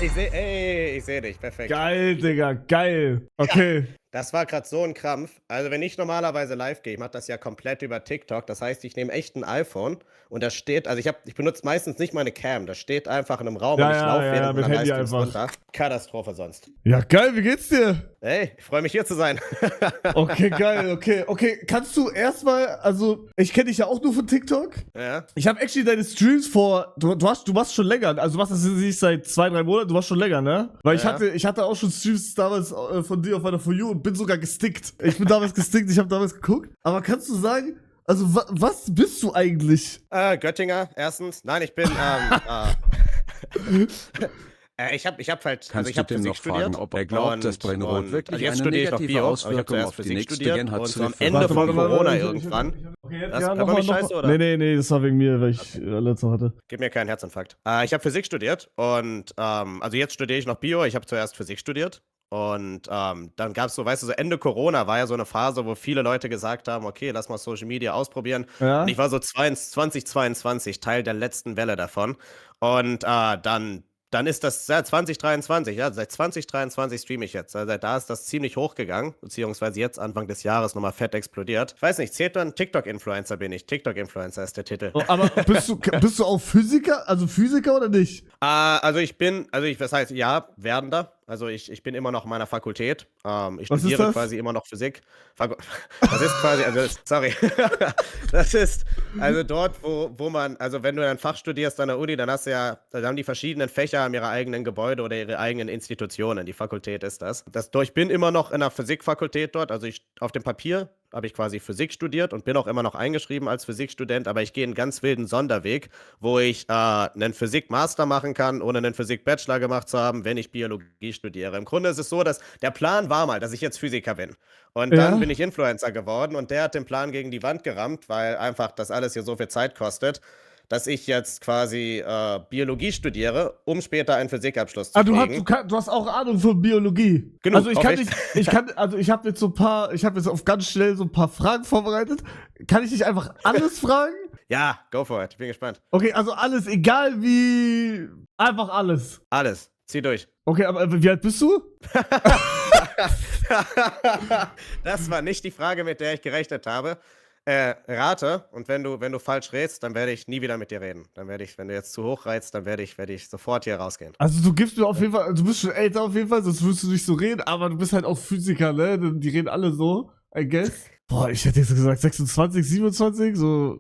Ich sehe dich, perfekt. Geil, Digga, geil. Okay. Das war gerade so ein Krampf. Also, wenn ich normalerweise live gehe, ich mache das ja komplett über TikTok. Das heißt, ich nehme echt ein iPhone und da steht, also ich benutze meistens nicht meine Cam. Das steht einfach in einem Raum und ich laufe während mit meiner Handy Livestreams einfach. runter. Katastrophe sonst. Ja, geil, wie geht's dir? Hey, ich freue mich hier zu sein. Okay, geil, okay. Kannst du erstmal, also, ich kenne dich ja auch nur von TikTok. Ja. Ich habe actually deine Streams du machst schon länger, also du machst das nicht seit 2-3 Monaten, du machst schon länger, ne? Weil Ja. ich hatte auch schon Streams damals von dir auf meiner For You und bin sogar gestickt. Ich bin damals gestickt, ich habe damals geguckt. Aber kannst du sagen, also was bist du eigentlich? Göttinger, erstens. Nein, ich bin, ich hab halt, Kannst ich habe du den Physik noch fragen, studiert. ob er glaubt, dass Brennrot wirklich jetzt eine studiere ich noch negative Bio, aber ich habe Auswirkung zuerst auf die Physik nächste studiert Gen hat und zu so am liefern. Ende von Corona ich- irgendwann. Okay, jetzt Das- ja, hört noch man mal, mich scheiße, oder? Nee, das war wegen mir, weil ich letzte hatte. Gib mir keinen Herzinfarkt. Ich habe Physik studiert und also jetzt studiere ich noch Bio. Ich habe zuerst Physik studiert und dann gab es so, weißt du, so Ende Corona war ja so eine Phase, wo viele Leute gesagt haben, okay, lass mal Social Media ausprobieren. Ja? Und ich war so 2022 Teil der letzten Welle davon. Und dann ist das seit 2023, ja, seit 2023 streame ich jetzt. Also seit da ist das ziemlich hochgegangen, beziehungsweise jetzt Anfang des Jahres nochmal fett explodiert. Ich weiß nicht, zählt dann TikTok-Influencer bin ich. TikTok-Influencer ist der Titel. Oh, aber bist du auch Physiker, also Physiker oder nicht? Was heißt, ja, werdender. Also ich bin immer noch in meiner Fakultät. Ich Was ist studiere das? quasi immer noch Physik. Das ist quasi, sorry. Das ist, also dort, wo man, also wenn du ein Fach studierst an der Uni, dann hast du ja, da haben die verschiedenen Fächer haben ihre eigenen Gebäude oder ihre eigenen Institutionen. Die Fakultät ist das. Ich bin immer noch in der Physikfakultät dort, also auf dem Papier habe ich quasi Physik studiert und bin auch immer noch eingeschrieben als Physikstudent, aber ich gehe einen ganz wilden Sonderweg, wo ich einen Physik-Master machen kann, ohne einen Physik-Bachelor gemacht zu haben, wenn ich Biologie studiere. Im Grunde ist es so, dass der Plan war mal, dass ich jetzt Physiker bin. Und dann Ja. bin ich Influencer geworden und der hat den Plan gegen die Wand gerammt, weil einfach das alles hier so viel Zeit kostet, dass ich jetzt quasi Biologie studiere, um später einen Physikabschluss zu kriegen. Du hast auch Ahnung von Biologie. Genug, Also ich habe jetzt auf ganz schnell so ein paar Fragen vorbereitet. Kann ich dich einfach alles fragen? Ja, go for it. Ich bin gespannt. Okay, also alles, egal wie, einfach alles. Alles. Zieh durch. Okay, aber wie alt bist du? Das war nicht die Frage, mit der ich gerechnet habe. Rate, und wenn du falsch rätst, dann werde ich nie wieder mit dir reden. Dann werde ich, wenn du jetzt zu hoch reizt, dann werde ich sofort hier rausgehen. Also du gibst mir auf jeden Fall, du bist schon älter auf jeden Fall, sonst würdest du nicht so reden, aber du bist halt auch Physiker, ne? Die reden alle so, I guess. Boah, ich hätte jetzt gesagt 26, 27, so.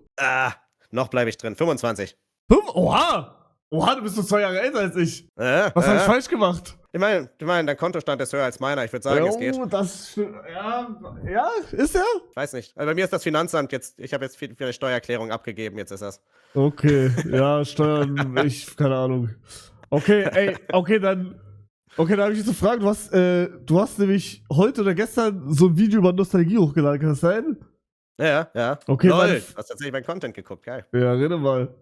Noch bleibe ich drin. 25. Oha, du bist nur 2 Jahre älter als ich. Was Was habe ich falsch gemacht? Ich meine, dein Kontostand ist höher als meiner. Ich würde sagen, es geht. Das stimmt. Ja, ist er? Ich weiß nicht. Also bei mir ist das Finanzamt jetzt, ich habe jetzt für eine Steuererklärung abgegeben, jetzt ist das. Okay, ja, Steuern, keine Ahnung. Okay, dann habe ich jetzt eine Frage. Du hast nämlich heute oder gestern so ein Video über Nostalgie hochgeladen, kann das sein? Ja. Okay, Lol, meine- du hast tatsächlich meinen Content geguckt, geil. Ja, rede mal.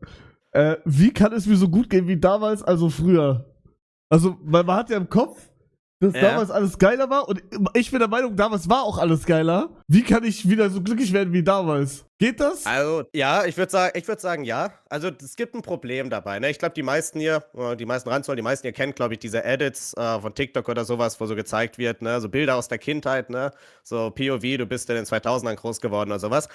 Wie kann es mir so gut gehen wie damals, also früher? Also, weil man hat ja im Kopf, dass Ja. damals alles geiler war und ich bin der Meinung, damals war auch alles geiler. Wie kann ich wieder so glücklich werden wie damals? Geht das? Also, ja, ich würd sagen, ja. Also, es gibt ein Problem dabei, ne? Ich glaube, die meisten hier kennen, glaube ich, diese Edits von TikTok oder sowas, wo so gezeigt wird, ne? So Bilder aus der Kindheit, ne? So POV, du bist in den 2000ern groß geworden oder sowas.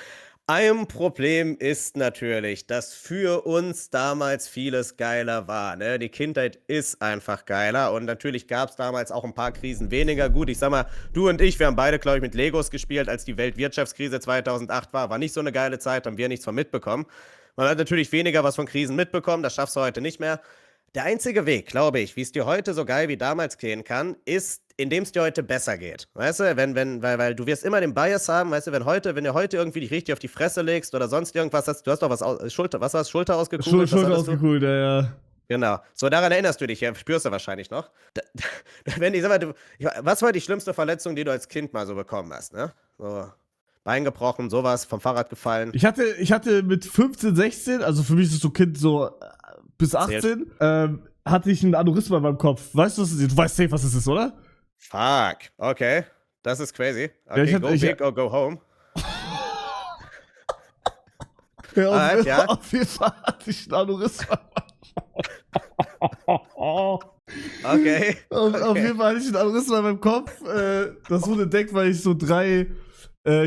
Ein Problem ist natürlich, dass für uns damals vieles geiler war, ne? Die Kindheit ist einfach geiler und natürlich gab es damals auch ein paar Krisen weniger. Gut, ich sag mal, du und ich, wir haben beide, glaube ich, mit Legos gespielt, als die Weltwirtschaftskrise 2008 war nicht so eine geile Zeit, haben wir nichts von mitbekommen. Man hat natürlich weniger was von Krisen mitbekommen, das schaffst du heute nicht mehr. Der einzige Weg, glaube ich, wie es dir heute so geil wie damals gehen kann, ist, indem es dir heute besser geht. Weißt du, weil du wirst immer den Bias haben, weißt du, wenn du heute irgendwie dich richtig auf die Fresse legst oder sonst irgendwas hast, du hast doch Schulter ausgekugelt? Schulter ausgekugelt, ja. Genau. So, daran erinnerst du dich, ja, spürst du wahrscheinlich noch. Was war die schlimmste Verletzung, die du als Kind mal so bekommen hast, ne? So, Bein gebrochen, sowas, vom Fahrrad gefallen. Ich hatte mit 15, 16, also für mich ist so Kind so bis 18, hatte ich ein Aneurysma beim Kopf. Weißt du, was das ist? Du weißt safe, was das ist, oder? Fuck, okay. Das ist crazy. Okay, Ja, go big or go home. Ja, Ja. auf jeden Fall hatte ich ein Aneurysma. Okay. Auf jeden Fall hatte ich ein Aneurysma in meinem Kopf. Das wurde entdeckt, weil ich ich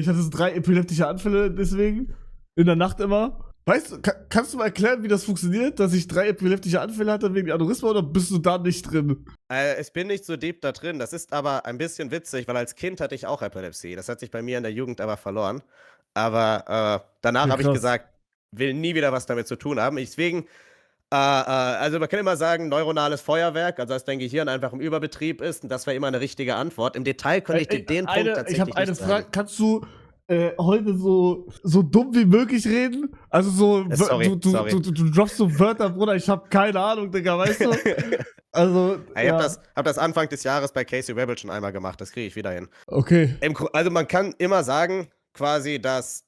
hatte so 3 epileptische Anfälle deswegen. In der Nacht immer. Weißt du, kannst du mal erklären, wie das funktioniert, dass ich 3 epileptische Anfälle hatte wegen Aneurysma oder bist du da nicht drin? Ich bin nicht so deep da drin. Das ist aber ein bisschen witzig, weil als Kind hatte ich auch Epilepsie. Das hat sich bei mir in der Jugend aber verloren. Aber danach Ja, habe ich krass. gesagt, will nie wieder was damit zu tun haben. Deswegen, also man kann immer sagen, neuronales Feuerwerk, also dass dein Gehirn einfach im Überbetrieb ist. Und das wäre immer eine richtige Antwort. Im Detail könnte ich dir den Punkt tatsächlich Ich habe eine nicht Frage. sagen. Kannst du heute so dumm wie möglich reden? Also so, Sorry. du droppst so Wörter, Bruder, ich habe keine Ahnung, Digga, weißt du? Also, Ich hab das Anfang des Jahres bei Casey Rebel schon einmal gemacht, das kriege ich wieder hin. Okay. Also man kann immer sagen, quasi, dass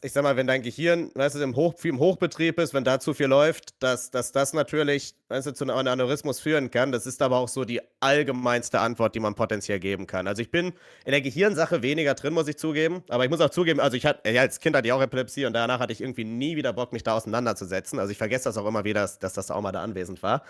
ich sag mal, wenn dein Gehirn, weißt du, im Hochbetrieb ist, wenn da zu viel läuft, dass das natürlich, weißt du, zu einem Aneurysmus führen kann. Das ist aber auch so die allgemeinste Antwort, die man potenziell geben kann. Also ich bin in der Gehirnsache weniger drin, muss ich zugeben. Aber ich muss auch zugeben, also als Kind hatte ich auch Epilepsie und danach hatte ich irgendwie nie wieder Bock, mich da auseinanderzusetzen. Also ich vergesse das auch immer wieder, dass das auch mal da anwesend war.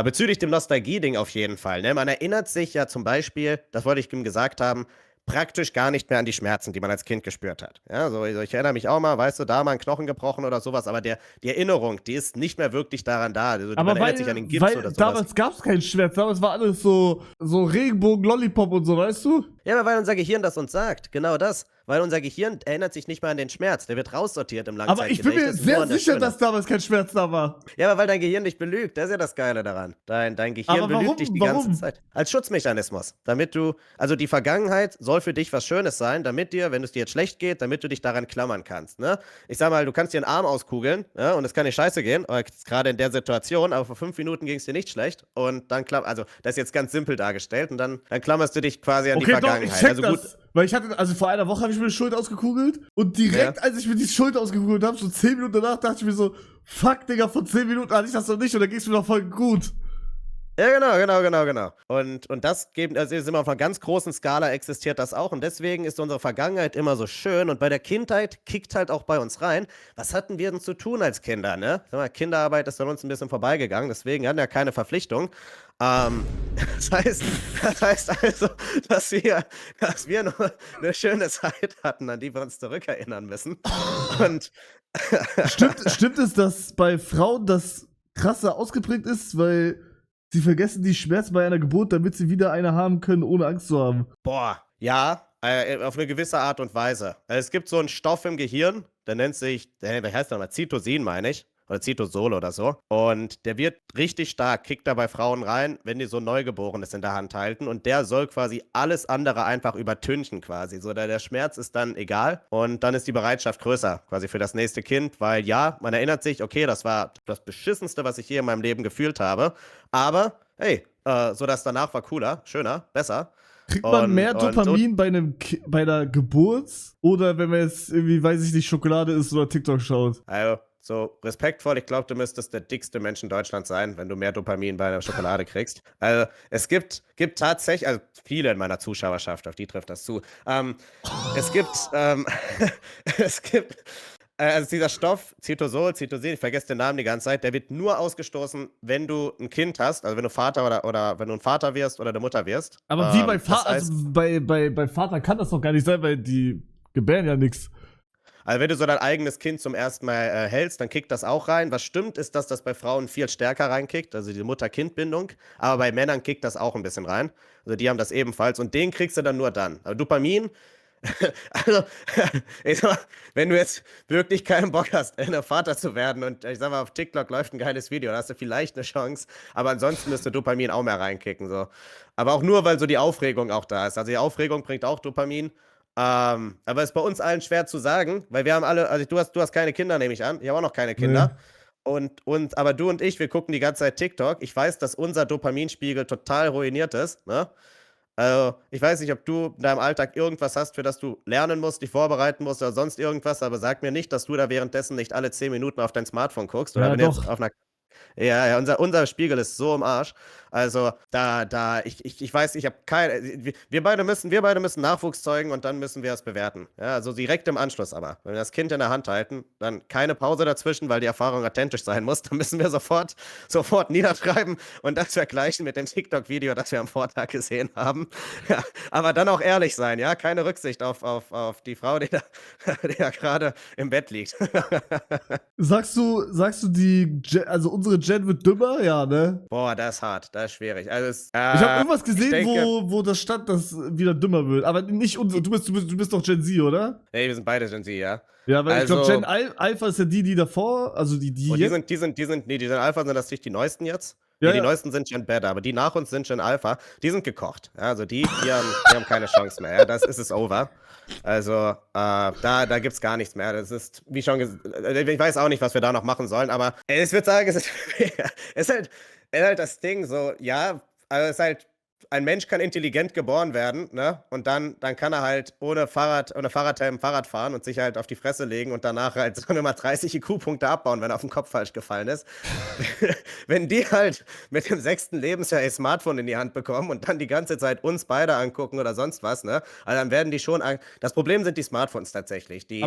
Bezüglich dem Nostalgie-Ding auf jeden Fall. Ne? Man erinnert sich ja zum Beispiel, das wollte ich ihm gesagt haben, praktisch gar nicht mehr an die Schmerzen, die man als Kind gespürt hat. Ja, so, ich erinnere mich auch mal, weißt du, da mal ein Knochen gebrochen oder sowas, aber die Erinnerung, die ist nicht mehr wirklich daran da. Also, Aber man erinnert sich an den Gips oder sowas. Damals gab es keinen Schmerz, damals war alles so Regenbogen, Lollipop und so, weißt du? Ja, aber weil unser Gehirn das uns sagt, genau das. Weil unser Gehirn erinnert sich nicht mehr an den Schmerz, der wird raussortiert im Langzeitgedächtnis. Aber ich bin mir sehr sicher, dass damals kein Schmerz da war. Ja, aber weil dein Gehirn dich belügt, das ist ja das Geile daran. Dein Gehirn belügt dich die ganze Zeit. Als Schutzmechanismus. Also die Vergangenheit soll für dich was Schönes sein, damit dir, wenn es dir jetzt schlecht geht, damit du dich daran klammern kannst. Ne? Ich sag mal, du kannst dir einen Arm auskugeln, ja, und es kann nicht scheiße gehen, gerade in der Situation, aber vor 5 Minuten ging es dir nicht schlecht und dann also das ist jetzt ganz simpel dargestellt und dann klammerst du dich quasi an die Vergangenheit. Doch, ich check das. Weil vor einer Woche habe ich mir die Schulter ausgekugelt und direkt, als ich mir die Schulter ausgekugelt habe, so 10 Minuten danach, dachte ich mir so, fuck, Digga, vor 10 Minuten hatte ich das noch nicht und dann ging es mir noch voll gut. Ja, genau. Und das ist immer auf einer ganz großen Skala existiert das auch und deswegen ist unsere Vergangenheit immer so schön und bei der Kindheit kickt halt auch bei uns rein. Was hatten wir denn zu tun als Kinder, ne? Sag mal, Kinderarbeit ist an uns ein bisschen vorbeigegangen, deswegen hatten wir keine Verpflichtung. Das heißt also, dass wir nur eine schöne Zeit hatten, an die wir uns zurückerinnern müssen. Und Stimmt es, dass bei Frauen das krasser ausgeprägt ist, weil sie vergessen die Schmerzen bei einer Geburt, damit sie wieder eine haben können, ohne Angst zu haben? Boah, ja, auf eine gewisse Art und Weise. Es gibt so einen Stoff im Gehirn, der nennt sich, wie heißt der nochmal? Cytosin, meine ich. Oder Cytosol oder so. Und der wird richtig stark, kickt da bei Frauen rein, wenn die so Neugeborenes in der Hand halten. Und der soll quasi alles andere einfach übertünchen quasi. So, der Schmerz ist dann egal. Und dann ist die Bereitschaft größer quasi für das nächste Kind. Weil ja, man erinnert sich, okay, das war das Beschissenste, was ich je in meinem Leben gefühlt habe. Aber, hey, so das danach war cooler, schöner, besser. Kriegt man mehr Dopamin bei einer Geburt? Oder wenn man jetzt irgendwie, weiß ich nicht, Schokolade isst oder TikTok schaut? Also, so respektvoll, ich glaube, du müsstest der dickste Mensch in Deutschland sein, wenn du mehr Dopamin bei einer Schokolade kriegst. Also es gibt tatsächlich, also viele in meiner Zuschauerschaft, auf die trifft das zu. Es gibt also dieser Stoff, Cytosin, ich vergesse den Namen die ganze Zeit, der wird nur ausgestoßen, wenn du ein Kind hast, also wenn du Vater oder wenn du ein Vater wirst oder eine Mutter wirst. Aber wie bei Vater, also bei Vater kann das doch gar nicht sein, weil die gebären ja nichts. Also wenn du so dein eigenes Kind zum ersten Mal hältst, dann kickt das auch rein. Was stimmt, ist, dass das bei Frauen viel stärker reinkickt, also die Mutter-Kind-Bindung. Aber bei Männern kickt das auch ein bisschen rein. Also die haben das ebenfalls. Und den kriegst du dann nur dann. Also Dopamin, also ich sag mal, wenn du jetzt wirklich keinen Bock hast, Vater zu werden und ich sag mal, auf TikTok läuft ein geiles Video, da hast du vielleicht eine Chance. Aber ansonsten müsste Dopamin auch mehr reinkicken. So. Aber auch nur, weil so die Aufregung auch da ist. Also die Aufregung bringt auch Dopamin. Aber ist bei uns allen schwer zu sagen, weil wir haben alle, also du hast keine Kinder, nehme ich an. Ich habe auch noch keine Kinder. Nee. Aber du und ich, wir gucken die ganze Zeit TikTok. Ich weiß, dass unser Dopaminspiegel total ruiniert ist, ne? Also, ich weiß nicht, ob du in deinem Alltag irgendwas hast, für das du lernen musst, dich vorbereiten musst oder sonst irgendwas, aber sag mir nicht, dass du da währenddessen nicht alle 10 Minuten auf dein Smartphone guckst. Oder ja, wenn doch. Jetzt auf einer. Ja, unser Spiegel ist so im Arsch. Also ich weiß, ich habe keine, wir beide müssen Nachwuchs zeugen und dann müssen wir es bewerten. Ja, also direkt im Anschluss aber. Wenn wir das Kind in der Hand halten, dann keine Pause dazwischen, weil die Erfahrung authentisch sein muss. Dann müssen wir sofort niederschreiben und das vergleichen mit dem TikTok-Video, das wir am Vortag gesehen haben. Ja, aber dann auch ehrlich sein, ja, keine Rücksicht auf die Frau, die da gerade im Bett liegt. Sagst du, also unsere Gen wird dümmer? Ja, ne? Boah, das ist hart, das ist schwierig. Also Ich habe irgendwas gesehen, denke, wo das stand, dass wieder dümmer wird. Aber nicht unsere. Du bist doch Gen Z, oder? Nee, wir sind beide Gen Z, ja. Ja, weil Also, ich glaube, Gen Alpha ist ja die davor, also die und jetzt. die Gen Alpha sind das nicht die neuesten jetzt? Ja, Die ja. neuesten sind Gen Beta, aber die nach uns sind Gen Alpha. Die sind gekocht. Ja, also die haben keine Chance mehr. Ja, das ist es over. Also da gibt es gar nichts mehr. Das ist, wie schon gesagt, ich weiß auch nicht, was wir da noch machen sollen, aber ich würde sagen, es ist halt das Ding so, ja, also es ist halt, ein Mensch kann intelligent geboren werden, ne? Und dann kann er halt ohne Fahrradhelm Fahrrad fahren und sich halt auf die Fresse legen und danach halt so mal 30 IQ-Punkte abbauen, wenn er auf den Kopf falsch gefallen ist. Wenn die halt mit dem 6. Lebensjahr ihr Smartphone in die Hand bekommen und dann die ganze Zeit uns beide angucken oder sonst was, ne? Also dann werden die schon. Das Problem sind die Smartphones tatsächlich, die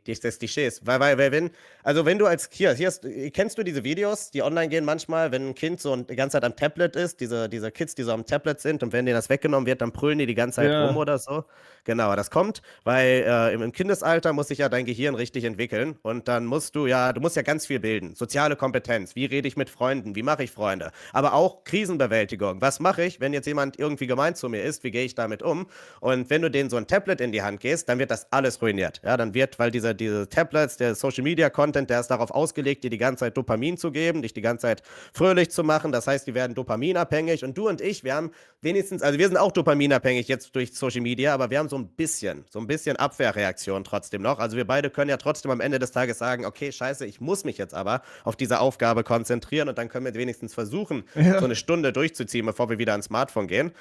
Klischees. Weil wenn du als kennst du diese Videos, die online gehen manchmal, wenn ein Kind so die ganze Zeit am Tablet ist, diese Kids, die so am Tablet sind und wenn denen das weggenommen wird, dann brüllen die ganze Zeit rum oder so. Genau, das kommt, weil im Kindesalter muss sich ja dein Gehirn richtig entwickeln und dann musst du ja ganz viel bilden. Soziale Kompetenz, wie rede ich mit Freunden, wie mache ich Freunde, aber auch Krisenbewältigung. Was mache ich, wenn jetzt jemand irgendwie gemein zu mir ist, wie gehe ich damit um? Und wenn du denen so ein Tablet in die Hand gehst, dann wird das alles ruiniert. Ja, dann weil diese Tablets, der Social Media Content, der ist darauf ausgelegt, dir die ganze Zeit Dopamin zu geben, dich die ganze Zeit fröhlich zu machen. Das heißt, die werden dopaminabhängig und du und ich, wir haben wenigstens, also wir sind auch dopaminabhängig jetzt durch Social Media, aber wir haben so ein bisschen Abwehrreaktion trotzdem noch. Also wir beide können ja trotzdem am Ende des Tages sagen, okay, scheiße, ich muss mich jetzt aber auf diese Aufgabe konzentrieren und dann können wir wenigstens versuchen, so eine Stunde durchzuziehen, bevor wir wieder ans Smartphone gehen.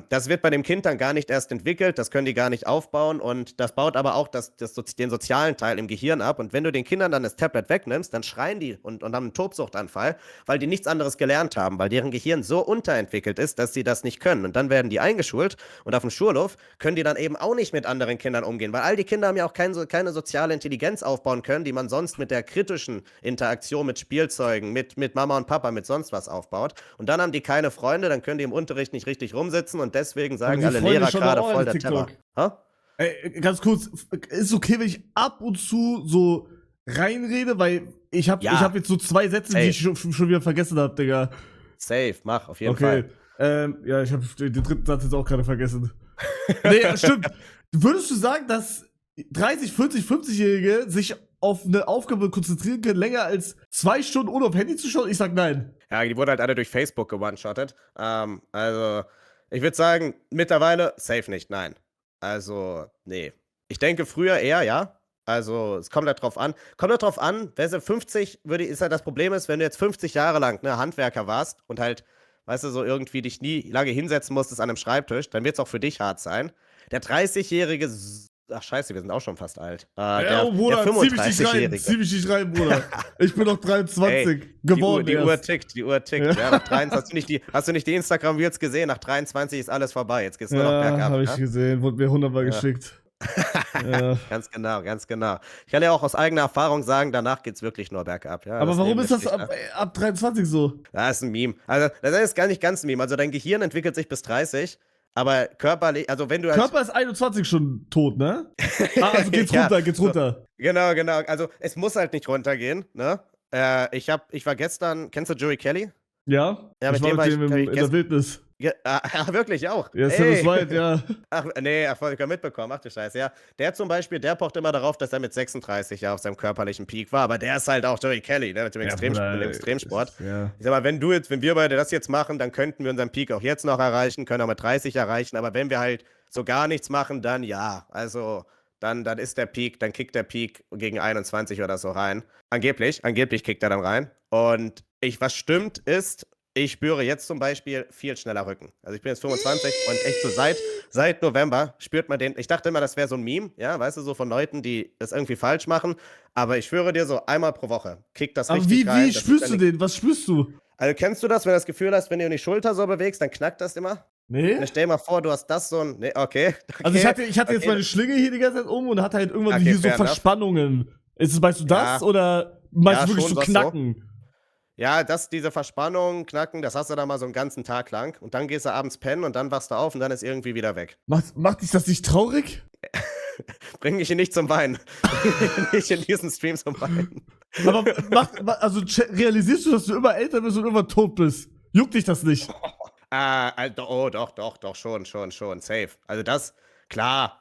Das wird bei dem Kind dann gar nicht erst entwickelt, das können die gar nicht aufbauen und das baut aber auch den sozialen Teil im Gehirn ab und wenn du den Kindern dann das Tablet wegnimmst, dann schreien die und haben einen Tobsuchtanfall, weil die nichts anderes gelernt haben, weil deren Gehirn so unterentwickelt ist, dass sie das nicht können und dann werden die eingeschult und auf dem Schulhof können die dann eben auch nicht mit anderen Kindern umgehen, weil all die Kinder haben ja auch keine soziale Intelligenz aufbauen können, die man sonst mit der kritischen Interaktion mit Spielzeugen, mit Mama und Papa, mit sonst was aufbaut und dann haben die keine Freunde, dann können die im Unterricht nicht richtig rumsitzen und deswegen sagen alle Lehrer gerade voll der Terror. Ey, ganz kurz, ist okay, wenn ich ab und zu so reinrede, weil ich hab jetzt so 2 Sätze, die ich schon wieder vergessen habe, Digga. Safe, mach, auf jeden Fall. Ja, ich habe den dritten Satz jetzt auch gerade vergessen. Nee, stimmt. Würdest du sagen, dass 30, 40, 50-Jährige sich auf eine Aufgabe konzentrieren können, länger als 2 Stunden ohne auf Handy zu schauen? Ich sag nein. Ja, die wurden halt alle durch Facebook one-shottet. Also ich würde sagen, mittlerweile safe nicht, nein. Also, nee. Ich denke früher eher, ja. Also, es kommt halt drauf an. Kommt halt drauf an, wenn du 50, ist halt das Problem ist, wenn du jetzt 50 Jahre lang Handwerker warst und halt, weißt du, so irgendwie dich nie lange hinsetzen musstest an einem Schreibtisch, dann wird es auch für dich hart sein. Der 30-Jährige, ach scheiße, wir sind auch schon fast alt. Der 35-Jährige. Zieh mich nicht rein, Bruder. Ich bin noch 23 geworden. Die Uhr tickt. Ja, nach 23, hast du nicht die Instagram-Reels gesehen? Nach 23 ist alles vorbei. Jetzt geht's nur noch bergab. Hab ich gesehen. Wurde mir 100-mal geschickt. Ja. Ganz genau. Ich kann ja auch aus eigener Erfahrung sagen, danach geht's wirklich nur bergab. Ja, aber warum ist das ab 23 so? Das ist ein Meme. Also, das ist gar nicht ganz ein Meme. Also, dein Gehirn entwickelt sich bis 30. Aber körperlich, also wenn du Körper ist 21 schon tot, ne? Also geht's runter. So, genau. Also es muss halt nicht runtergehen, ne? Ich war gestern, kennst du Joey Kelly? Ja, mit dem war ich in der Wildnis. Ja, wirklich auch. Ja, ist ja das weit, ja. Ach, nee, voll mitbekommen. Ach du Scheiße, ja. Der zum Beispiel, der pocht immer darauf, dass er mit 36 ja auf seinem körperlichen Peak war. Aber der ist halt auch Joey Kelly, ne, mit dem Extremsport. Ja. Ich sag mal, wenn wir beide das jetzt machen, dann könnten wir unseren Peak auch jetzt noch erreichen, können auch mit 30 erreichen. Aber wenn wir halt so gar nichts machen, dann ja. Also, dann ist der Peak, dann kickt der Peak gegen 21 oder so rein. Angeblich kickt er dann rein. Und was stimmt ist, ich spüre jetzt zum Beispiel viel schneller Rücken. Also ich bin jetzt 25 und echt so seit November spürt man den. Ich dachte immer, das wäre so ein Meme, ja, weißt du, so von Leuten, die das irgendwie falsch machen. Aber ich schwöre dir, so einmal pro Woche kickt das richtig rein. Wie spürst du den? Was spürst du? Also kennst du das, wenn du das Gefühl hast, wenn du die Schulter so bewegst, dann knackt das immer? Nee? Stell dir mal vor, du hast das so ein. Nee, okay. Also ich hatte jetzt meine Schlinge hier die ganze Zeit und hatte halt irgendwann hier so Verspannungen. Meinst du das oder meinst du wirklich so knacken? So. Ja, diese Verspannung, Knacken, das hast du dann mal so einen ganzen Tag lang. Und dann gehst du abends pennen und dann wachst du auf und dann ist irgendwie wieder weg. Macht dich das nicht traurig? Bring mich nicht zum Weinen. Nicht in diesen Stream zum Weinen. Aber realisierst du, dass du immer älter bist und immer tot bist? Juckt dich das nicht? Doch, schon, safe. Also das, klar,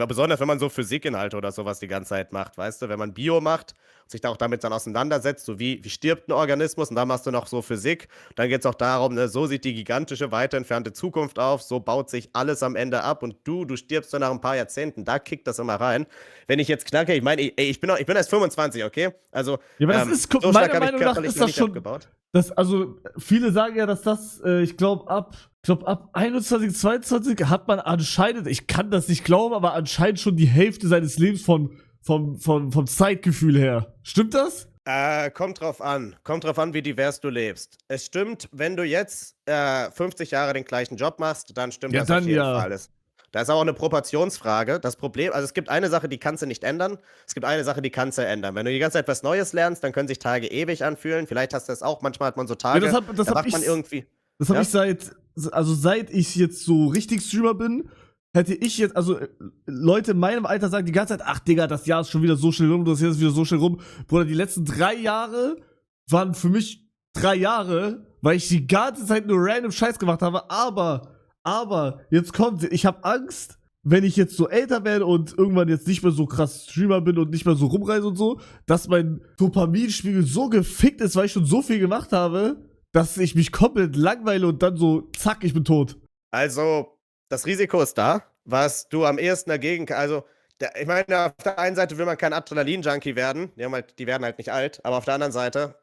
besonders wenn man so Physikinhalte oder sowas die ganze Zeit macht, weißt du, wenn man Bio macht und sich da auch damit dann auseinandersetzt, so wie stirbt ein Organismus und dann machst du noch so Physik, dann geht es auch darum, ne, so sieht die gigantische, weit entfernte Zukunft auf, so baut sich alles am Ende ab und du stirbst dann nach ein paar Jahrzehnten, da kickt das immer rein. Wenn ich jetzt knacke, ich meine, ich bin erst 25, okay? Also, ja, aber das ist, so meiner Meinung nach ist das schon, abgebaut. Also, viele sagen ja, dass das, ich glaube, ab 21, 22 hat man anscheinend, ich kann das nicht glauben, aber anscheinend schon die Hälfte seines Lebens vom Zeitgefühl her. Stimmt das? Kommt drauf an, wie divers du lebst. Es stimmt, wenn du jetzt 50 Jahre den gleichen Job machst, dann stimmt das auf jeden Fall. Da ist auch eine Proportionsfrage. Das Problem, also es gibt eine Sache, die kannst du nicht ändern. Es gibt eine Sache, die kannst du ändern. Wenn du die ganze Zeit was Neues lernst, dann können sich Tage ewig anfühlen. Vielleicht hast du das auch. Manchmal hat man so Tage, ja, da macht man irgendwie. Das habe ich seit ich jetzt so richtig Streamer bin, hätte ich jetzt, also Leute in meinem Alter sagen die ganze Zeit, ach Digga, das Jahr ist schon wieder so schnell rum, das Jahr ist wieder so schnell rum. Bruder, die letzten 3 Jahre waren für mich 3 Jahre, weil ich die ganze Zeit nur random Scheiß gemacht habe, aber jetzt kommt, ich habe Angst, wenn ich jetzt so älter werde und irgendwann jetzt nicht mehr so krass Streamer bin und nicht mehr so rumreise und so, dass mein Dopaminspiegel so gefickt ist, weil ich schon so viel gemacht habe, dass ich mich komplett langweile und dann so, zack, ich bin tot. Also, das Risiko ist da, was du am ehesten dagegen, also, ich meine, auf der einen Seite will man kein Adrenalin-Junkie werden, die werden halt nicht alt, aber auf der anderen Seite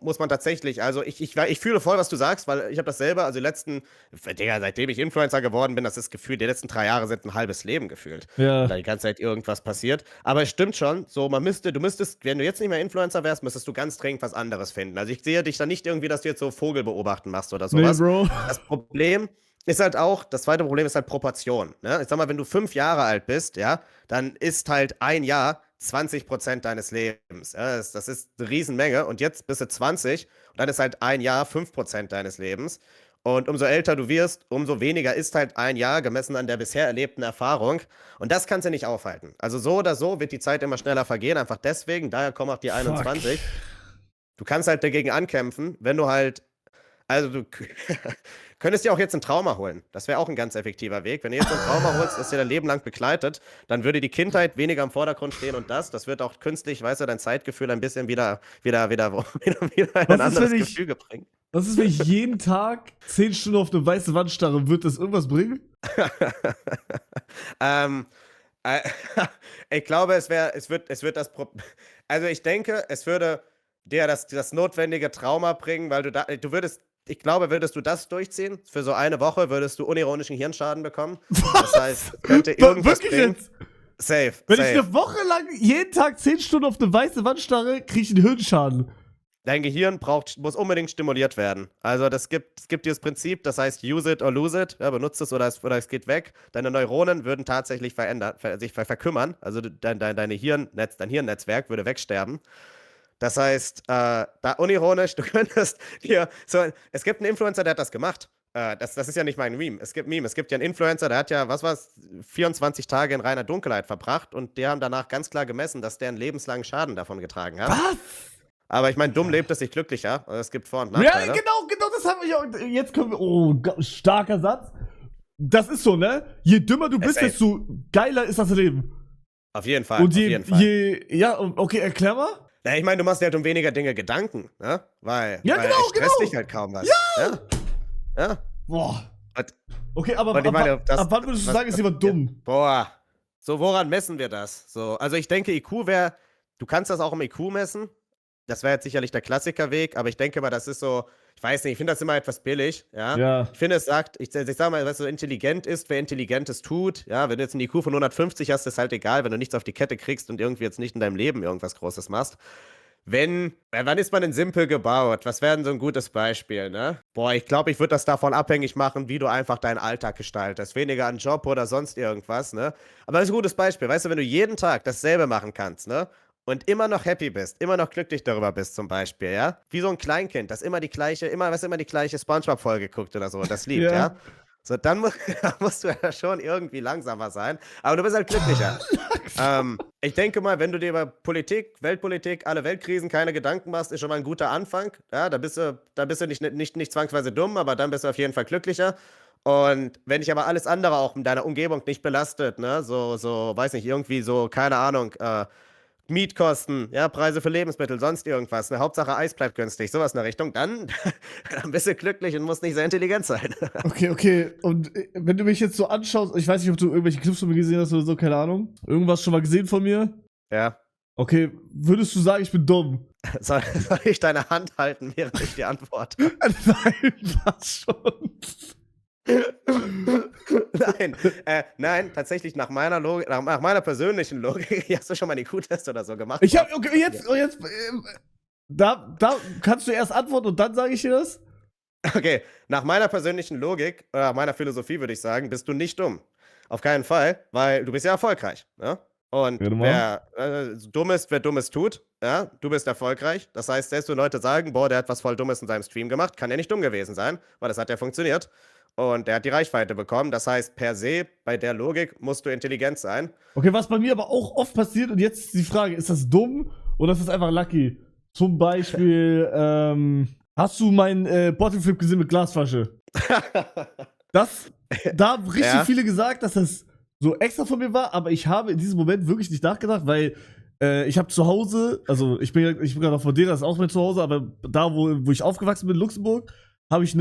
muss man tatsächlich, also ich fühle voll, was du sagst, weil ich habe das selber, also seitdem ich Influencer geworden bin, das ist gefühlt, die letzten 3 Jahre sind ein halbes Leben gefühlt, ja. Da die ganze Zeit irgendwas passiert, aber es stimmt schon, so, du müsstest, wenn du jetzt nicht mehr Influencer wärst, müsstest du ganz dringend was anderes finden, also ich sehe dich da nicht irgendwie, dass du jetzt so Vogel beobachten machst oder sowas. Nee, Bro. Das Problem ist halt auch, das zweite Problem ist halt Proportion. Ne? Ich sag mal, wenn du 5 Jahre alt bist, ja, dann ist halt ein Jahr 20% deines Lebens. Ja? Das ist eine Riesenmenge. Und jetzt bist du 20 und dann ist halt ein Jahr 5% deines Lebens. Und umso älter du wirst, umso weniger ist halt ein Jahr, gemessen an der bisher erlebten Erfahrung. Und das kannst du nicht aufhalten. Also so oder so wird die Zeit immer schneller vergehen. Einfach deswegen, daher kommen auch die 21. Du kannst halt dagegen ankämpfen, wenn du halt, also du könntest dir auch jetzt ein Trauma holen. Das wäre auch ein ganz effektiver Weg. Wenn du jetzt ein Trauma holst, das dir dein Leben lang begleitet, dann würde die Kindheit weniger im Vordergrund stehen und das wird auch künstlich, weißt du, dein Zeitgefühl ein bisschen wieder in ein anderes Gefüge bringen. Was ist, wenn ich jeden Tag 10 Stunden auf eine weiße Wand starre? Wird das irgendwas bringen? Ich glaube, es wird das Problem. Also ich denke, es würde dir das notwendige Trauma bringen, weil ich glaube, würdest du das durchziehen, für so eine Woche würdest du unironischen Hirnschaden bekommen. Was? Das heißt, es könnte irgendwas wirklich bringen. Jetzt? Safe. Wenn ich eine Woche lang jeden Tag 10 Stunden auf eine weiße Wand starre, kriege ich einen Hirnschaden. Dein Gehirn muss unbedingt stimuliert werden. Also es gibt dieses Prinzip, das heißt use it or lose it. Ja, benutzt es oder es geht weg. Deine Neuronen würden tatsächlich sich verkümmern. Also dein Hirnnetzwerk würde wegsterben. Das heißt, da unironisch, du könntest hier es gibt einen Influencer, der hat das gemacht. Das ist ja nicht mein Meme. Es gibt ja einen Influencer, der hat ja, 24 Tage in reiner Dunkelheit verbracht und die haben danach ganz klar gemessen, dass der einen lebenslangen Schaden davon getragen hat. Was? Aber ich meine, dumm lebt es sich glücklicher. Also es gibt Vor- und Nachteile. Ja, genau, das haben wir auch. Jetzt können wir. Starker Satz. Das ist so, ne? Je dümmer du bist, desto geiler ist das Leben. Auf jeden Fall. Und ja, okay, erklär mal. Na, ich meine, du machst dir halt um weniger Dinge Gedanken, ne? Weil es stresst dich halt kaum was. Ja. Boah. Okay, aber ich meine, ab wann würdest du sagen, ist jemand dumm? Boah. So, woran messen wir das? So, also ich denke, IQ du kannst das auch im IQ messen. Das wäre jetzt sicherlich der Klassikerweg, aber ich denke mal, das ist so, ich weiß nicht, ich finde das immer etwas billig, ja. Ich finde, ich sag mal, was so intelligent ist, wer Intelligentes tut, ja, wenn du jetzt einen IQ von 150 hast, ist halt egal, wenn du nichts auf die Kette kriegst und irgendwie jetzt nicht in deinem Leben irgendwas Großes machst. wann ist man denn simpel gebaut? Was wäre denn so ein gutes Beispiel, ne? Boah, ich glaube, ich würde das davon abhängig machen, wie du einfach deinen Alltag gestaltest. Weniger an Job oder sonst irgendwas, ne? Aber das ist ein gutes Beispiel. Weißt du, wenn du jeden Tag dasselbe machen kannst, ne? Und immer noch happy bist, immer noch glücklich darüber bist zum Beispiel, ja? Wie so ein Kleinkind, das immer die gleiche SpongeBob-Folge guckt oder so und das liebt, ja? So, dann musst du ja schon irgendwie langsamer sein, aber du bist halt glücklicher. Ich denke mal, wenn du dir über Politik, Weltpolitik, alle Weltkrisen keine Gedanken machst, ist schon mal ein guter Anfang. Ja, da bist du nicht zwangsweise dumm, aber dann bist du auf jeden Fall glücklicher. Und wenn dich aber alles andere auch in deiner Umgebung nicht belastet, ne, weiß nicht, irgendwie so, keine Ahnung, Mietkosten, ja, Preise für Lebensmittel, sonst irgendwas, ne, Hauptsache Eis bleibt günstig, sowas in der Richtung, dann bist du glücklich und musst nicht sehr intelligent sein. Okay. Und wenn du mich jetzt so anschaust, ich weiß nicht, ob du irgendwelche Clips von mir gesehen hast oder so, keine Ahnung. Irgendwas schon mal gesehen von mir? Ja. Okay, würdest du sagen, ich bin dumm? Soll ich deine Hand halten, während ich die antworte? Nein, was schon? Nein, tatsächlich nach meiner Logik, nach meiner persönlichen Logik, hast du schon mal einen IQ-Test oder so gemacht? Okay, jetzt, da kannst du erst antworten und dann sage ich dir das? Okay, nach meiner persönlichen Logik, oder nach meiner Philosophie würde ich sagen, bist du nicht dumm. Auf keinen Fall, weil du bist ja erfolgreich, ne? Und wer Dummes tut, ja, du bist erfolgreich. Das heißt, selbst wenn Leute sagen, boah, der hat was voll Dummes in seinem Stream gemacht, kann er nicht dumm gewesen sein, weil das hat ja funktioniert. Und der hat die Reichweite bekommen. Das heißt, per se, bei der Logik, musst du intelligent sein. Okay, was bei mir aber auch oft passiert, und jetzt ist die Frage, ist das dumm oder ist das einfach lucky? Zum Beispiel, hast du meinen Bottleflip gesehen mit Glasflasche? Da haben richtig viele gesagt, dass das so extra von mir war, aber ich habe in diesem Moment wirklich nicht nachgedacht, weil ich habe zu Hause, also ich bin gerade auf Madeira, das ist auch mein Zuhause, aber da, wo ich aufgewachsen bin, in Luxemburg, habe ich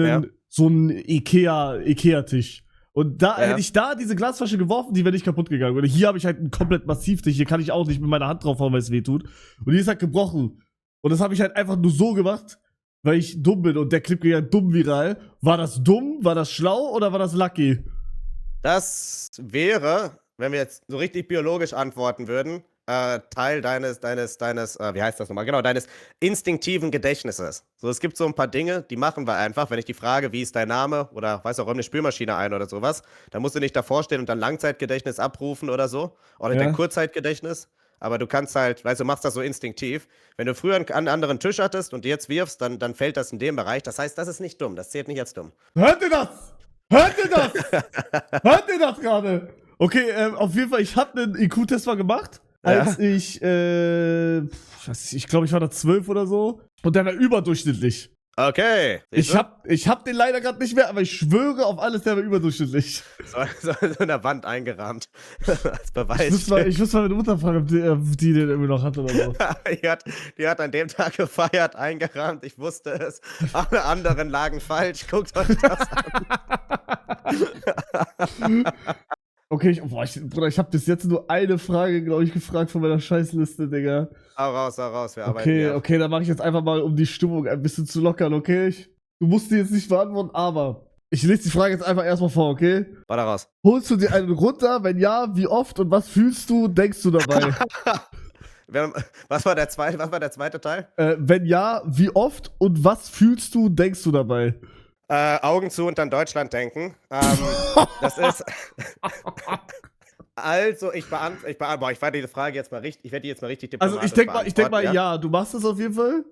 so einen Ikea-Tisch. Und da hätte ich da diese Glasflasche geworfen, die wäre nicht kaputt gegangen. Und hier habe ich halt einen komplett Massivtisch, hier kann ich auch nicht mit meiner Hand draufhauen, weil es weh tut. Und die ist halt gebrochen. Und das habe ich halt einfach nur so gemacht, weil ich dumm bin. Und der Clip ging halt dumm viral. War das dumm, war das schlau oder war das lucky? Das wäre, wenn wir jetzt so richtig biologisch antworten würden, Teil deines, wie heißt das nochmal? Genau, deines instinktiven Gedächtnisses. So, es gibt so ein paar Dinge, die machen wir einfach. Wenn ich die frage, wie ist dein Name oder weiß auch, räum eine Spülmaschine ein oder sowas, dann musst du nicht davor stehen und dann Langzeitgedächtnis abrufen oder so. Oder dein Kurzzeitgedächtnis. Aber du kannst halt, weißt du, machst das so instinktiv. Wenn du früher einen anderen Tisch hattest und jetzt wirfst, dann fällt das in dem Bereich. Das heißt, das ist nicht dumm. Das zählt nicht als dumm. Hört ihr das? Hört ihr das? Hört ihr das gerade? Okay, auf jeden Fall, ich habe einen IQ-Test mal gemacht, als ich glaube, ich war da 12 oder so. Und der war überdurchschnittlich. Okay. Ich hab den leider gerade nicht mehr, aber ich schwöre auf alles, der war überdurchschnittlich. So in der Wand eingerahmt. Als Beweis. Ich muss mal meine Mutter fragen, ob die den irgendwie noch hat oder so. die hat an dem Tag gefeiert, eingerahmt. Ich wusste es. Alle anderen lagen falsch. Guckt euch das an. Okay, Bruder, ich habe bis jetzt nur eine Frage, glaube ich, gefragt von meiner Scheißliste, Digga. Hau raus, wir arbeiten. Okay, dann mache ich jetzt einfach mal, um die Stimmung ein bisschen zu lockern, okay? Du musst die jetzt nicht beantworten, aber ich lese die Frage jetzt einfach erstmal vor, okay? War da raus. Holst du dir einen runter? Wenn ja, wie oft und was fühlst du, denkst du dabei? Was war der zweite Teil? Wenn ja, wie oft und was fühlst du, denkst du dabei? Augen zu und an Deutschland denken. Das ist. Also, ich werde diese Frage jetzt mal richtig. Ich werde die jetzt mal richtig diplomatisch Also, ich denk mal, ja, du machst es auf jeden Fall.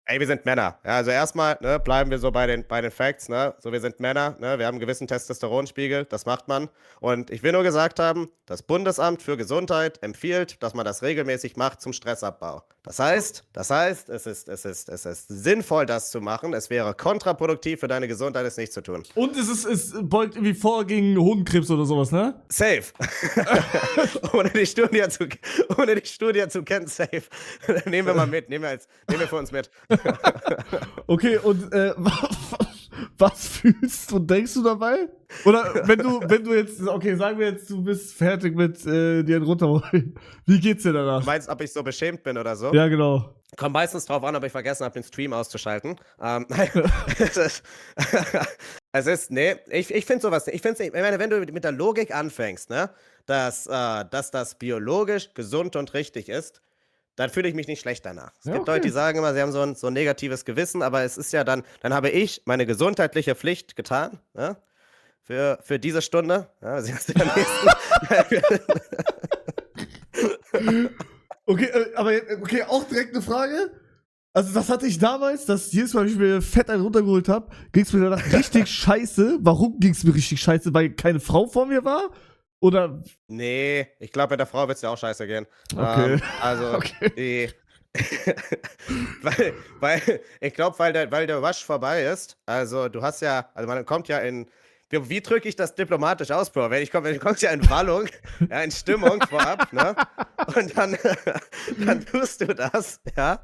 Ey, wir sind Männer. Ja, also erstmal, ne, bleiben wir so bei den Facts, ne? So, wir sind Männer, ne? Wir haben einen gewissen Testosteronspiegel, das macht man. Und ich will nur gesagt haben, das Bundesamt für Gesundheit empfiehlt, dass man das regelmäßig macht zum Stressabbau. Das heißt, es ist sinnvoll, das zu machen. Es wäre kontraproduktiv für deine Gesundheit, es nicht zu tun. Und es beugt irgendwie vor gegen Hodenkrebs oder sowas, ne? Safe. ohne die Studie zu kennen, safe. Nehmen wir mal mit, nehmen wir für uns mit. Okay, und was fühlst und denkst du dabei? Oder wenn du jetzt, okay, sagen wir jetzt, du bist fertig mit dir einen runterholen. Wie geht's dir danach? Du meinst, ob ich so beschämt bin oder so? Ja, genau. Kommt meistens drauf an, ob ich vergessen habe, den Stream auszuschalten. Ich finde sowas, ich meine, wenn du mit der Logik anfängst, ne, dass das biologisch gesund und richtig ist, dann fühle ich mich nicht schlecht danach. Es Ja, gibt okay. Leute, die sagen immer, sie haben so ein negatives Gewissen, aber es ist ja dann habe ich meine gesundheitliche Pflicht getan, ja, für diese Stunde. Ja, sie hast ja Okay, okay, auch direkt eine Frage. Also das hatte ich damals, dass jedes Mal, wenn ich mir fett einen runtergeholt habe, ging es mir danach richtig scheiße. Warum ging es mir richtig scheiße? Weil keine Frau vor mir war? Oder? Nee, ich glaube, bei der Frau wird es ja auch scheiße gehen. Okay. Also, Okay. weil ich glaube, weil der Rush vorbei ist, also du hast ja, also man kommt ja in, wie drücke ich das diplomatisch aus, Bro? Wenn du kommst ja in Wallung, ja, in Stimmung vorab, ne? Und dann tust du das, ja?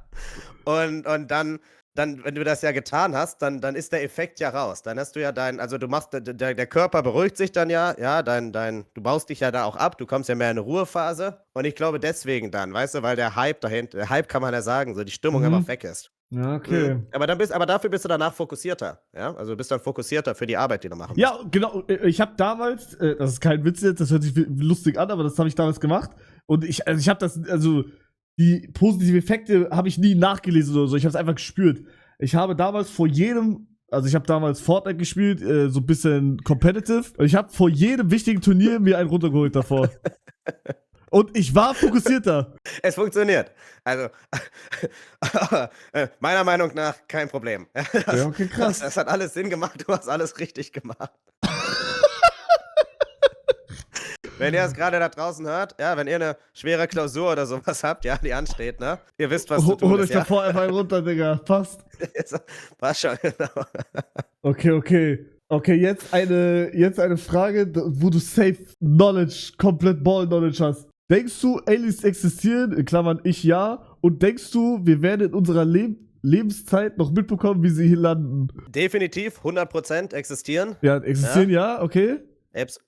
Und dann, wenn du das ja getan hast, dann ist der Effekt ja raus. Dann hast du ja also du machst, der Körper beruhigt sich dann ja, du baust dich ja da auch ab, du kommst ja mehr in eine Ruhephase. Und ich glaube deswegen dann, weißt du, weil der Hype kann man ja sagen, so die Stimmung einfach weg ist. Ja, okay. Aber dafür bist du danach fokussierter, ja? Also du bist dann fokussierter für die Arbeit, die du machen musst. Ja, genau. Ich habe damals, das ist kein Witz jetzt, das hört sich lustig an, aber das habe ich damals gemacht. Und ich habe das, also die positiven Effekte habe ich nie nachgelesen oder so. Ich habe es einfach gespürt. Ich habe damals ich habe damals Fortnite gespielt, so ein bisschen competitive. Und ich habe vor jedem wichtigen Turnier mir einen runtergeholt davor. Und ich war fokussierter. Es funktioniert. Also, meiner Meinung nach kein Problem. Ja, okay, krass. Das hat alles Sinn gemacht, du hast alles richtig gemacht. Wenn ihr es gerade da draußen hört, ja, wenn ihr eine schwere Klausur oder sowas habt, ja, die ansteht, ne? Ihr wisst, was zu tun Holt ist, euch ja? davor einfach einen runter, Digga. Passt. Passt schon, genau. Okay. Okay, jetzt eine Frage, wo du safe Knowledge, komplett Ball-Knowledge hast. Denkst du, Aliens existieren, in Klammern ich ja, und denkst du, wir werden in unserer Lebenszeit noch mitbekommen, wie sie hier landen? Definitiv, 100% existieren. Ja, existieren ja, okay.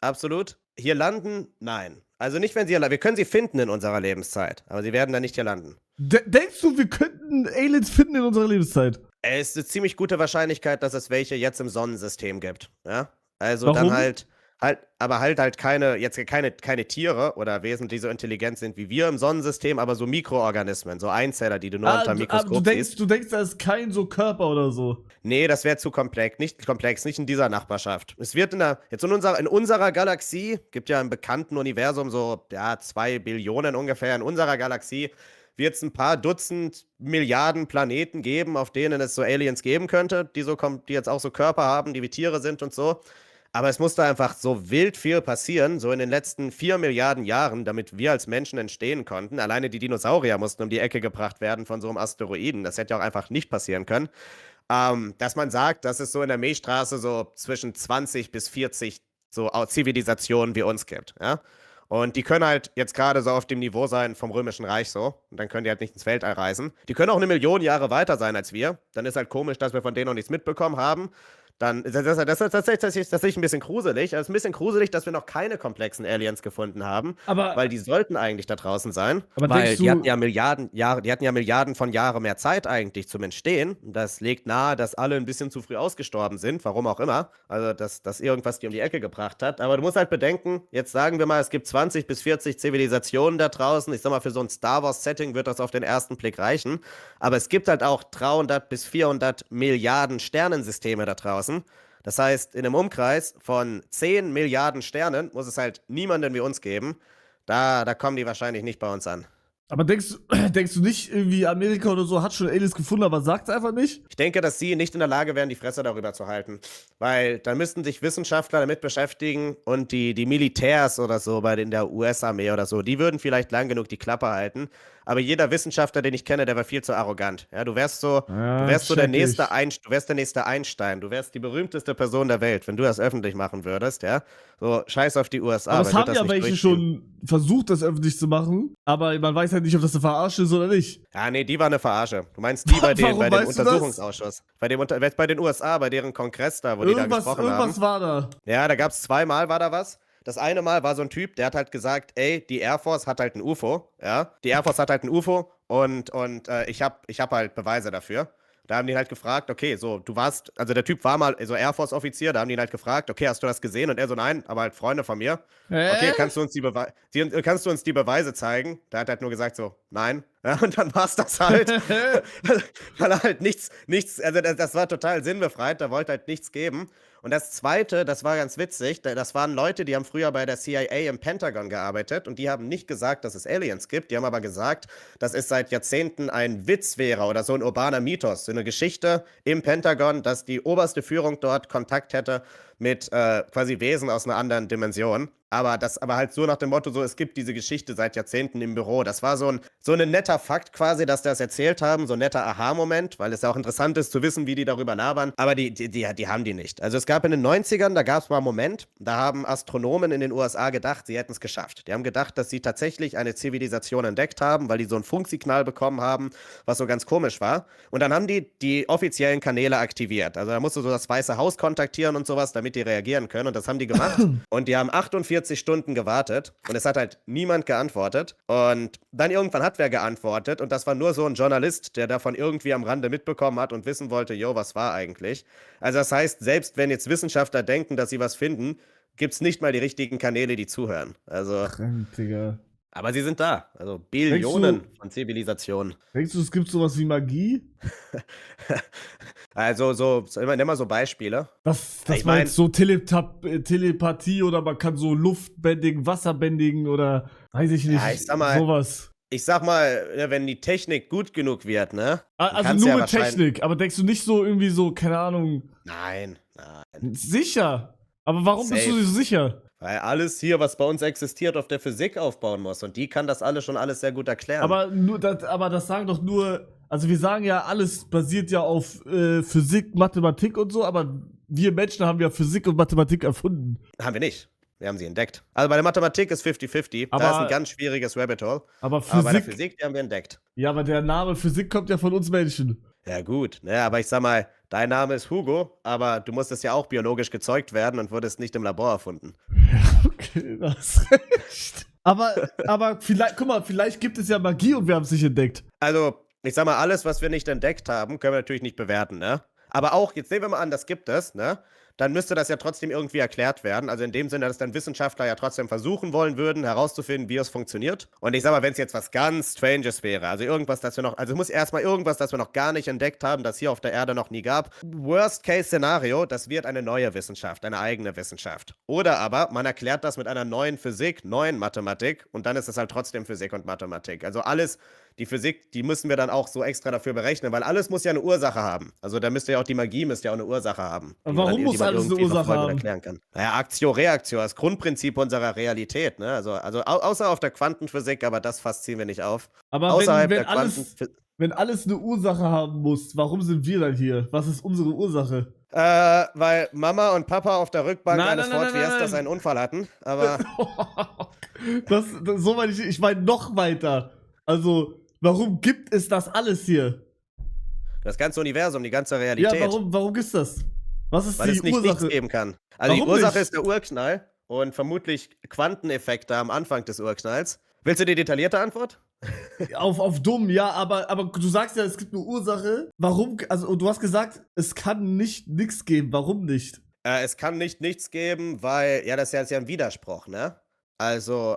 Absolut. Hier landen, nein. Also nicht, wenn sie hier landen. Wir können sie finden in unserer Lebenszeit, aber sie werden dann nicht hier landen. Denkst du, wir könnten Aliens finden in unserer Lebenszeit? Es ist eine ziemlich gute Wahrscheinlichkeit, dass es welche jetzt im Sonnensystem gibt. Ja? Also Warum? dann halt keine Tiere oder Wesen, die so intelligent sind wie wir im Sonnensystem, aber so Mikroorganismen, so Einzeller, die du nur unter dem Mikroskop siehst. Du denkst, da ist kein so Körper oder so. Nee, das wäre zu komplex. Nicht in dieser Nachbarschaft. Es wird in unserer Galaxie, gibt ja im bekannten Universum so, ja, 2 Billionen ungefähr. In unserer Galaxie wird es ein paar Dutzend Milliarden Planeten geben, auf denen es so Aliens geben könnte, die jetzt auch so Körper haben, die wie Tiere sind und so. Aber es musste einfach so wild viel passieren, so in den letzten 4 Milliarden Jahren, damit wir als Menschen entstehen konnten. Alleine die Dinosaurier mussten um die Ecke gebracht werden von so einem Asteroiden. Das hätte ja auch einfach nicht passieren können. Dass man sagt, dass es so in der Milchstraße so zwischen 20 bis 40 so Zivilisationen wie uns gibt, ja. Und die können halt jetzt gerade so auf dem Niveau sein vom Römischen Reich so. Und dann können die halt nicht ins Weltall reisen. Die können auch 1 Million Jahre weiter sein als wir. Dann ist halt komisch, dass wir von denen noch nichts mitbekommen haben. Dann, das ist tatsächlich ein bisschen gruselig. Es ist ein bisschen gruselig, dass wir noch keine komplexen Aliens gefunden haben. Weil die sollten eigentlich da draußen sein. Aber weil denkst die du, hatten ja Milliarden von Jahren mehr Zeit eigentlich zum Entstehen. Das legt nahe, dass alle ein bisschen zu früh ausgestorben sind, warum auch immer. Also, dass irgendwas die um die Ecke gebracht hat. Aber du musst halt bedenken, jetzt sagen wir mal, es gibt 20 bis 40 Zivilisationen da draußen. Ich sag mal, für so ein Star Wars-Setting wird das auf den ersten Blick reichen. Aber es gibt halt auch 300 bis 400 Milliarden Sternensysteme da draußen. Das heißt, in einem Umkreis von 10 Milliarden Sternen muss es halt niemanden wie uns geben. Da kommen die wahrscheinlich nicht bei uns an. Aber denkst du nicht, irgendwie Amerika oder so hat schon Aliens gefunden, aber sagt es einfach nicht? Ich denke, dass sie nicht in der Lage wären, die Fresse darüber zu halten. Weil dann müssten sich Wissenschaftler damit beschäftigen und die Militärs oder so in der US-Armee oder so, die würden vielleicht lang genug die Klappe halten. Aber jeder Wissenschaftler, den ich kenne, der war viel zu arrogant. Ja, du wärst der nächste Einstein. Du wärst die berühmteste Person der Welt, wenn du das öffentlich machen würdest, ja. So, scheiß auf die USA. Aber es haben ja welche schon versucht, das öffentlich zu machen. Aber man weiß halt nicht, ob das eine Verarsche ist oder nicht. Ja, nee, die war eine Verarsche. Du meinst die bei dem Untersuchungsausschuss. Bei den USA, bei deren Kongress da, wo die da gesprochen haben. Irgendwas war da. Ja, da gab's 2 Mal, war da was. Das eine Mal war so ein Typ, der hat halt gesagt, ey, die Air Force hat halt ein UFO, ja. Die Air Force hat halt ein UFO und ich hab halt Beweise dafür. Da haben die halt gefragt, okay, so, also der Typ war mal so Air Force-Offizier, da haben die ihn halt gefragt, okay, hast du das gesehen? Und er so, nein, aber halt Freunde von mir. Okay, kannst du uns die Beweise zeigen? Da hat er halt nur gesagt so, nein. Ja, und dann war es das halt. Weil er halt nichts, also das war total sinnbefreit, da wollte halt nichts geben. Und das Zweite, das war ganz witzig, das waren Leute, die haben früher bei der CIA im Pentagon gearbeitet und die haben nicht gesagt, dass es Aliens gibt, die haben aber gesagt, dass es seit Jahrzehnten ein Witz wäre oder so ein urbaner Mythos, so eine Geschichte im Pentagon, dass die oberste Führung dort Kontakt hätte mit quasi Wesen aus einer anderen Dimension. Aber halt so nach dem Motto, so, es gibt diese Geschichte seit Jahrzehnten im Büro. Das war so ein netter Fakt quasi, dass die das erzählt haben, so ein netter Aha-Moment, weil es ja auch interessant ist zu wissen, wie die darüber labern. Aber die haben die nicht. Also es gab in den 90ern, da gab es mal einen Moment, da haben Astronomen in den USA gedacht, sie hätten es geschafft. Die haben gedacht, dass sie tatsächlich eine Zivilisation entdeckt haben, weil die so ein Funksignal bekommen haben, was so ganz komisch war. Und dann haben die offiziellen Kanäle aktiviert. Also da musst du so das Weiße Haus kontaktieren und sowas, damit die reagieren können. Und das haben die gemacht. Und die haben 48 Stunden gewartet und es hat halt niemand geantwortet. Und dann irgendwann hat wer geantwortet und das war nur so ein Journalist, der davon irgendwie am Rande mitbekommen hat und wissen wollte, jo, was war eigentlich? Also das heißt, selbst wenn jetzt Wissenschaftler denken, dass sie was finden, gibt es nicht mal die richtigen Kanäle, die zuhören. Also, Digga. Aber sie sind da. Also Billionen von Zivilisationen. Denkst du, es gibt sowas wie Magie? Also nimm mal so Beispiele. Das war jetzt so Telepathie oder man kann so Luft bändigen, Wasser bändigen oder weiß ich nicht, ja, ich sag mal, sowas. Ich sag mal, wenn die Technik gut genug wird, ne? Also nur mit Technik, aber denkst du nicht so irgendwie so, keine Ahnung. Nein. Sicher. Aber warum bist du so sicher? Weil alles hier, was bei uns existiert, auf der Physik aufbauen muss. Und die kann das alles sehr gut erklären. Aber das sagen doch nur, also wir sagen ja, alles basiert ja auf Physik, Mathematik und so, aber wir Menschen haben ja Physik und Mathematik erfunden. Haben wir nicht. Wir haben sie entdeckt. Also bei der Mathematik ist 50-50. Da ist ein ganz schwieriges Rabbit Hole. Aber bei der Physik, die haben wir entdeckt. Ja, aber der Name Physik kommt ja von uns Menschen. Ja gut, ne, aber ich sag mal, dein Name ist Hugo, aber du musstest ja auch biologisch gezeugt werden und wurdest nicht im Labor erfunden. Ja, okay, du hast recht. Aber vielleicht, guck mal, vielleicht gibt es ja Magie und wir haben es nicht entdeckt. Also, ich sag mal, alles, was wir nicht entdeckt haben, können wir natürlich nicht bewerten, ne? Aber auch, jetzt nehmen wir mal an, das gibt es, ne? Dann müsste das ja trotzdem irgendwie erklärt werden. Also in dem Sinne, dass dann Wissenschaftler ja trotzdem versuchen wollen würden, herauszufinden, wie es funktioniert. Und ich sag mal, wenn es jetzt was ganz Stranges wäre, also irgendwas, das wir noch, also es muss erstmal irgendwas, das wir noch gar nicht entdeckt haben, das hier auf der Erde noch nie gab. Worst-Case-Szenario, das wird eine neue Wissenschaft, eine eigene Wissenschaft. Oder aber man erklärt das mit einer neuen Physik, neuen Mathematik und dann ist es halt trotzdem Physik und Mathematik. Also alles, die Physik, die müssen wir dann auch so extra dafür berechnen, weil alles muss ja eine Ursache haben. Also da müsste ja auch die Magie auch eine Ursache haben. Warum muss alles eine Ursache haben? Erklären kann. Naja, Aktio, Reaktio, das Grundprinzip unserer Realität. Ne? Also außer auf der Quantenphysik, aber das fast ziehen wir nicht auf. Aber wenn alles eine Ursache haben muss, warum sind wir dann hier? Was ist unsere Ursache? Weil Mama und Papa auf der Rückbank eines Ford Fiestas einen Unfall hatten. Aber so meine ich meine noch weiter. Also, warum gibt es das alles hier? Das ganze Universum, die ganze Realität. Ja, warum gibt's das? Was ist weil die es nicht Ursache? Nichts geben kann. Also warum die Ursache nicht? ist der Urknall und vermutlich Quanteneffekte am Anfang des Urknalls. Willst du die detaillierte Antwort? Auf dumm, ja, aber du sagst ja, es gibt eine Ursache. Warum? Also, du hast gesagt, es kann nichts geben. Warum nicht? Es kann nichts geben, weil, ja, das ist ja ein Widerspruch, ne? Also,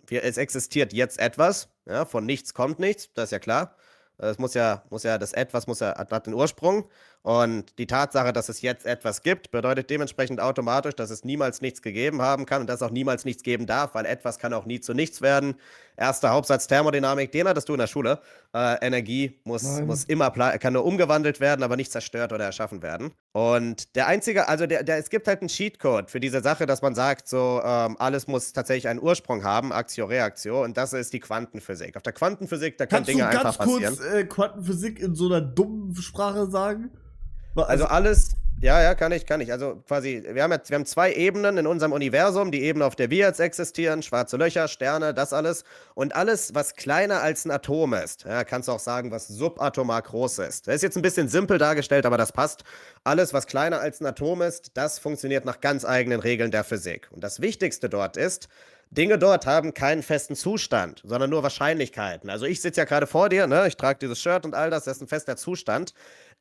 es existiert jetzt etwas, ja, von nichts kommt nichts, das ist ja klar. Es das etwas hat den Ursprung. Und die Tatsache, dass es jetzt etwas gibt, bedeutet dementsprechend automatisch, dass es niemals nichts gegeben haben kann und dass es auch niemals nichts geben darf, weil etwas kann auch nie zu nichts werden. Erster Hauptsatz Thermodynamik, den hattest du in der Schule. Energie kann nur umgewandelt werden, aber nicht zerstört oder erschaffen werden. Und der einzige, also es gibt halt einen Cheatcode für diese Sache, dass man sagt, so, alles muss tatsächlich einen Ursprung haben, Aktio, Reaktio, und das ist die Quantenphysik. Auf der Quantenphysik, da können Dinge einfach passieren. Kannst du ganz kurz Quantenphysik in so einer dummen Sprache sagen? Also alles, ja, kann ich. Also quasi, wir haben zwei Ebenen in unserem Universum. Die Ebene, auf der wir jetzt existieren, schwarze Löcher, Sterne, das alles. Und alles, was kleiner als ein Atom ist, ja, kannst du auch sagen, was subatomar groß ist. Das ist jetzt ein bisschen simpel dargestellt, aber das passt. Alles, was kleiner als ein Atom ist, das funktioniert nach ganz eigenen Regeln der Physik. Und das Wichtigste dort ist, Dinge dort haben keinen festen Zustand, sondern nur Wahrscheinlichkeiten. Also ich sitze ja gerade vor dir, ne? Ich trage dieses Shirt und all das ist ein fester Zustand.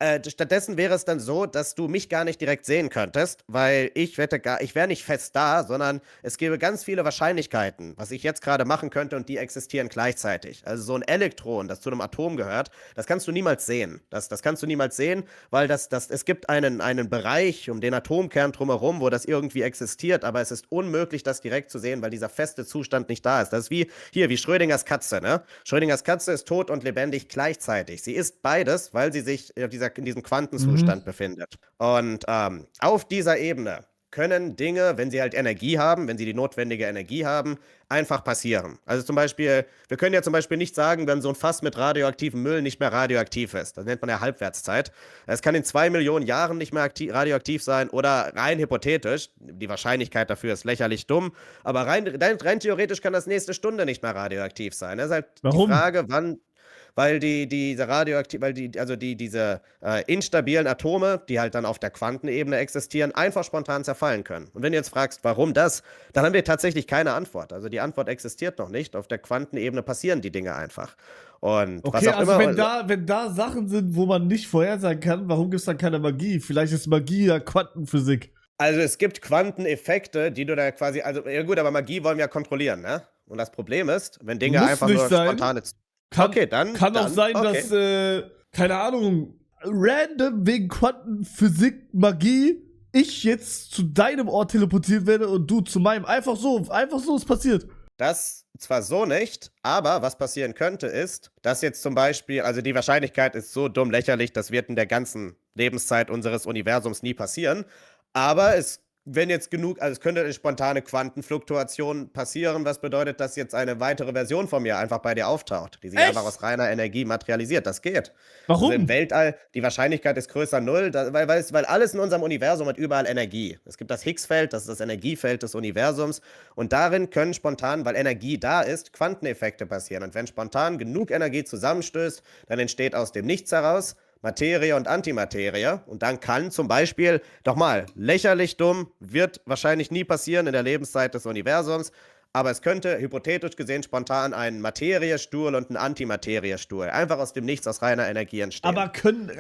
Stattdessen wäre es dann so, dass du mich gar nicht direkt sehen könntest, weil ich wäre nicht fest da, sondern es gäbe ganz viele Wahrscheinlichkeiten, was ich jetzt gerade machen könnte und die existieren gleichzeitig. Also so ein Elektron, das zu einem Atom gehört, das kannst du niemals sehen. Das kannst du niemals sehen, weil es gibt einen Bereich um den Atomkern drumherum, wo das irgendwie existiert, aber es ist unmöglich, das direkt zu sehen, weil dieser feste Zustand nicht da ist. Das ist wie Schrödingers Katze, ne? Schrödingers Katze ist tot und lebendig gleichzeitig. Sie ist beides, weil sie sich in diesem Quantenzustand befindet. Und auf dieser Ebene können Dinge, wenn sie halt Energie haben, wenn sie die notwendige Energie haben, einfach passieren. Also zum Beispiel, wir können ja zum Beispiel nicht sagen, wenn so ein Fass mit radioaktivem Müll nicht mehr radioaktiv ist. Das nennt man ja Halbwertszeit. Es kann in 2 Millionen Jahren nicht mehr radioaktiv sein oder rein hypothetisch, die Wahrscheinlichkeit dafür ist lächerlich dumm, aber rein theoretisch kann das nächste Stunde nicht mehr radioaktiv sein. Das ist halt Warum? die Frage, wann. Weil diese instabilen Atome, die halt dann auf der Quantenebene existieren, einfach spontan zerfallen können. Und wenn du jetzt fragst, warum das, dann haben wir tatsächlich keine Antwort. Also die Antwort existiert noch nicht. Auf der Quantenebene passieren die Dinge einfach. Und okay, was auch also immer, wenn da Sachen sind, wo man nicht vorhersagen kann, warum gibt es dann keine Magie? Vielleicht ist Magie ja Quantenphysik. also es gibt Quanteneffekte, die du da quasi, also ja gut, aber Magie wollen wir ja kontrollieren, ne? Und das Problem ist, wenn Dinge Muss einfach nicht nur sein. spontane. Okay, dann. Kann auch sein, okay. dass, keine Ahnung, random wegen Quantenphysik, Magie, ich jetzt zu deinem Ort teleportiert werde und du zu meinem. Einfach so ist passiert. Das zwar so nicht, aber was passieren könnte ist, dass jetzt zum Beispiel, also die Wahrscheinlichkeit ist so dumm lächerlich, das wird in der ganzen Lebenszeit unseres Universums nie passieren, aber es könnte eine spontane Quantenfluktuation passieren, was bedeutet, dass jetzt eine weitere Version von mir einfach bei dir auftaucht, die sich Echt? einfach aus reiner Energie materialisiert. Das geht. Warum? Also im Weltall, die Wahrscheinlichkeit ist größer 0, weil alles in unserem Universum hat überall Energie. Es gibt das Higgs-Feld, das ist das Energiefeld des Universums. Und darin können spontan, weil Energie da ist, Quanteneffekte passieren. Und wenn spontan genug Energie zusammenstößt, dann entsteht aus dem Nichts heraus Materie und Antimaterie. Und dann kann zum Beispiel, doch mal, lächerlich dumm, wird wahrscheinlich nie passieren in der Lebenszeit des Universums, aber es könnte hypothetisch gesehen spontan ein Materiestuhl und ein Antimateriestuhl einfach aus dem Nichts, aus reiner Energie entstehen. Aber kann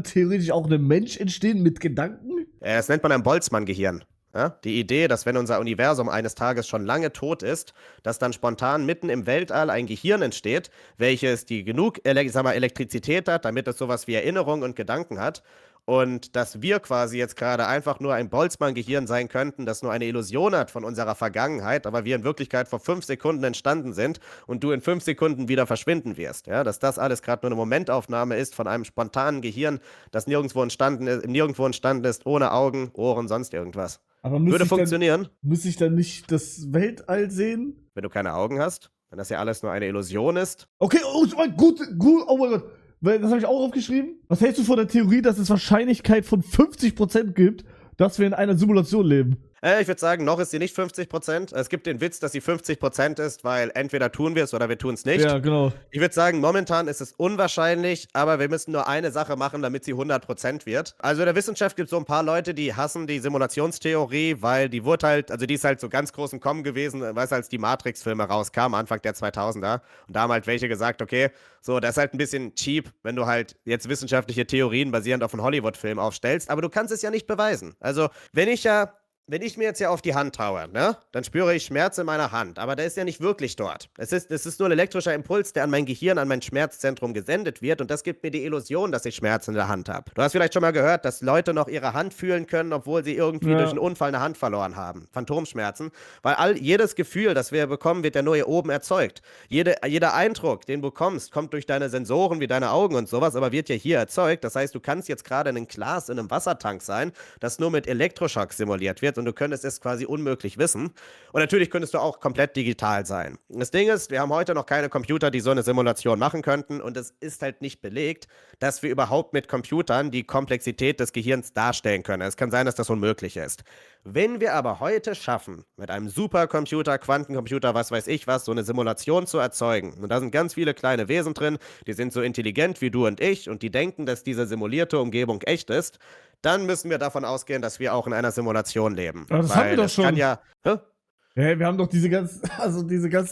theoretisch auch ein Mensch entstehen mit Gedanken? Das nennt man ein Boltzmann-Gehirn. Ja? Die Idee, dass wenn unser Universum eines Tages schon lange tot ist, dass dann spontan mitten im Weltall ein Gehirn entsteht, welches die genug Elektrizität hat, damit es sowas wie Erinnerung und Gedanken hat. Und dass wir quasi jetzt gerade einfach nur ein Boltzmann-Gehirn sein könnten, das nur eine Illusion hat von unserer Vergangenheit, aber wir in Wirklichkeit vor 5 Sekunden entstanden sind und du in 5 Sekunden wieder verschwinden wirst. Ja? Dass das alles gerade nur eine Momentaufnahme ist von einem spontanen Gehirn, das nirgendwo entstanden ist, ohne Augen, Ohren, sonst irgendwas. Aber Würde funktionieren. Muss ich dann nicht das Weltall sehen? Wenn du keine Augen hast, wenn das ja alles nur eine Illusion ist. Okay, oh mein Gott, oh mein Gott. Das habe ich auch aufgeschrieben. Was hältst du von der Theorie, dass es Wahrscheinlichkeit von 50% gibt, dass wir in einer Simulation leben? Ich würde sagen, noch ist sie nicht 50%. Es gibt den Witz, dass sie 50% ist, weil entweder tun wir es oder wir tun es nicht. Ja, genau. Ich würde sagen, momentan ist es unwahrscheinlich, aber wir müssen nur eine Sache machen, damit sie 100% wird. Also in der Wissenschaft gibt es so ein paar Leute, die hassen die Simulationstheorie, weil die wurde halt, also die ist halt so ganz groß im Kommen gewesen, weißt du, als die Matrix-Filme rauskamen, Anfang der 2000er. Und da haben halt welche gesagt, okay, so, das ist halt ein bisschen cheap, wenn du halt jetzt wissenschaftliche Theorien basierend auf einem Hollywood-Film aufstellst, aber du kannst es ja nicht beweisen. Also, wenn ich mir jetzt ja auf die Hand haue, ne, dann spüre ich Schmerz in meiner Hand, aber der ist ja nicht wirklich dort. Es ist nur ein elektrischer Impuls, der an mein Gehirn, an mein Schmerzzentrum gesendet wird und das gibt mir die Illusion, dass ich Schmerz in der Hand habe. Du hast vielleicht schon mal gehört, dass Leute noch ihre Hand fühlen können, obwohl sie irgendwie durch einen Unfall eine Hand verloren haben. Phantomschmerzen. Weil jedes Gefühl, das wir bekommen, wird ja nur hier oben erzeugt. Jeder Eindruck, den du bekommst, kommt durch deine Sensoren wie deine Augen und sowas, aber wird ja hier erzeugt. Das heißt, du kannst jetzt gerade in einem Glas in einem Wassertank sein, das nur mit Elektroschock simuliert wird und du könntest es quasi unmöglich wissen. Und natürlich könntest du auch komplett digital sein. Das Ding ist, wir haben heute noch keine Computer, die so eine Simulation machen könnten und es ist halt nicht belegt, dass wir überhaupt mit Computern die Komplexität des Gehirns darstellen können. Es kann sein, dass das unmöglich ist. Wenn wir aber heute schaffen, mit einem Supercomputer, Quantencomputer, was weiß ich was, so eine Simulation zu erzeugen, und da sind ganz viele kleine Wesen drin, die sind so intelligent wie du und ich und die denken, dass diese simulierte Umgebung echt ist, dann müssen wir davon ausgehen, dass wir auch in einer Simulation leben. Aber das haben wir doch schon. Kann ja, Ja, wir haben doch diese ganzen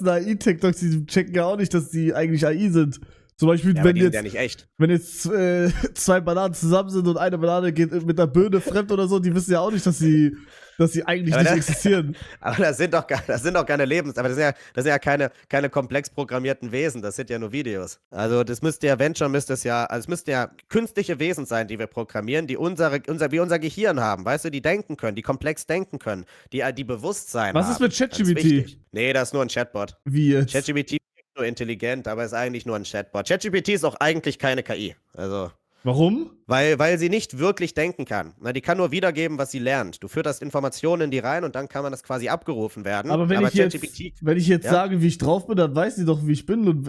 AI-TikToks, die checken ja auch nicht, dass die eigentlich AI sind. Zum Beispiel, Ja, aber wenn die sind jetzt, ja nicht echt. wenn jetzt 2 Bananen zusammen sind und eine Banane geht mit einer Birne fremd oder so, die wissen ja auch nicht, dass sie eigentlich Aber nicht ne- existieren. Aber das sind doch keine aber das sind ja keine komplex programmierten Wesen, das sind ja nur Videos. Also das müsste ja, wenn schon, es müssten ja künstliche Wesen sein, die wir programmieren, die wie unser Gehirn haben, weißt du, die denken können, die komplex denken können, die Bewusstsein Was haben. ist mit Ganz ChatGPT? wichtig. Nee, das ist nur ein Chatbot. Wie jetzt? ChatGPT ist nur intelligent, aber ist eigentlich nur ein Chatbot. ChatGPT ist auch eigentlich keine KI. Also, Warum? weil sie nicht wirklich denken kann. Na, die kann nur wiedergeben, was sie lernt. Du führst Informationen in die rein und dann kann man das quasi abgerufen werden. Aber wenn ich jetzt ja? sage, wie ich drauf bin, dann weiß sie doch, wie ich bin. Und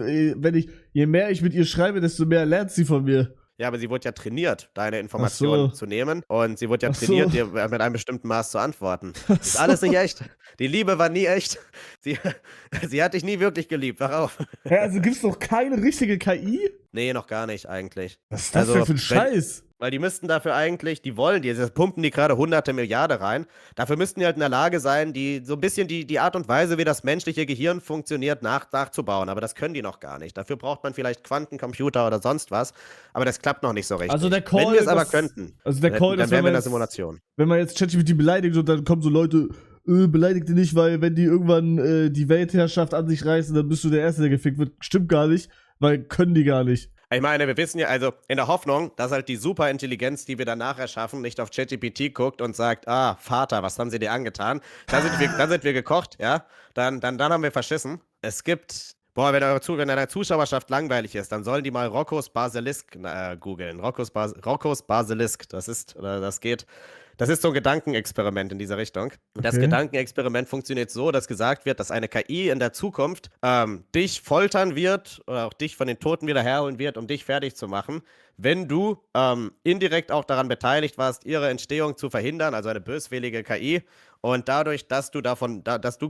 je mehr ich mit ihr schreibe, desto mehr lernt sie von mir. Ja, aber sie wurde ja trainiert, deine Informationen zu nehmen. Und sie wurde ja trainiert, dir mit einem bestimmten Maß zu antworten. Das ist alles nicht echt. Die Liebe war nie echt. Sie hat dich nie wirklich geliebt. Wach auf. Ja, also gibt's doch keine richtige KI? Nee, noch gar nicht eigentlich. Was ist das denn für ein Scheiß? Weil die müssten dafür eigentlich, das pumpen die gerade hunderte Milliarden rein. Dafür müssten die halt in der Lage sein, so ein bisschen die Art und Weise, wie das menschliche Gehirn funktioniert, nachzubauen. Aber das können die noch gar nicht. Dafür braucht man vielleicht Quantencomputer oder sonst was. Aber das klappt noch nicht so richtig. Also der Call, wenn wir es aber könnten, also der Call, dann wären wir in der Simulation. Wenn man jetzt ChatGPT beleidigt und dann kommen so Leute, beleidigt die nicht, weil wenn die irgendwann die Weltherrschaft an sich reißen, dann bist du der Erste, der gefickt wird. Stimmt gar nicht, weil können die gar nicht. Ich meine, wir wissen ja, also in der Hoffnung, dass halt die Superintelligenz, die wir danach erschaffen, nicht auf ChatGPT guckt und sagt, Vater, was haben sie dir angetan? Dann sind wir gekocht, ja? Dann haben wir verschissen. Es gibt, wenn deiner Zuschauerschaft langweilig ist, dann sollen die mal Roccos Basilisk googeln. Roccos Basilisk, das ist so ein Gedankenexperiment in dieser Richtung. Und das Gedankenexperiment funktioniert so, dass gesagt wird, dass eine KI in der Zukunft dich foltern wird oder auch dich von den Toten wieder herholen wird, um dich fertig zu machen, wenn du indirekt auch daran beteiligt warst, ihre Entstehung zu verhindern, also eine böswillige KI. Und dadurch, dass du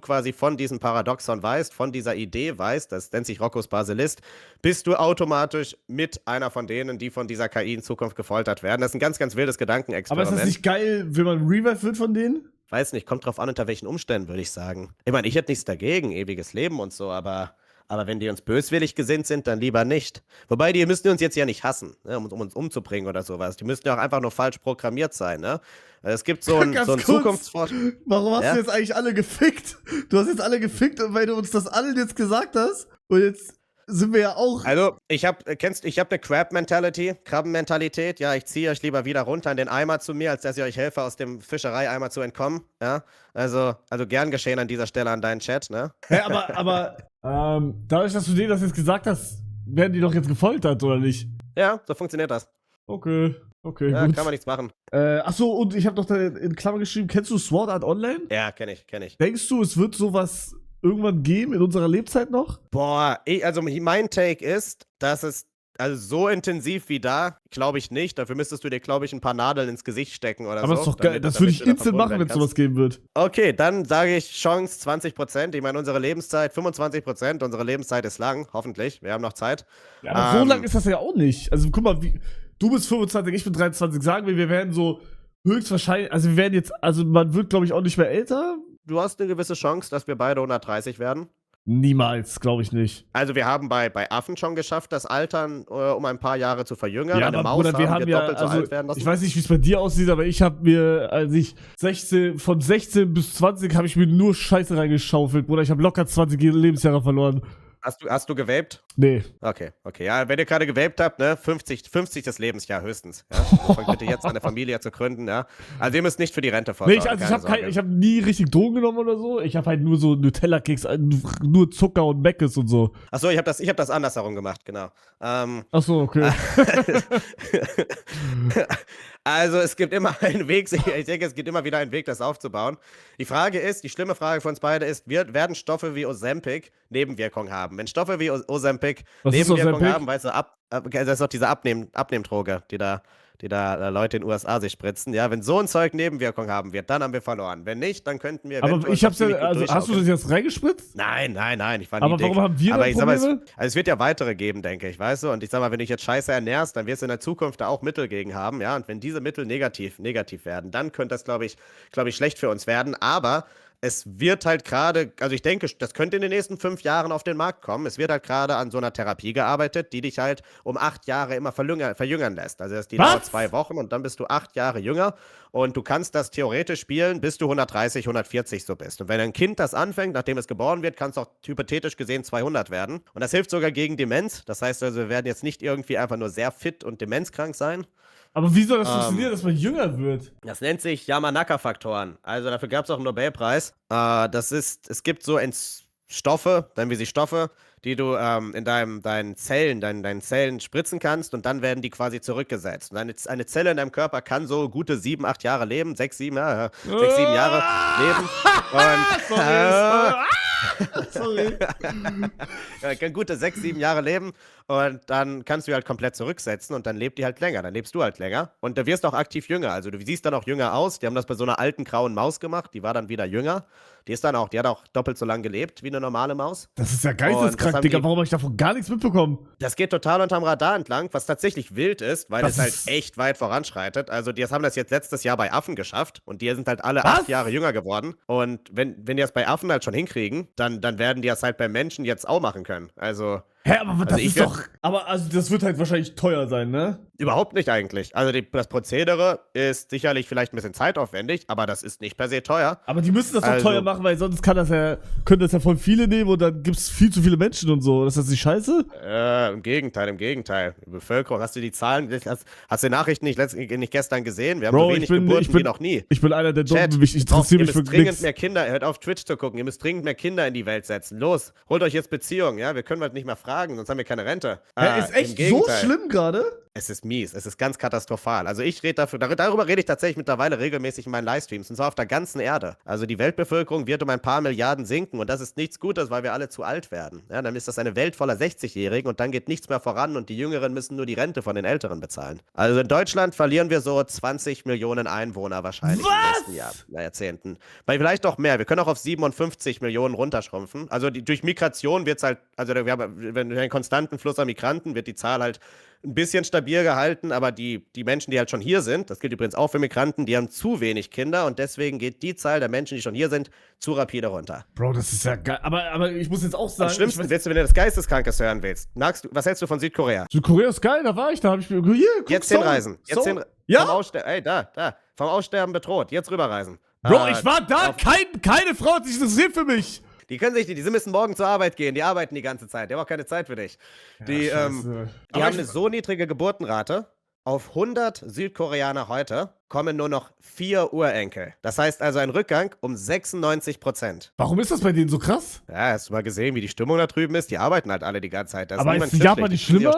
quasi von diesem Paradoxon weißt, von dieser Idee weißt, das nennt sich Roccos Basilisk, bist du automatisch mit einer von denen, die von dieser KI in Zukunft gefoltert werden. Das ist ein ganz, ganz wildes Gedankenexperiment. Aber ist das nicht geil, wenn man Revive wird von denen? Weiß nicht, kommt drauf an, unter welchen Umständen, würde ich sagen. Ich meine, ich hätte nichts dagegen, ewiges Leben und so, aber wenn die uns böswillig gesinnt sind, dann lieber nicht. Wobei, die müssten uns jetzt ja nicht hassen, ne, um uns umzubringen oder sowas. Die müssten ja auch einfach nur falsch programmiert sein, ne? Es gibt so ein Zukunftsforschung. Warum hast du jetzt eigentlich alle gefickt? Du hast jetzt alle gefickt, weil du uns das allen jetzt gesagt hast. Und jetzt sind wir ja auch. Also, ich hab eine Krabbenmentalität. Ja, ich ziehe euch lieber wieder runter in den Eimer zu mir, als dass ich euch helfe, aus dem Fischereieimer zu entkommen. Ja, also gern geschehen an dieser Stelle an deinen Chat, ne? Ja, aber dadurch, dass du denen das jetzt gesagt hast, werden die doch jetzt gefoltert, oder nicht? Ja, so funktioniert das. Okay, Ja, gut. kann man nichts machen. Achso, und ich habe noch da in Klammern geschrieben, kennst du Sword Art Online? Ja, kenn ich. Denkst du, es wird sowas irgendwann geben in unserer Lebzeit noch? Boah, also mein Take ist, dass es so intensiv wie da, glaube ich nicht. Dafür müsstest du dir, glaube ich, ein paar Nadeln ins Gesicht stecken oder so. Aber das ist doch geil. Das würde ich instant machen, wenn es sowas geben wird. Okay, dann sage ich Chance 20%. Ich meine, unsere Lebenszeit, 25%. Unsere Lebenszeit ist lang, hoffentlich. Wir haben noch Zeit. Ja, aber so lang ist das ja auch nicht. Also guck mal, du bist 25, ich bin 23. Sagen wir werden so höchstwahrscheinlich, also wir werden jetzt, also man wird, glaube ich, auch nicht mehr älter. Du hast eine gewisse Chance, dass wir beide 130 werden. Niemals, glaube ich nicht. Also wir haben bei Affen schon geschafft, das Altern um ein paar Jahre zu verjüngern. Ja, Eine aber Maus Bruder, wir haben ja, doppelt so alt werden lassen. Ich weiß nicht, wie es bei dir aussieht, aber ich habe mir, als ich von 16 bis 20 habe ich mir nur Scheiße reingeschaufelt, Bruder. Ich habe locker 20 Lebensjahre verloren. Hast du gewaped? Nee. Okay. Ja, wenn ihr gerade gewaped habt, ne, 50 das Lebensjahr höchstens. Ja? Fangt bitte jetzt an, eine Familie zu gründen, ja. Also ihr müsst nicht für die Rente vorsorgen. Nee, ich hab nie richtig Drogen genommen oder so. Ich habe halt nur so Nutella-Keks, nur Zucker und Meckes und so. Achso, ich hab das andersherum gemacht, genau. Achso, okay. Also es gibt immer einen Weg, ich denke, es gibt immer wieder einen Weg, das aufzubauen. Die schlimme Frage für uns beide ist, werden Stoffe wie Ozempic Nebenwirkungen haben? Wenn Stoffe wie Ozempic Nebenwirkungen haben, weißt du, das ist doch diese Abnehmdroge, die da Leute in den USA sich spritzen, ja, wenn so ein Zeug Nebenwirkungen haben wird, dann haben wir verloren. Wenn nicht, dann könnten wir. Aber ich hab's ja, also hast du das jetzt reingespritzt? Nein, ich war nie Aber dick. warum haben wir Aber da ich sag mal, Probleme? es wird ja weitere geben, denke ich, weißt du? Und ich sag mal, wenn du dich jetzt scheiße ernährst, dann wirst du in der Zukunft da auch Mittel gegen haben, ja? Und wenn diese Mittel negativ werden, dann könnte das, glaube ich, schlecht für uns werden. Aber es wird halt gerade, also ich denke, das könnte in den nächsten 5 Jahren auf den Markt kommen. Es wird halt gerade an so einer Therapie gearbeitet, die dich halt um 8 Jahre immer verjüngern lässt. Also die dauert 2 Wochen und dann bist du 8 Jahre jünger und du kannst das theoretisch spielen, bis du 130, 140 so bist. Und wenn ein Kind das anfängt, nachdem es geboren wird, kann es auch hypothetisch gesehen 200 werden. Und das hilft sogar gegen Demenz. Das heißt also, wir werden jetzt nicht irgendwie einfach nur sehr fit und demenzkrank sein. Aber wie soll das funktionieren, dass man jünger wird? Das nennt sich Yamanaka-Faktoren. Also dafür gab es auch einen Nobelpreis. Es gibt so Stoffe, nennen wir sie Stoffe, die du in deinen Zellen spritzen kannst und dann werden die quasi zurückgesetzt. Und eine Zelle in deinem Körper kann so gute 7, 8 Jahre leben, 6, 7 Jahre leben. Und, Sorry. Ja, kann gute 6, 7 Jahre leben und dann kannst du halt komplett zurücksetzen und dann lebt die halt länger, dann lebst du halt länger und du wirst auch aktiv jünger, also du siehst dann auch jünger aus, die haben das bei so einer alten grauen Maus gemacht, die war dann wieder jünger, die hat auch doppelt so lang gelebt wie eine normale Maus. Das ist ja geisteskrank, Digga, warum habe ich davon gar nichts mitbekommen? Das geht total unterm Radar entlang, was tatsächlich wild ist, weil es halt echt weit voranschreitet, also die haben das jetzt letztes Jahr bei Affen geschafft und die sind halt alle 8 Jahre jünger geworden und wenn die das bei Affen halt schon hinkriegen, dann werden die das halt bei Menschen jetzt auch machen können, also... Hä, aber das ist doch... Aber also das wird halt wahrscheinlich teuer sein, ne? Überhaupt nicht eigentlich. Also das Prozedere ist sicherlich vielleicht ein bisschen zeitaufwendig, aber das ist nicht per se teuer. Aber die müssen das doch teuer machen, weil sonst können das ja voll viele nehmen und dann gibt es viel zu viele Menschen und so. Ist das nicht scheiße? Im Gegenteil. Die Bevölkerung, hast du die Zahlen, hast du die Nachrichten nicht gestern gesehen? Wir haben so wenig Geburten wie noch nie. Ich bin einer der Dummen, ich interessiere mich für dringend mehr Kinder, hört auf Twitch zu gucken, ihr müsst dringend mehr Kinder in die Welt setzen. Los, holt euch jetzt Beziehungen, ja? Wir können halt nicht mehr fragen, sonst haben wir keine Rente. Ist echt so schlimm gerade? Es ist mies, es ist ganz katastrophal. Also ich rede darüber rede ich tatsächlich mittlerweile regelmäßig in meinen Livestreams und zwar auf der ganzen Erde. Also die Weltbevölkerung wird um ein paar Milliarden sinken und das ist nichts Gutes, weil wir alle zu alt werden. Ja, dann ist das eine Welt voller 60-Jährigen und dann geht nichts mehr voran und die Jüngeren müssen nur die Rente von den Älteren bezahlen. Also in Deutschland verlieren wir so 20 Millionen Einwohner wahrscheinlich in den nächsten Jahrzehnten. Weil vielleicht auch mehr. Wir können auch auf 57 Millionen runterschrumpfen. Also durch Migration wird es halt, also wir haben einen konstanten Fluss an Migranten, wird die Zahl halt ein bisschen stabil gehalten, aber die Menschen, die halt schon hier sind, das gilt übrigens auch für Migranten, die haben zu wenig Kinder und deswegen geht die Zahl der Menschen, die schon hier sind, zu rapide runter. Bro, das ist ja geil. Aber ich muss jetzt auch sagen... Am schlimmsten willst du, wenn du das Geisteskrankes hören willst. Was hältst du von Südkorea? Südkorea ist geil, da war ich, da habe ich mir... Hier, guck, jetzt hinreisen. Ja? Vom Aussterben bedroht. Jetzt rüberreisen. Bro, ich war da, keine Frau hat sich interessiert für mich. Die müssen morgen zur Arbeit gehen, die arbeiten die ganze Zeit, die haben auch keine Zeit für dich. Die haben eine so niedrige Geburtenrate, auf 100 Südkoreaner heute kommen nur noch 4 Urenkel. Das heißt also ein Rückgang um 96%. Warum ist das bei denen so krass? Ja, hast du mal gesehen, wie die Stimmung da drüben ist? Die arbeiten halt alle die ganze Zeit. Aber ist Japan nicht schlimmer?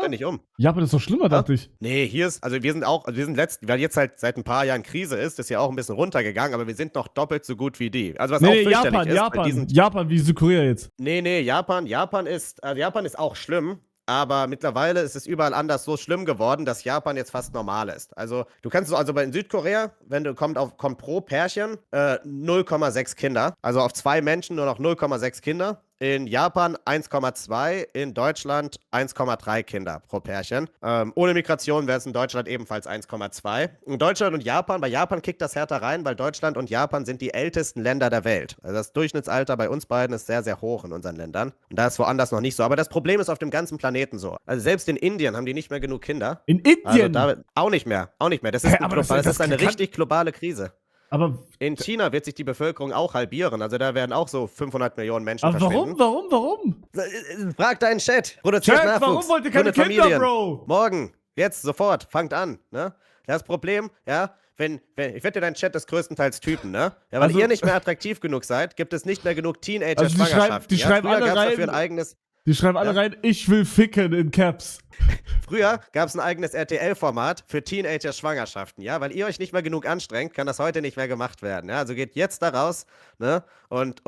Japan ist doch schlimmer, dachte ich. Nee, weil jetzt halt seit ein paar Jahren Krise ist ja auch ein bisschen runtergegangen, aber wir sind noch doppelt so gut wie die. Also was auch fürchterlich ist. Japan wie Südkorea jetzt. Nee, Japan ist auch schlimm. Aber mittlerweile ist es überall anders so schlimm geworden, dass Japan jetzt fast normal ist. Also du kannst in Südkorea, kommt pro Pärchen 0,6 Kinder. Also auf 2 Menschen nur noch 0,6 Kinder. In Japan 1,2, in Deutschland 1,3 Kinder pro Pärchen. Ohne Migration wäre es in Deutschland ebenfalls 1,2. In Deutschland und Japan, bei Japan kickt das härter rein, weil Deutschland und Japan sind die ältesten Länder der Welt. Also das Durchschnittsalter bei uns beiden ist sehr, sehr hoch in unseren Ländern. Und da ist woanders noch nicht so. Aber das Problem ist auf dem ganzen Planeten so. Also selbst in Indien haben die nicht mehr genug Kinder. In Indien? Also auch nicht mehr. Das ist eine richtig globale Krise. Aber in China wird sich die Bevölkerung auch halbieren. Also da werden auch so 500 Millionen Menschen verschwinden. Warum? Frag deinen Chat. Produziert Nachwuchs. Warum wollt ihr keine Kinder, Bro? Morgen. Jetzt, sofort. Fangt an. Ne? Das Problem, ja, ich wette, dein Chat ist größtenteils Typen, ne? Ja, weil ihr nicht mehr attraktiv genug seid, gibt es nicht mehr genug Teenager-Schwangerschaften. Die schreiben alle rein, ich will ficken in Caps. Früher gab es ein eigenes RTL-Format für Teenager-Schwangerschaften, ja? Weil ihr euch nicht mehr genug anstrengt, kann das heute nicht mehr gemacht werden, ja? Also geht jetzt da raus, ne? Und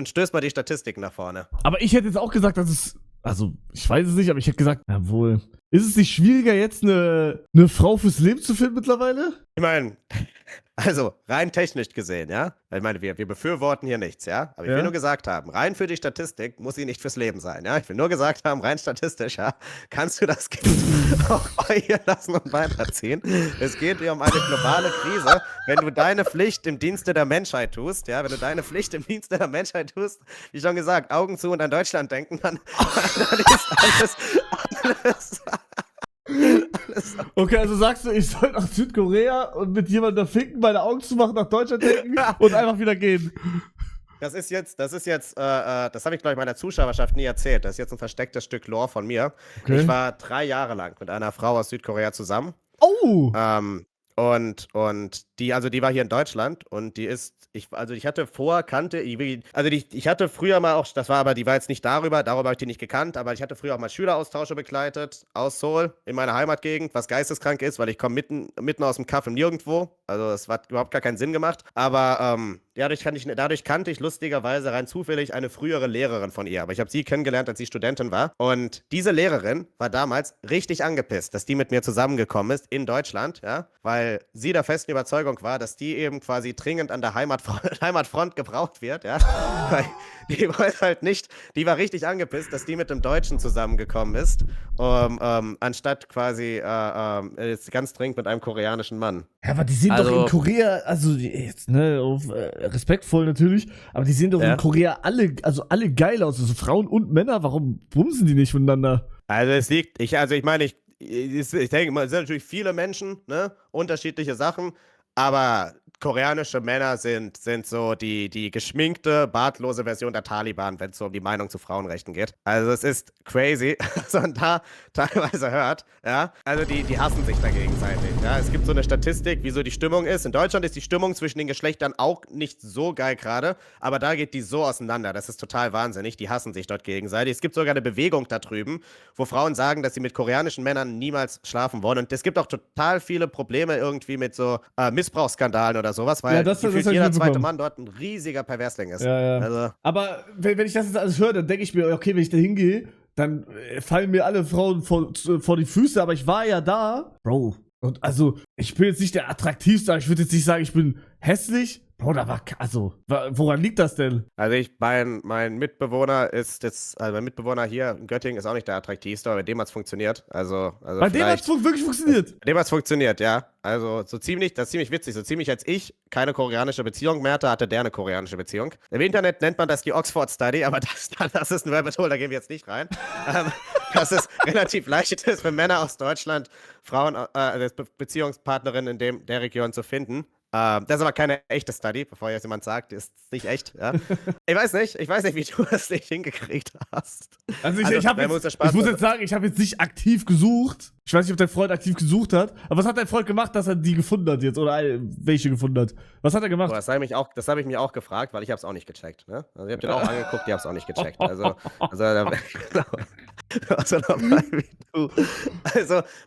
stößt mal die Statistiken nach vorne. Aber ich hätte jetzt auch gesagt, dass es... Also, ich weiß es nicht, aber ich hätte gesagt, jawohl. Ist es nicht schwieriger, jetzt eine Frau fürs Leben zu finden mittlerweile? Ich meine, Also, rein technisch gesehen, ja? Ich meine, wir befürworten hier nichts, ja? Aber ich will nur gesagt haben, rein für die Statistik muss sie nicht fürs Leben sein, ja? Ich will nur gesagt haben, rein statistisch, ja, kannst du das Kind auch hier lassen und weiterziehen. Es geht hier um eine globale Krise. Wenn du deine Pflicht im Dienste der Menschheit tust, ja, wenn du deine Pflicht im Dienste der Menschheit tust, wie schon gesagt, Augen zu und an Deutschland denken, dann ist alles Okay, also sagst du, ich soll nach Südkorea und mit jemandem da ficken, meine Augen zu machen, nach Deutschland denken und einfach wieder gehen. Das habe ich, glaube ich, meiner Zuschauerschaft nie erzählt. Das ist jetzt ein verstecktes Stück Lore von mir. Okay. Ich war 3 Jahre lang mit einer Frau aus Südkorea zusammen. Oh! Und die war hier in Deutschland und die ich hatte früher mal auch, die war jetzt nicht darüber habe ich die nicht gekannt, aber ich hatte früher auch mal Schüleraustausche begleitet aus Seoul in meiner Heimatgegend, was geisteskrank ist, weil ich komme mitten aus dem Kaff im Nirgendwo, also es hat überhaupt gar keinen Sinn gemacht, aber dadurch kannte ich lustigerweise rein zufällig eine frühere Lehrerin von ihr, aber ich habe sie kennengelernt, als sie Studentin war und diese Lehrerin war damals richtig angepisst, dass die mit mir zusammengekommen ist in Deutschland, ja, weil sie der festen Überzeugung war, dass die eben quasi dringend an der Heimatfront gebraucht wird, ja, weil die wollte halt nicht, die war richtig angepisst, dass die mit dem Deutschen zusammengekommen ist, anstatt quasi jetzt ganz dringend mit einem koreanischen Mann. Ja, aber die sind doch in Korea, also jetzt, ne, respektvoll natürlich, aber die sehen doch in Korea alle geil aus, also Frauen und Männer, warum bumsen die nicht miteinander? Also es liegt, ich denke mal, es sind natürlich viele Menschen, ne, unterschiedliche Sachen, aber koreanische Männer sind so die geschminkte, bartlose Version der Taliban, wenn es so um die Meinung zu Frauenrechten geht. Also es ist crazy, was man da teilweise hört, ja. Also die hassen sich da gegenseitig, ja. Es gibt so eine Statistik, wie so die Stimmung ist. In Deutschland ist die Stimmung zwischen den Geschlechtern auch nicht so geil gerade, aber da geht die so auseinander. Das ist total wahnsinnig. Die hassen sich dort gegenseitig. Es gibt sogar eine Bewegung da drüben, wo Frauen sagen, dass sie mit koreanischen Männern niemals schlafen wollen. Und es gibt auch total viele Probleme irgendwie mit so Missbrauchsskandalen oder sowas, weil jeder zweite Mann dort ein riesiger Perversling ist. Ja. Also. Aber wenn ich das jetzt alles höre, dann denke ich mir, okay, wenn ich da hingehe, dann fallen mir alle Frauen vor die Füße, aber ich war ja da. Bro. Und also, ich bin jetzt nicht der attraktivste, ich würde jetzt nicht sagen, ich bin hässlich. Bro, woran liegt das denn? Also mein Mitbewohner mein Mitbewohner hier in Göttingen ist auch nicht der attraktivste, aber bei dem hat es funktioniert. Also bei dem hat es wirklich funktioniert? Bei dem hat es funktioniert, ja. Also das ist ziemlich witzig. So ziemlich als ich keine koreanische Beziehung mehr hatte der eine koreanische Beziehung. Im Internet nennt man das die Oxford Study, aber das ist ein Rabbit Hole, da gehen wir jetzt nicht rein. Das ist relativ leicht ist für Männer aus Deutschland, Frauen, Beziehungspartnerinnen in der Region zu finden. Das ist aber keine echte Study, bevor jetzt jemand sagt, die ist nicht echt. Ja. Ich weiß nicht, wie du das nicht hingekriegt hast. Also ich muss jetzt sagen, ich habe jetzt nicht aktiv gesucht. Ich weiß nicht, ob dein Freund aktiv gesucht hat. Aber was hat dein Freund gemacht, dass er die gefunden hat jetzt? Oder welche gefunden hat? Was hat er gemacht? Das habe ich mich auch gefragt, weil ich habe es auch nicht gecheckt. Ne? Also ich habe den auch angeguckt, die haben es auch nicht gecheckt. Also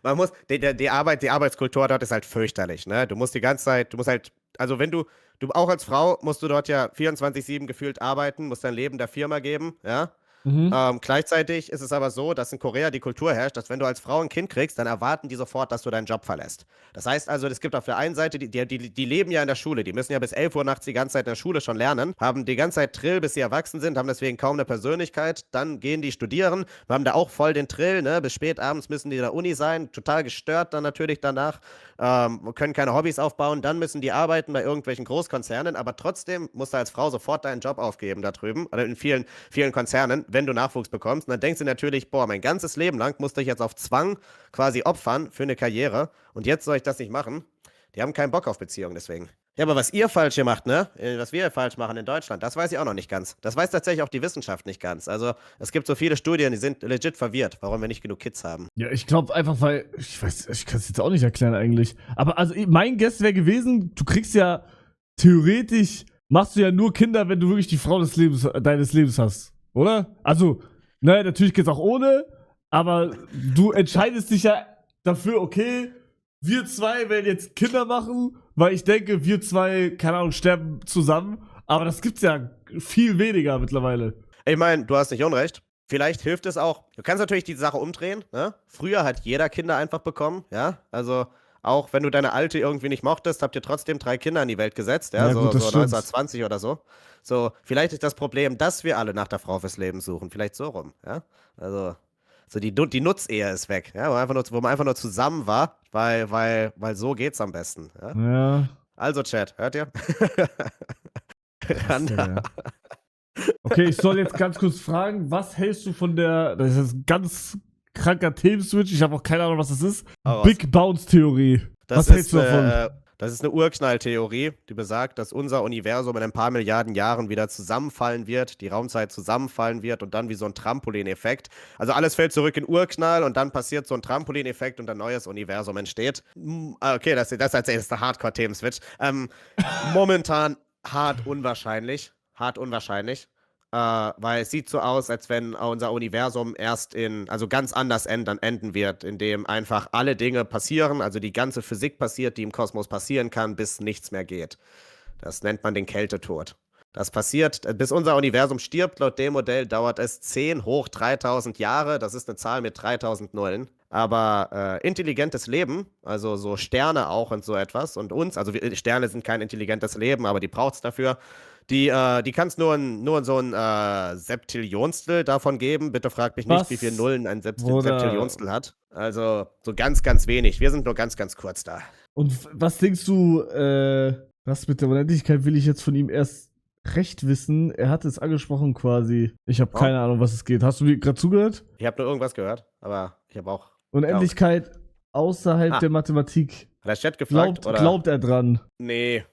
man muss, die Arbeitskultur dort ist halt fürchterlich, ne? Du musst die ganze Zeit, also wenn du auch als Frau musst du dort ja 24/7 gefühlt arbeiten, musst dein Leben der Firma geben, ja? Gleichzeitig ist es aber so, dass in Korea die Kultur herrscht, dass wenn du als Frau ein Kind kriegst, dann erwarten die sofort, dass du deinen Job verlässt. Das heißt also, es gibt auf der einen Seite, die leben ja in der Schule, die müssen ja bis 11 Uhr nachts die ganze Zeit in der Schule schon lernen, haben die ganze Zeit Drill, bis sie erwachsen sind, haben deswegen kaum eine Persönlichkeit, dann gehen die studieren, wir haben da auch voll den Drill, ne? Bis spät abends müssen die in der Uni sein, total gestört dann natürlich danach, können keine Hobbys aufbauen, dann müssen die arbeiten bei irgendwelchen Großkonzernen, aber trotzdem musst du als Frau sofort deinen Job aufgeben da drüben, oder in vielen, vielen Konzernen, wenn du Nachwuchs bekommst. Und dann denkst du natürlich, boah, mein ganzes Leben lang musste ich jetzt auf Zwang quasi opfern für eine Karriere und jetzt soll ich das nicht machen. Die haben keinen Bock auf Beziehungen deswegen. Ja, aber was ihr falsch hier macht, ne? Was wir falsch machen in Deutschland, das weiß ich auch noch nicht ganz. Das weiß tatsächlich auch die Wissenschaft nicht ganz. Also es gibt so viele Studien, die sind legit verwirrt, warum wir nicht genug Kids haben. Ja, ich glaube einfach, weil, ich kann es jetzt auch nicht erklären eigentlich. Aber also mein Guess wäre gewesen, du kriegst ja theoretisch, machst du ja nur Kinder, wenn du wirklich die Frau deines Lebens hast. Oder? Also, ne, natürlich geht's auch ohne, aber du entscheidest dich ja dafür, okay, wir zwei werden jetzt Kinder machen, weil ich denke, wir zwei, keine Ahnung, sterben zusammen, aber das gibt's ja viel weniger mittlerweile. Ich meine, du hast nicht Unrecht. Vielleicht hilft es auch, du kannst natürlich die Sache umdrehen, ne? Früher hat jeder Kinder einfach bekommen, ja, also Auch wenn du deine Alte irgendwie nicht mochtest, habt ihr trotzdem 3 Kinder in die Welt gesetzt, ja, Ja, so, gut, das so stimmt. 1920 oder so. So, vielleicht ist das Problem, dass wir alle nach der Frau fürs Leben suchen. Vielleicht so rum, ja. Also, so die Nutzehe ist weg, ja, wo man einfach nur zusammen war, weil so geht's am besten, ja. Ja. Also, Chat, hört ihr? Krass, Digga. Okay, ich soll jetzt ganz kurz fragen, was hältst du von der, das ist ein ganz kranker Themenswitch, ich habe auch keine Ahnung, was das ist, Hau raus. Big Bounce Theorie. Was Das hältst ist, du davon? das ist eine Urknalltheorie, die besagt, dass unser Universum in ein paar Milliarden Jahren wieder zusammenfallen wird, die Raumzeit zusammenfallen wird und dann wie so ein Trampolineffekt. Also alles fällt zurück in Urknall und dann passiert so ein Trampolineffekt und ein neues Universum entsteht. Okay, das ist als erster Hardcore-Themenswitch. Momentan hart unwahrscheinlich. Weil es sieht so aus, als wenn unser Universum also ganz anders enden wird, indem einfach alle Dinge passieren, also die ganze Physik passiert, die im Kosmos passieren kann, bis nichts mehr geht. Das nennt man den Kältetod. Das passiert, bis unser Universum stirbt, laut dem Modell dauert es 10 hoch 3000 Jahre, das ist eine Zahl mit 3000 Nullen. Aber intelligentes Leben, also so Sterne auch und so etwas und uns, also Sterne sind kein intelligentes Leben, aber die braucht es dafür. Die kann es nur in so ein Septillionstel davon geben. Bitte fragt mich nicht, wie viele Nullen ein Septillionstel hat. Also so ganz, ganz wenig. Wir sind nur ganz, ganz kurz da. Und was denkst du, was mit der Unendlichkeit will ich jetzt von ihm erst recht wissen? Er hat es angesprochen quasi. Ich habe keine Ahnung, was es geht. Hast du mir gerade zugehört? Ich habe nur irgendwas gehört, aber ich habe auch... Unendlichkeit außerhalb der Mathematik. Hat der Chat gefragt, oder? Glaubt er dran? Nee.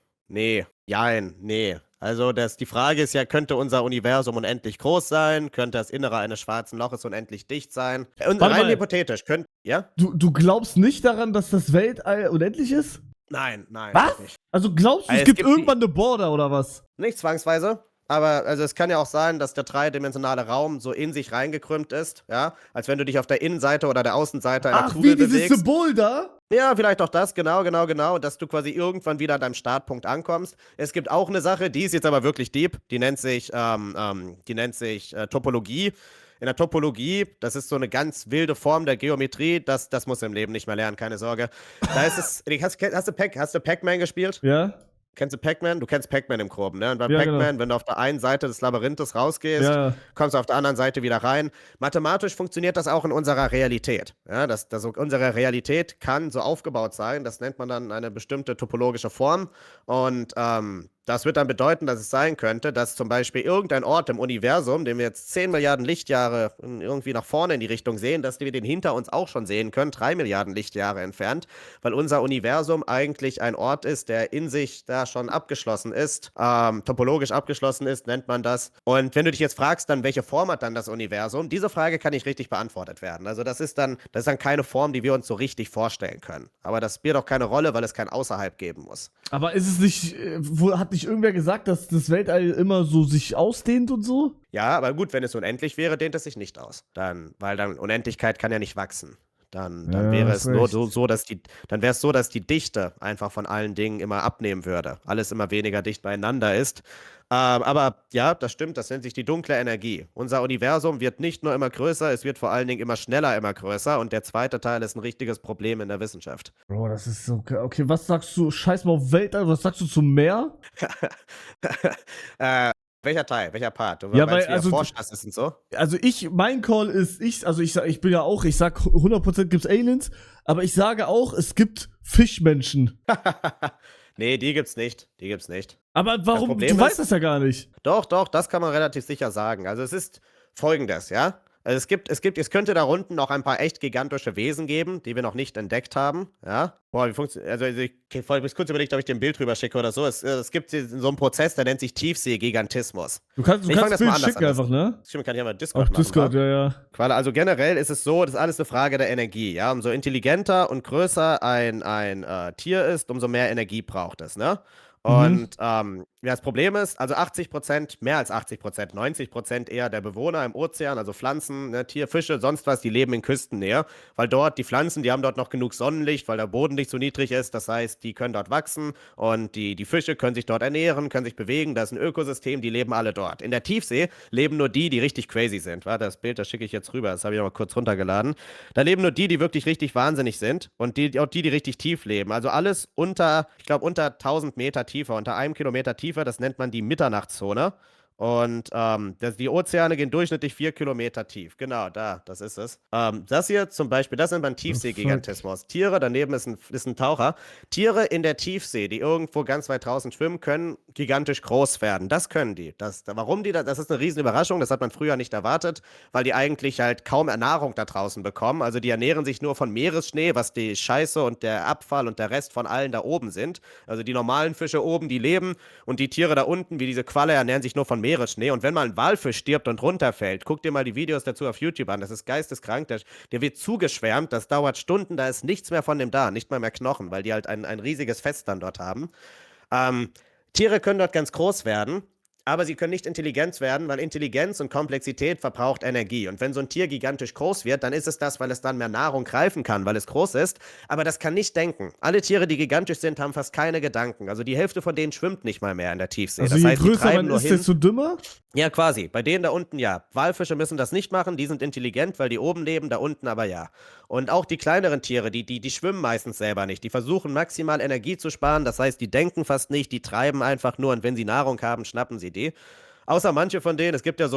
Also die Frage ist ja, könnte unser Universum unendlich groß sein? Könnte das Innere eines schwarzen Loches unendlich dicht sein? Und rein hypothetisch, ja? Du glaubst nicht daran, dass das Weltall unendlich ist? Nein. Was? Nicht. Also glaubst du, es gibt irgendwann eine Border oder was? Nicht zwangsweise. Aber also es kann ja auch sein, dass der dreidimensionale Raum so in sich reingekrümmt ist, ja, als wenn du dich auf der Innenseite oder der Außenseite einer Kugel bewegst. Ach, wie dieses Symbol da? Ja, vielleicht auch das, genau, dass du quasi irgendwann wieder an deinem Startpunkt ankommst. Es gibt auch eine Sache, die ist jetzt aber wirklich deep, die nennt sich Topologie. In der Topologie, das ist so eine ganz wilde Form der Geometrie, das muss im Leben nicht mehr lernen, keine Sorge. Da ist es, hast du Pac-Man gespielt? Ja. Kennst du Pac-Man? Du kennst Pac-Man im Groben, ne? Und bei Pac-Man, genau, wenn du auf der einen Seite des Labyrinthes rausgehst, kommst du auf der anderen Seite wieder rein. Mathematisch funktioniert das auch in unserer Realität. Ja, unsere Realität kann so aufgebaut sein, das nennt man dann eine bestimmte topologische Form. Und das wird dann bedeuten, dass es sein könnte, dass zum Beispiel irgendein Ort im Universum, den wir jetzt 10 Milliarden Lichtjahre irgendwie nach vorne in die Richtung sehen, dass wir den hinter uns auch schon sehen können, 3 Milliarden Lichtjahre entfernt, weil unser Universum eigentlich ein Ort ist, der in sich da schon abgeschlossen ist, topologisch abgeschlossen ist, nennt man das. Und wenn du dich jetzt fragst, dann welche Form hat dann das Universum? Diese Frage kann nicht richtig beantwortet werden. Also das ist dann keine Form, die wir uns so richtig vorstellen können. Aber das spielt auch keine Rolle, weil es kein Außerhalb geben muss. Aber ist es nicht, hat nicht irgendwer gesagt, dass das Weltall immer so sich ausdehnt und so? Ja, aber gut, wenn es unendlich wäre, dehnt es sich nicht aus. Weil dann Unendlichkeit kann ja nicht wachsen. Dann wäre es nur so, dass die Dichte einfach von allen Dingen immer abnehmen würde. Alles immer weniger dicht beieinander ist. Aber ja, das stimmt, das nennt sich die dunkle Energie. Unser Universum wird nicht nur immer größer, es wird vor allen Dingen immer schneller, immer größer. Und der zweite Teil ist ein richtiges Problem in der Wissenschaft. Bro, das ist so... Okay, was sagst du? Scheiß mal auf Weltall, was sagst du zum Meer? Welcher Teil? Welcher Part? Du meinst, wie erforscht das ist und so? Also mein Call ist, ich sag 100% gibt's Aliens, aber ich sage auch, es gibt Fischmenschen. Nee, die gibt's nicht. Aber warum? Du weißt das ja gar nicht. Doch, das kann man relativ sicher sagen. Also es ist Folgendes, ja? Also es könnte da unten noch ein paar echt gigantische Wesen geben, die wir noch nicht entdeckt haben, ja? Boah, wie funktioniert, also ich habe kurz überlegt, ob ich dir ein Bild rüber schicke oder so. Es gibt so einen Prozess, der nennt sich Tiefseegigantismus. Du kannst das Bild schicken einfach, ne? Stimmt, kann ich ja mal Discord machen. Discord, ja. Also generell ist es so, das ist alles eine Frage der Energie, ja? Umso intelligenter und größer ein Tier ist, umso mehr Energie braucht es, ne? Und das Problem ist, also 80%, mehr als 80%, 90% eher der Bewohner im Ozean, also Pflanzen, ne, Tier, Fische, sonst was, die leben in Küstennähe, weil dort die Pflanzen, die haben dort noch genug Sonnenlicht, weil der Boden nicht so niedrig ist, das heißt, die können dort wachsen und die Fische können sich dort ernähren, können sich bewegen, das ist ein Ökosystem, die leben alle dort. In der Tiefsee leben nur die richtig crazy sind. Warte, das Bild, das schicke ich jetzt rüber, das habe ich noch mal kurz runtergeladen. Da leben nur die wirklich richtig wahnsinnig sind und auch die richtig tief leben. Also alles unter, ich glaube, unter 1000 Meter tiefer, unter 1 Kilometer tiefer. Das nennt man die Mitternachtszone. Und die Ozeane gehen durchschnittlich 4 Kilometer tief. Genau, das ist es. Das hier zum Beispiel, das nennt man Tiefseegigantismus. Tiere, daneben ist ein Taucher. Tiere in der Tiefsee, die irgendwo ganz weit draußen schwimmen, können gigantisch groß werden. Das können die. Warum die das ist eine riesen Überraschung. Das hat man früher nicht erwartet, weil die eigentlich halt kaum Nahrung da draußen bekommen. Also die ernähren sich nur von Meeresschnee, was die Scheiße und der Abfall und der Rest von allen da oben sind. Also die normalen Fische oben, die leben und die Tiere da unten, wie diese Qualle, ernähren sich nur von Meeresschnee. Und wenn mal ein Walfisch stirbt und runterfällt, guck dir mal die Videos dazu auf YouTube an. Das ist geisteskrank. Der wird zugeschwärmt. Das dauert Stunden. Da ist nichts mehr von dem da. Nicht mal mehr Knochen, weil die halt ein riesiges Fest dann dort haben. Tiere können dort ganz groß werden. Aber sie können nicht intelligent werden, weil Intelligenz und Komplexität verbraucht Energie. Und wenn so ein Tier gigantisch groß wird, dann ist es das, weil es dann mehr Nahrung greifen kann, weil es groß ist. Aber das kann nicht denken. Alle Tiere, die gigantisch sind, haben fast keine Gedanken. Also die Hälfte von denen schwimmt nicht mal mehr in der Tiefsee. Also das je heißt, größer man ist, desto dümmer? Ja, quasi. Bei denen da unten ja. Walfische müssen das nicht machen, die sind intelligent, weil die oben leben, da unten aber ja. Und auch die kleineren Tiere, die schwimmen meistens selber nicht. Die versuchen maximal Energie zu sparen, das heißt, die denken fast nicht, die treiben einfach nur und wenn sie Nahrung haben, schnappen sie die. Außer manche von denen, es gibt ja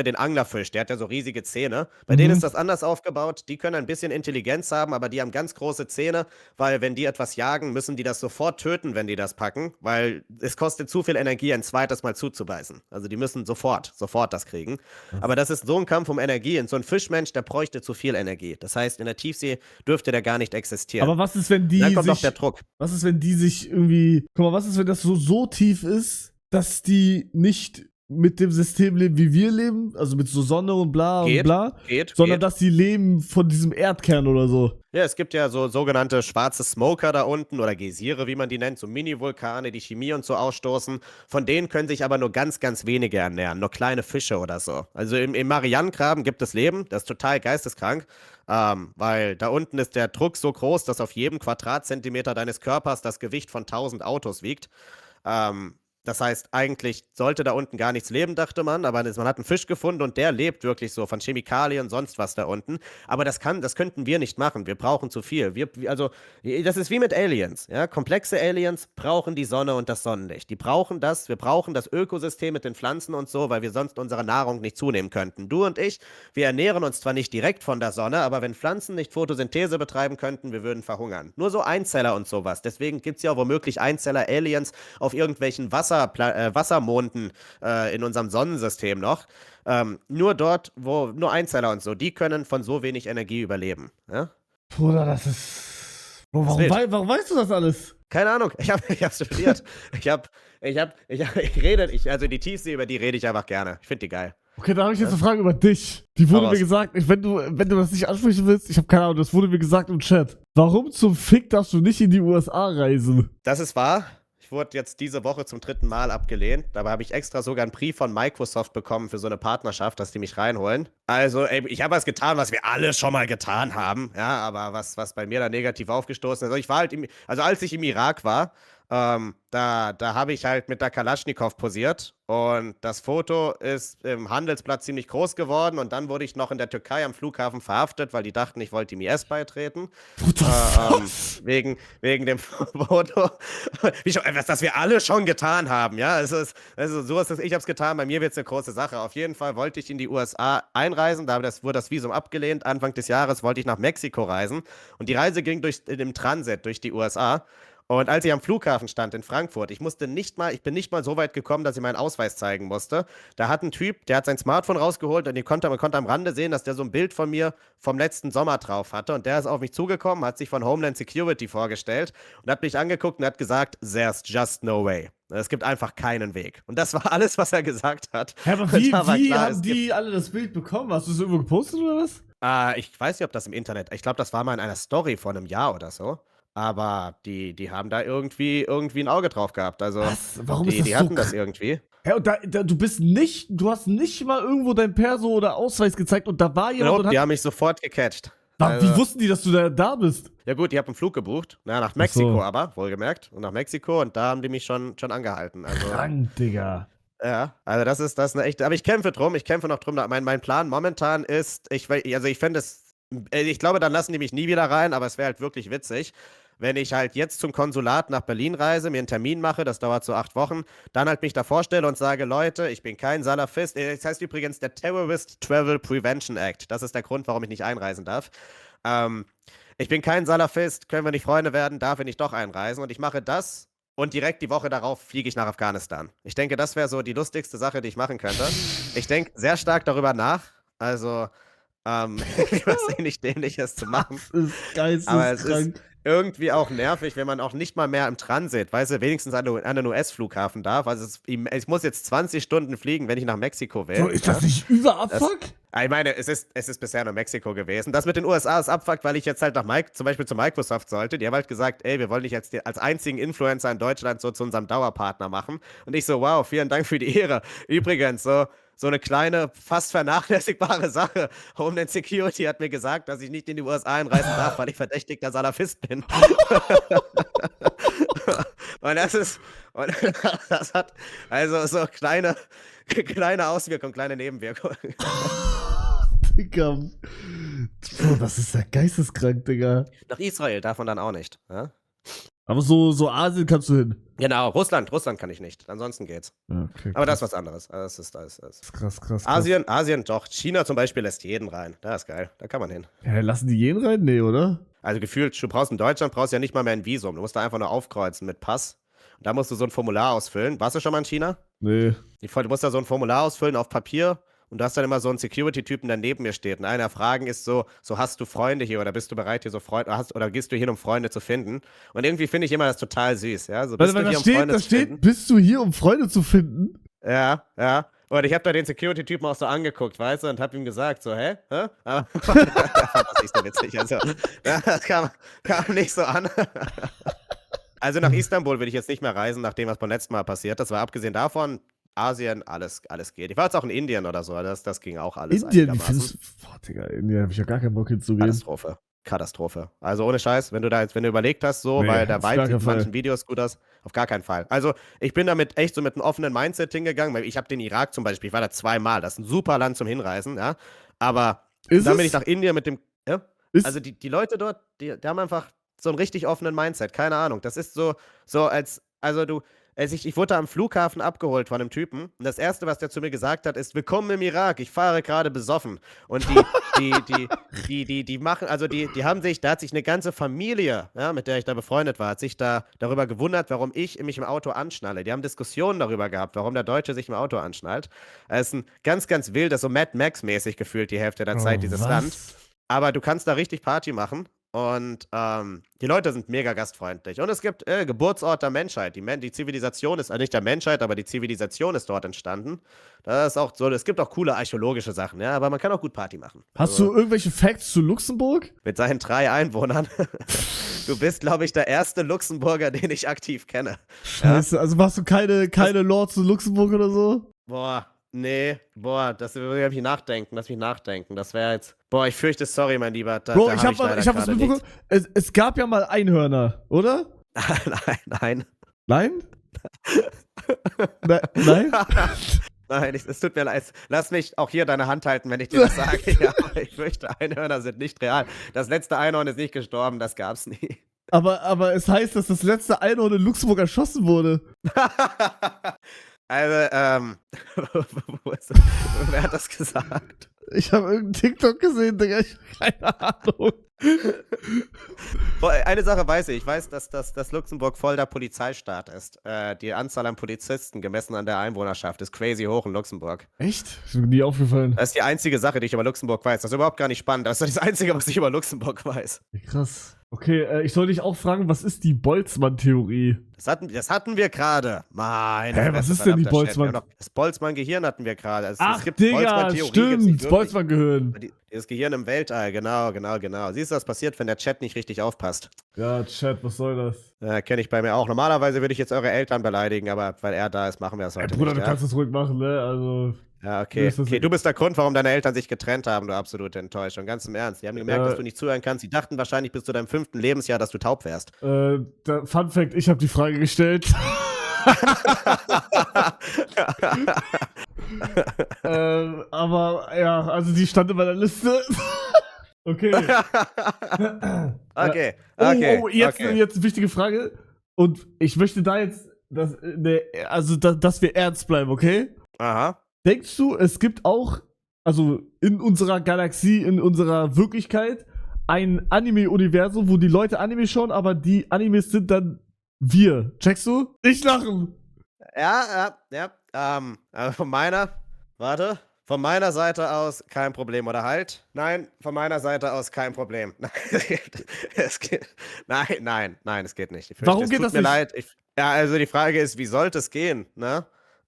den Anglerfisch, der hat ja so riesige Zähne. Bei denen ist das anders aufgebaut. Die können ein bisschen Intelligenz haben, aber die haben ganz große Zähne, weil wenn die etwas jagen, müssen die das sofort töten, wenn die das packen, weil es kostet zu viel Energie, ein zweites Mal zuzubeißen. Also die müssen sofort das kriegen. Aber das ist so ein Kampf um Energie. Und so ein Fischmensch, der bräuchte zu viel Energie. Das heißt, in der Tiefsee dürfte der gar nicht existieren. Aber was ist, wenn die Dann kommt auch der Druck. Was ist, wenn die sich irgendwie, guck mal, was ist, wenn das so tief ist, dass die nicht mit dem System leben, wie wir leben, also mit so Sonne und bla und bla, sondern dass die leben von diesem Erdkern oder so. Ja, es gibt ja so sogenannte schwarze Smoker da unten oder Geysire, wie man die nennt, so Mini-Vulkane, die Chemie und so ausstoßen. Von denen können sich aber nur ganz, ganz wenige ernähren, nur kleine Fische oder so. Also im Marianengraben gibt es Leben, das ist total geisteskrank, weil da unten ist der Druck so groß, dass auf jedem Quadratzentimeter deines Körpers das Gewicht von 1000 Autos wiegt. Das heißt, eigentlich sollte da unten gar nichts leben, dachte man, aber man hat einen Fisch gefunden und der lebt wirklich so von Chemikalien und sonst was da unten. Aber das könnten wir nicht machen. Wir brauchen zu viel. Das ist wie mit Aliens. Ja? Komplexe Aliens brauchen die Sonne und das Sonnenlicht. Die brauchen das. Wir brauchen das Ökosystem mit den Pflanzen und so, weil wir sonst unsere Nahrung nicht zunehmen könnten. Du und ich, wir ernähren uns zwar nicht direkt von der Sonne, aber wenn Pflanzen nicht Photosynthese betreiben könnten, wir würden verhungern. Nur so Einzeller und sowas. Deswegen gibt es ja auch womöglich Einzeller-Aliens auf irgendwelchen Wassermonden in unserem Sonnensystem noch. Nur dort, wo nur Einzeller und so, die können von so wenig Energie überleben. Ja? Bruder, das ist. Warum weißt du das alles? Keine Ahnung, ich hab studiert. Also die Tiefsee, über die rede ich einfach gerne. Ich finde die geil. Okay, da habe ich jetzt eine Frage über dich. Die wurde mir gesagt, wenn du das nicht ansprechen willst, ich habe keine Ahnung, das wurde mir gesagt im Chat. Warum zum Fick darfst du nicht in die USA reisen? Das ist wahr. Ich wurde jetzt diese Woche zum 3. Mal abgelehnt. Dabei habe ich extra sogar einen Brief von Microsoft bekommen für so eine Partnerschaft, dass die mich reinholen. Also, ich habe was getan, was wir alle schon mal getan haben. Ja, aber was bei mir da negativ aufgestoßen ist. Also, ich war halt als ich im Irak war, da habe ich halt mit der Kalaschnikow posiert und das Foto ist im Handelsblatt ziemlich groß geworden und dann wurde ich noch in der Türkei am Flughafen verhaftet, weil die dachten, ich wollte dem IS beitreten. Wegen dem Foto. Das wir alle schon getan haben, ja. Ich habe es getan, bei mir wird es eine große Sache. Auf jeden Fall wollte ich in die USA einreisen, da wurde das Visum abgelehnt. Anfang des Jahres wollte ich nach Mexiko reisen und die Reise ging im Transit durch die USA. Und als ich am Flughafen stand in Frankfurt, ich bin nicht mal so weit gekommen, dass ich meinen Ausweis zeigen musste. Da hat ein Typ, der hat sein Smartphone rausgeholt und man konnte am Rande sehen, dass der so ein Bild von mir vom letzten Sommer drauf hatte. Und der ist auf mich zugekommen, hat sich von Homeland Security vorgestellt und hat mich angeguckt und hat gesagt, there's just no way. Es gibt einfach keinen Weg. Und das war alles, was er gesagt hat. Ja, aber wie haben die alle das Bild bekommen? Hast du es irgendwo gepostet oder was? Ich weiß nicht, ob das im Internet, ich glaube, das war mal in einer Story vor einem Jahr oder so. Aber die haben da irgendwie ein Auge drauf gehabt. Also, Was? Warum ist das die so hatten das irgendwie. Ja, und du hast nicht mal irgendwo dein Perso oder Ausweis gezeigt und da war jemand und Die haben mich sofort gecatcht. Wie wussten die, dass du da bist? Ja gut, ich habe einen Flug gebucht, nach Mexiko aber, wohlgemerkt, und nach Mexiko, und da haben die mich schon angehalten. Also, krank, Digga. Ja, also das ist eine echte, aber ich kämpfe noch drum. Mein Plan momentan ist, ich fände es, ich glaube, dann lassen die mich nie wieder rein, aber es wäre halt wirklich witzig, wenn ich halt jetzt zum Konsulat nach Berlin reise, mir einen Termin mache, das dauert so 8 Wochen, dann halt mich da vorstelle und sage, Leute, ich bin kein Salafist. Das heißt übrigens der Terrorist Travel Prevention Act. Das ist der Grund, warum ich nicht einreisen darf. Ich bin kein Salafist, können wir nicht Freunde werden, darf ich nicht doch einreisen. Und ich mache das und direkt die Woche darauf fliege ich nach Afghanistan. Ich denke, das wäre so die lustigste Sache, die ich machen könnte. Ich denke sehr stark darüber nach. Also, was ähnlich Dämliches zu machen. Das ist geisteskrank. Aber es ist irgendwie auch nervig, wenn man auch nicht mal mehr im Transit, weißt du, wenigstens an den US-Flughafen darf. Also ich muss jetzt 20 Stunden fliegen, wenn ich nach Mexiko will. So, ist das nicht über Abfuck? Ich meine, es ist bisher nur Mexiko gewesen. Das mit den USA ist Abfuck, weil ich jetzt halt zum Beispiel zu Microsoft sollte. Die haben halt gesagt, ey, wir wollen dich jetzt als einzigen Influencer in Deutschland so zu unserem Dauerpartner machen. Und ich so, wow, vielen Dank für die Ehre. Übrigens, so eine kleine, fast vernachlässigbare Sache. Homeland Security hat mir gesagt, dass ich nicht in die USA einreisen darf, weil ich verdächtigter Salafist bin. Und das hat also so kleine Auswirkungen, kleine Nebenwirkungen. Digga. Bro, das ist ja geisteskrank, Digga. Nach Israel darf man dann auch nicht. Ja? Aber so Asien kannst du hin. Genau, Russland kann ich nicht. Ansonsten geht's. Okay, aber das ist was anderes. Das ist krass. Asien doch. China zum Beispiel lässt jeden rein. Das ist geil. Da kann man hin. Ja, lassen die jeden rein? Nee, oder? Also gefühlt, in Deutschland brauchst du ja nicht mal mehr ein Visum. Du musst da einfach nur aufkreuzen mit Pass. Und da musst du so ein Formular ausfüllen. Warst du schon mal in China? Nee. Du musst da so ein Formular ausfüllen auf Papier. Und du hast dann immer so einen Security-Typen, der neben mir steht. Und einer der Fragen ist so hast du Freunde hier oder bist du bereit, hier so Freunde, oder gehst du hin, um Freunde zu finden? Und irgendwie finde ich immer das total süß, ja. So, bist du hier, um Freunde zu finden? Bist du hier, um Freunde zu finden? Ja. Und ich habe da den Security-Typen auch so angeguckt, weißt du, und habe ihm gesagt, so, hä? Aber fand das nicht so witzig. Also, das kam nicht so an. Also nach Istanbul will ich jetzt nicht mehr reisen, nachdem was beim letzten Mal passiert. Das war abgesehen davon, Asien, alles geht. Ich war jetzt auch in Indien oder so, das ging auch alles. Indien, wie findest du? Boah, Digga, Indien habe ich ja gar keinen Bock hinzugehen. Katastrophe. Also ohne Scheiß, wenn du überlegt hast, so, weil der Vibe sieht in manchen Videos gut aus, auf gar keinen Fall. Also ich bin damit echt so mit einem offenen Mindset hingegangen, weil ich habe den Irak zum Beispiel, ich war da 2-mal, das ist ein super Land zum Hinreisen, ja, aber dann bin ich nach Indien mit dem, ja? Also die Leute dort, die haben einfach so einen richtig offenen Mindset, keine Ahnung, das ist ich wurde da am Flughafen abgeholt von einem Typen und das Erste, was der zu mir gesagt hat, ist, willkommen im Irak, ich fahre gerade besoffen. Und die machen, also die haben sich, da hat sich eine ganze Familie, ja, mit der ich da befreundet war, hat sich da darüber gewundert, warum ich mich im Auto anschnalle. Die haben Diskussionen darüber gehabt, warum der Deutsche sich im Auto anschnallt. Es ist ein ganz, ganz wildes, so Mad Max-mäßig gefühlt die Hälfte der Zeit, dieses Land. Aber du kannst da richtig Party machen. Und die Leute sind mega gastfreundlich. Und es gibt Geburtsort der Menschheit. Die Zivilisation ist nicht der Menschheit, aber die Zivilisation ist dort entstanden. Das ist auch so, es gibt auch coole archäologische Sachen, ja, aber man kann auch gut Party machen. Hast du irgendwelche Facts zu Luxemburg? Mit seinen 3 Einwohnern. Du bist, glaube ich, der erste Luxemburger, den ich aktiv kenne. Scheiße, ja? Also machst du keine Lore zu Luxemburg oder so? Das will ich nachdenken. Lass mich nachdenken. Das wäre jetzt. Ich fürchte, sorry, mein Lieber. Bro, ich hab was mitbekommen. Es gab ja mal Einhörner, oder? Nein. Nein? Nein? Nein, es tut mir leid. Lass mich auch hier deine Hand halten, wenn ich dir das sage. Ja, ich fürchte, Einhörner sind nicht real. Das letzte Einhorn ist nicht gestorben, das gab's nie. Aber es heißt, dass das letzte Einhorn in Luxemburg erschossen wurde. Also, wer hat das gesagt? Ich habe irgendeinen TikTok gesehen, Digga, ich habe keine Ahnung. Eine Sache weiß ich. Ich weiß, dass Luxemburg voll der Polizeistaat ist. Die Anzahl an Polizisten gemessen an der Einwohnerschaft ist crazy hoch in Luxemburg. Echt? Ist mir nie aufgefallen. Das ist die einzige Sache, die ich über Luxemburg weiß. Das ist überhaupt gar nicht spannend. Das ist das Einzige, was ich über Luxemburg weiß. Krass. Okay, ich soll dich auch fragen, was ist die Boltzmann-Theorie? Das hatten wir gerade. Meine Hä, was ist denn die Boltzmann? Das Boltzmann-Gehirn hatten wir gerade. Also, Ach, Digga, stimmt, Boltzmann-Gehirn. Das Gehirn im Weltall, genau. Siehst du, was passiert, wenn der Chat nicht richtig aufpasst? Ja, Chat, was soll das? Ja, kenne ich bei mir auch. Normalerweise würde ich jetzt eure Eltern beleidigen, aber weil er da ist, machen wir das heute Bruder, nicht. du kannst das ruhig machen, ne? Also. Ja, okay. Du bist der Grund, warum deine Eltern sich getrennt haben, du absolute Enttäuschung. Ganz im Ernst. Die haben gemerkt, dass du nicht zuhören kannst. Die dachten wahrscheinlich bis zu deinem 5. Lebensjahr, dass du taub wärst. Fun Fact, ich habe die Frage gestellt. Aber ja, also die stand in meiner Liste. Okay. Okay. Jetzt eine wichtige Frage. Und ich möchte da jetzt, dass wir ernst bleiben, okay? Aha. Denkst du, es gibt auch, also in unserer Galaxie, in unserer Wirklichkeit, ein Anime-Universum, wo die Leute Anime schauen, aber die Animes sind dann wir? Checkst du? Nicht lachen! Ja. Von meiner Seite aus kein Problem, oder halt? Nein, von meiner Seite aus kein Problem. Nein, es geht nicht. Warum geht das nicht? Tut mir leid. Also die Frage ist, wie sollte es gehen, ne?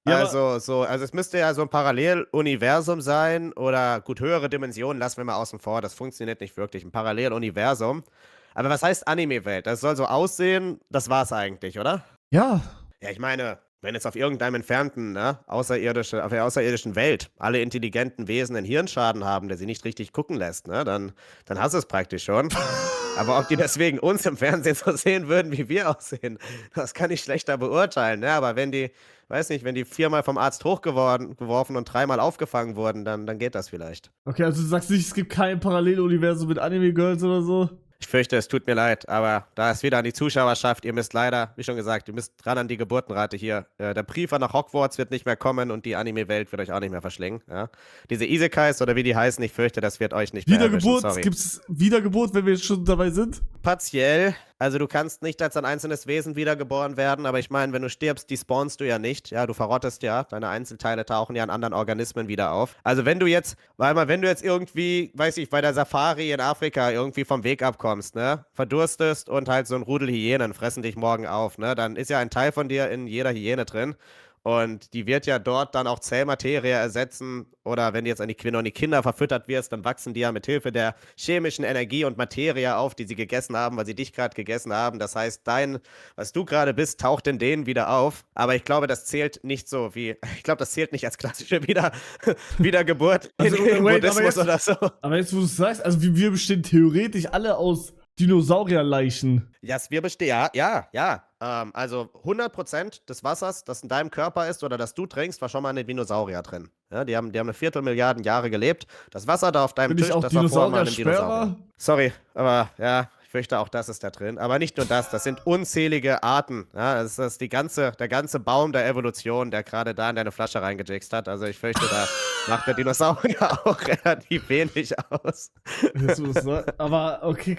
Ja, also es müsste ja so ein Paralleluniversum sein oder gut, höhere Dimensionen lassen wir mal außen vor, das funktioniert nicht wirklich, ein Paralleluniversum. Aber was heißt Anime-Welt? Das soll so aussehen, das war's eigentlich, oder? Ja. Ja, ich meine, wenn jetzt auf irgendeinem entfernten, auf der außerirdischen Welt alle intelligenten Wesen einen Hirnschaden haben, der sie nicht richtig gucken lässt, ne, dann hast du es praktisch schon. Aber ob die deswegen uns im Fernsehen so sehen würden, wie wir aussehen, das kann ich schlechter beurteilen. Ne? Aber wenn die 4-mal vom Arzt hochgeworfen und 3-mal aufgefangen wurden, dann geht das vielleicht. Okay, also du sagst nicht, es gibt kein Paralleluniversum mit Anime-Girls oder so? Ich fürchte, es tut mir leid, aber da ist wieder an die Zuschauerschaft. Ihr müsst leider, wie schon gesagt, ihr müsst dran an die Geburtenrate hier. Der Briefer nach Hogwarts wird nicht mehr kommen und die Anime-Welt wird euch auch nicht mehr verschlingen. Ja? Diese Isekais oder wie die heißen, ich fürchte, das wird euch nicht mehr erwischen. Gibt's Wiedergeburt, wenn wir jetzt schon dabei sind? Partiell. Also du kannst nicht als ein einzelnes Wesen wiedergeboren werden, aber ich meine, wenn du stirbst, die spawnst du ja nicht. Ja, du verrottest ja. Deine Einzelteile tauchen ja in anderen Organismen wieder auf. Also wenn du jetzt irgendwie, weiß ich, bei der Safari in Afrika irgendwie vom Weg abkommst, ne, verdurstest und halt so ein Rudel Hyänen fressen dich morgen auf, ne, dann ist ja ein Teil von dir in jeder Hyäne drin. Und die wird ja dort dann auch Zellmaterie ersetzen. Oder wenn du jetzt an die Kinder verfüttert wirst, dann wachsen die ja mit Hilfe der chemischen Energie und Materie auf, die sie gegessen haben, weil sie dich gerade gegessen haben. Das heißt, was du gerade bist, taucht in denen wieder auf. Aber ich glaube, das zählt nicht das zählt nicht als klassische Wiedergeburt also, in Buddhismus oder so. Aber jetzt, wo du es sagst, also wir bestehen theoretisch alle aus Dinosaurierleichen. Wir bestehen, ja. Also 100% des Wassers, das in deinem Körper ist oder das du trinkst, war schon mal ein Dinosaurier drin. Ja, die haben eine Viertelmilliarden Jahre gelebt. Das Wasser da auf deinem Tisch, das war vorher mal ein Dinosaurier. Sorry, aber ja, ich fürchte auch, das ist da drin. Aber nicht nur das sind unzählige Arten. Ja, das ist der ganze Baum der Evolution, der gerade da in deine Flasche reingejixt hat. Also ich fürchte, da macht der Dinosaurier auch relativ wenig aus. Aber okay,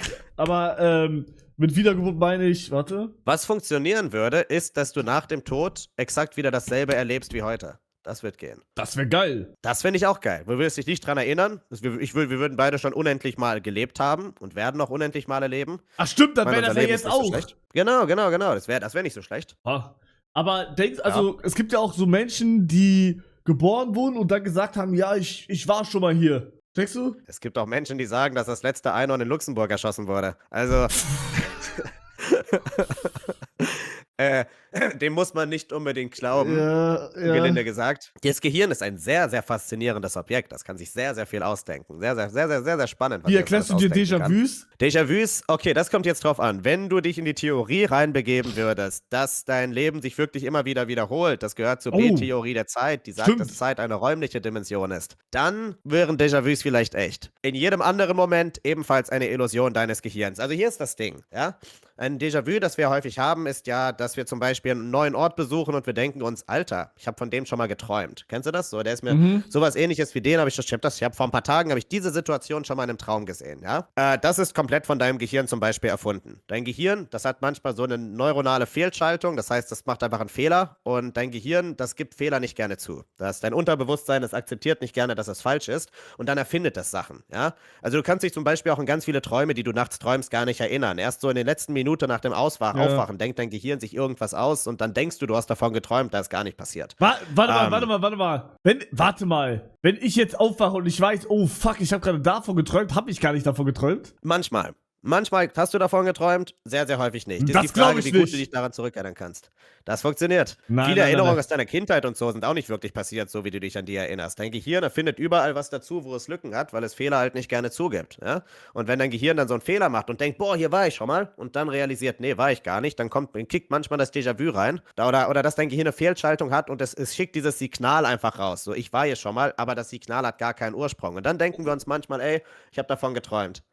mit Wiedergeburt meine ich, warte. Was funktionieren würde, ist, dass du nach dem Tod exakt wieder dasselbe erlebst wie heute. Das wird gehen. Das wäre geil. Das finde ich auch geil. Du wirst dich nicht dran erinnern. Wir würden beide schon unendlich mal gelebt haben und werden noch unendlich Male leben. Ach stimmt, dann wäre das ja jetzt auch. So genau. Das wär nicht so schlecht. Aber es gibt ja auch so Menschen, die geboren wurden und dann gesagt haben, ja, ich war schon mal hier. Checkst du? Es gibt auch Menschen, die sagen, dass das letzte Einhorn in Luxemburg erschossen wurde. Also, dem muss man nicht unbedingt glauben, gelinde gesagt. Das Gehirn ist ein sehr, sehr faszinierendes Objekt. Das kann sich sehr, sehr viel ausdenken. Sehr, sehr, sehr, sehr, sehr, sehr spannend. Wie erklärst du dir Déjà-vus? Déjà-vus, okay, das kommt jetzt drauf an. Wenn du dich in die Theorie reinbegeben würdest, dass dein Leben sich wirklich immer wieder wiederholt, das gehört zur B-Theorie der Zeit, die sagt, dass Zeit eine räumliche Dimension ist, dann wären Déjà-vus vielleicht echt. In jedem anderen Moment ebenfalls eine Illusion deines Gehirns. Also hier ist das Ding, ja. Ein Déjà-vu, das wir häufig haben, ist ja, dass wir zum Beispiel Beispiel einen neuen Ort besuchen und wir denken uns, Alter, ich habe von dem schon mal geträumt. Kennst du das? So, der ist mir sowas Ähnliches wie den, ich habe vor ein paar Tagen diese Situation schon mal in einem Traum gesehen, ja? Das ist komplett von deinem Gehirn zum Beispiel erfunden. Dein Gehirn, das hat manchmal so eine neuronale Fehlschaltung, das heißt, das macht einfach einen Fehler und dein Gehirn, das gibt Fehler nicht gerne zu. Dein Unterbewusstsein, das akzeptiert nicht gerne, dass es falsch ist und dann erfindet das Sachen, ja? Also du kannst dich zum Beispiel auch in ganz viele Träume, die du nachts träumst, gar nicht erinnern. Erst so in den letzten Minuten nach dem Aufwachen denkt dein Gehirn sich irgendwas aus und dann denkst du hast davon geträumt, da ist gar nicht passiert. Warte mal. Warte mal. Wenn ich jetzt aufwache und ich weiß, oh fuck, ich habe gerade davon geträumt, habe ich gar nicht davon geträumt? Manchmal. Manchmal hast du davon geträumt, sehr, sehr häufig nicht. Das ist die Frage, ich wie gut nicht. du dich daran zurückerinnern kannst. Das funktioniert. Nein, Viele nein, Erinnerungen nein. aus deiner Kindheit und so sind auch nicht wirklich passiert, so wie du dich an die erinnerst. Dein Gehirn erfindet überall was dazu, wo es Lücken hat, weil es Fehler halt nicht gerne zugibt. Ja? Und wenn dein Gehirn dann so einen Fehler macht und denkt, boah, hier war ich schon mal, und dann realisiert, nee, war ich gar nicht, dann kickt manchmal das Déjà-vu rein. Oder dass dein Gehirn eine Fehlschaltung hat und es schickt dieses Signal einfach raus. So, ich war hier schon mal, aber das Signal hat gar keinen Ursprung. Und dann denken wir uns manchmal, ey, ich habe davon geträumt.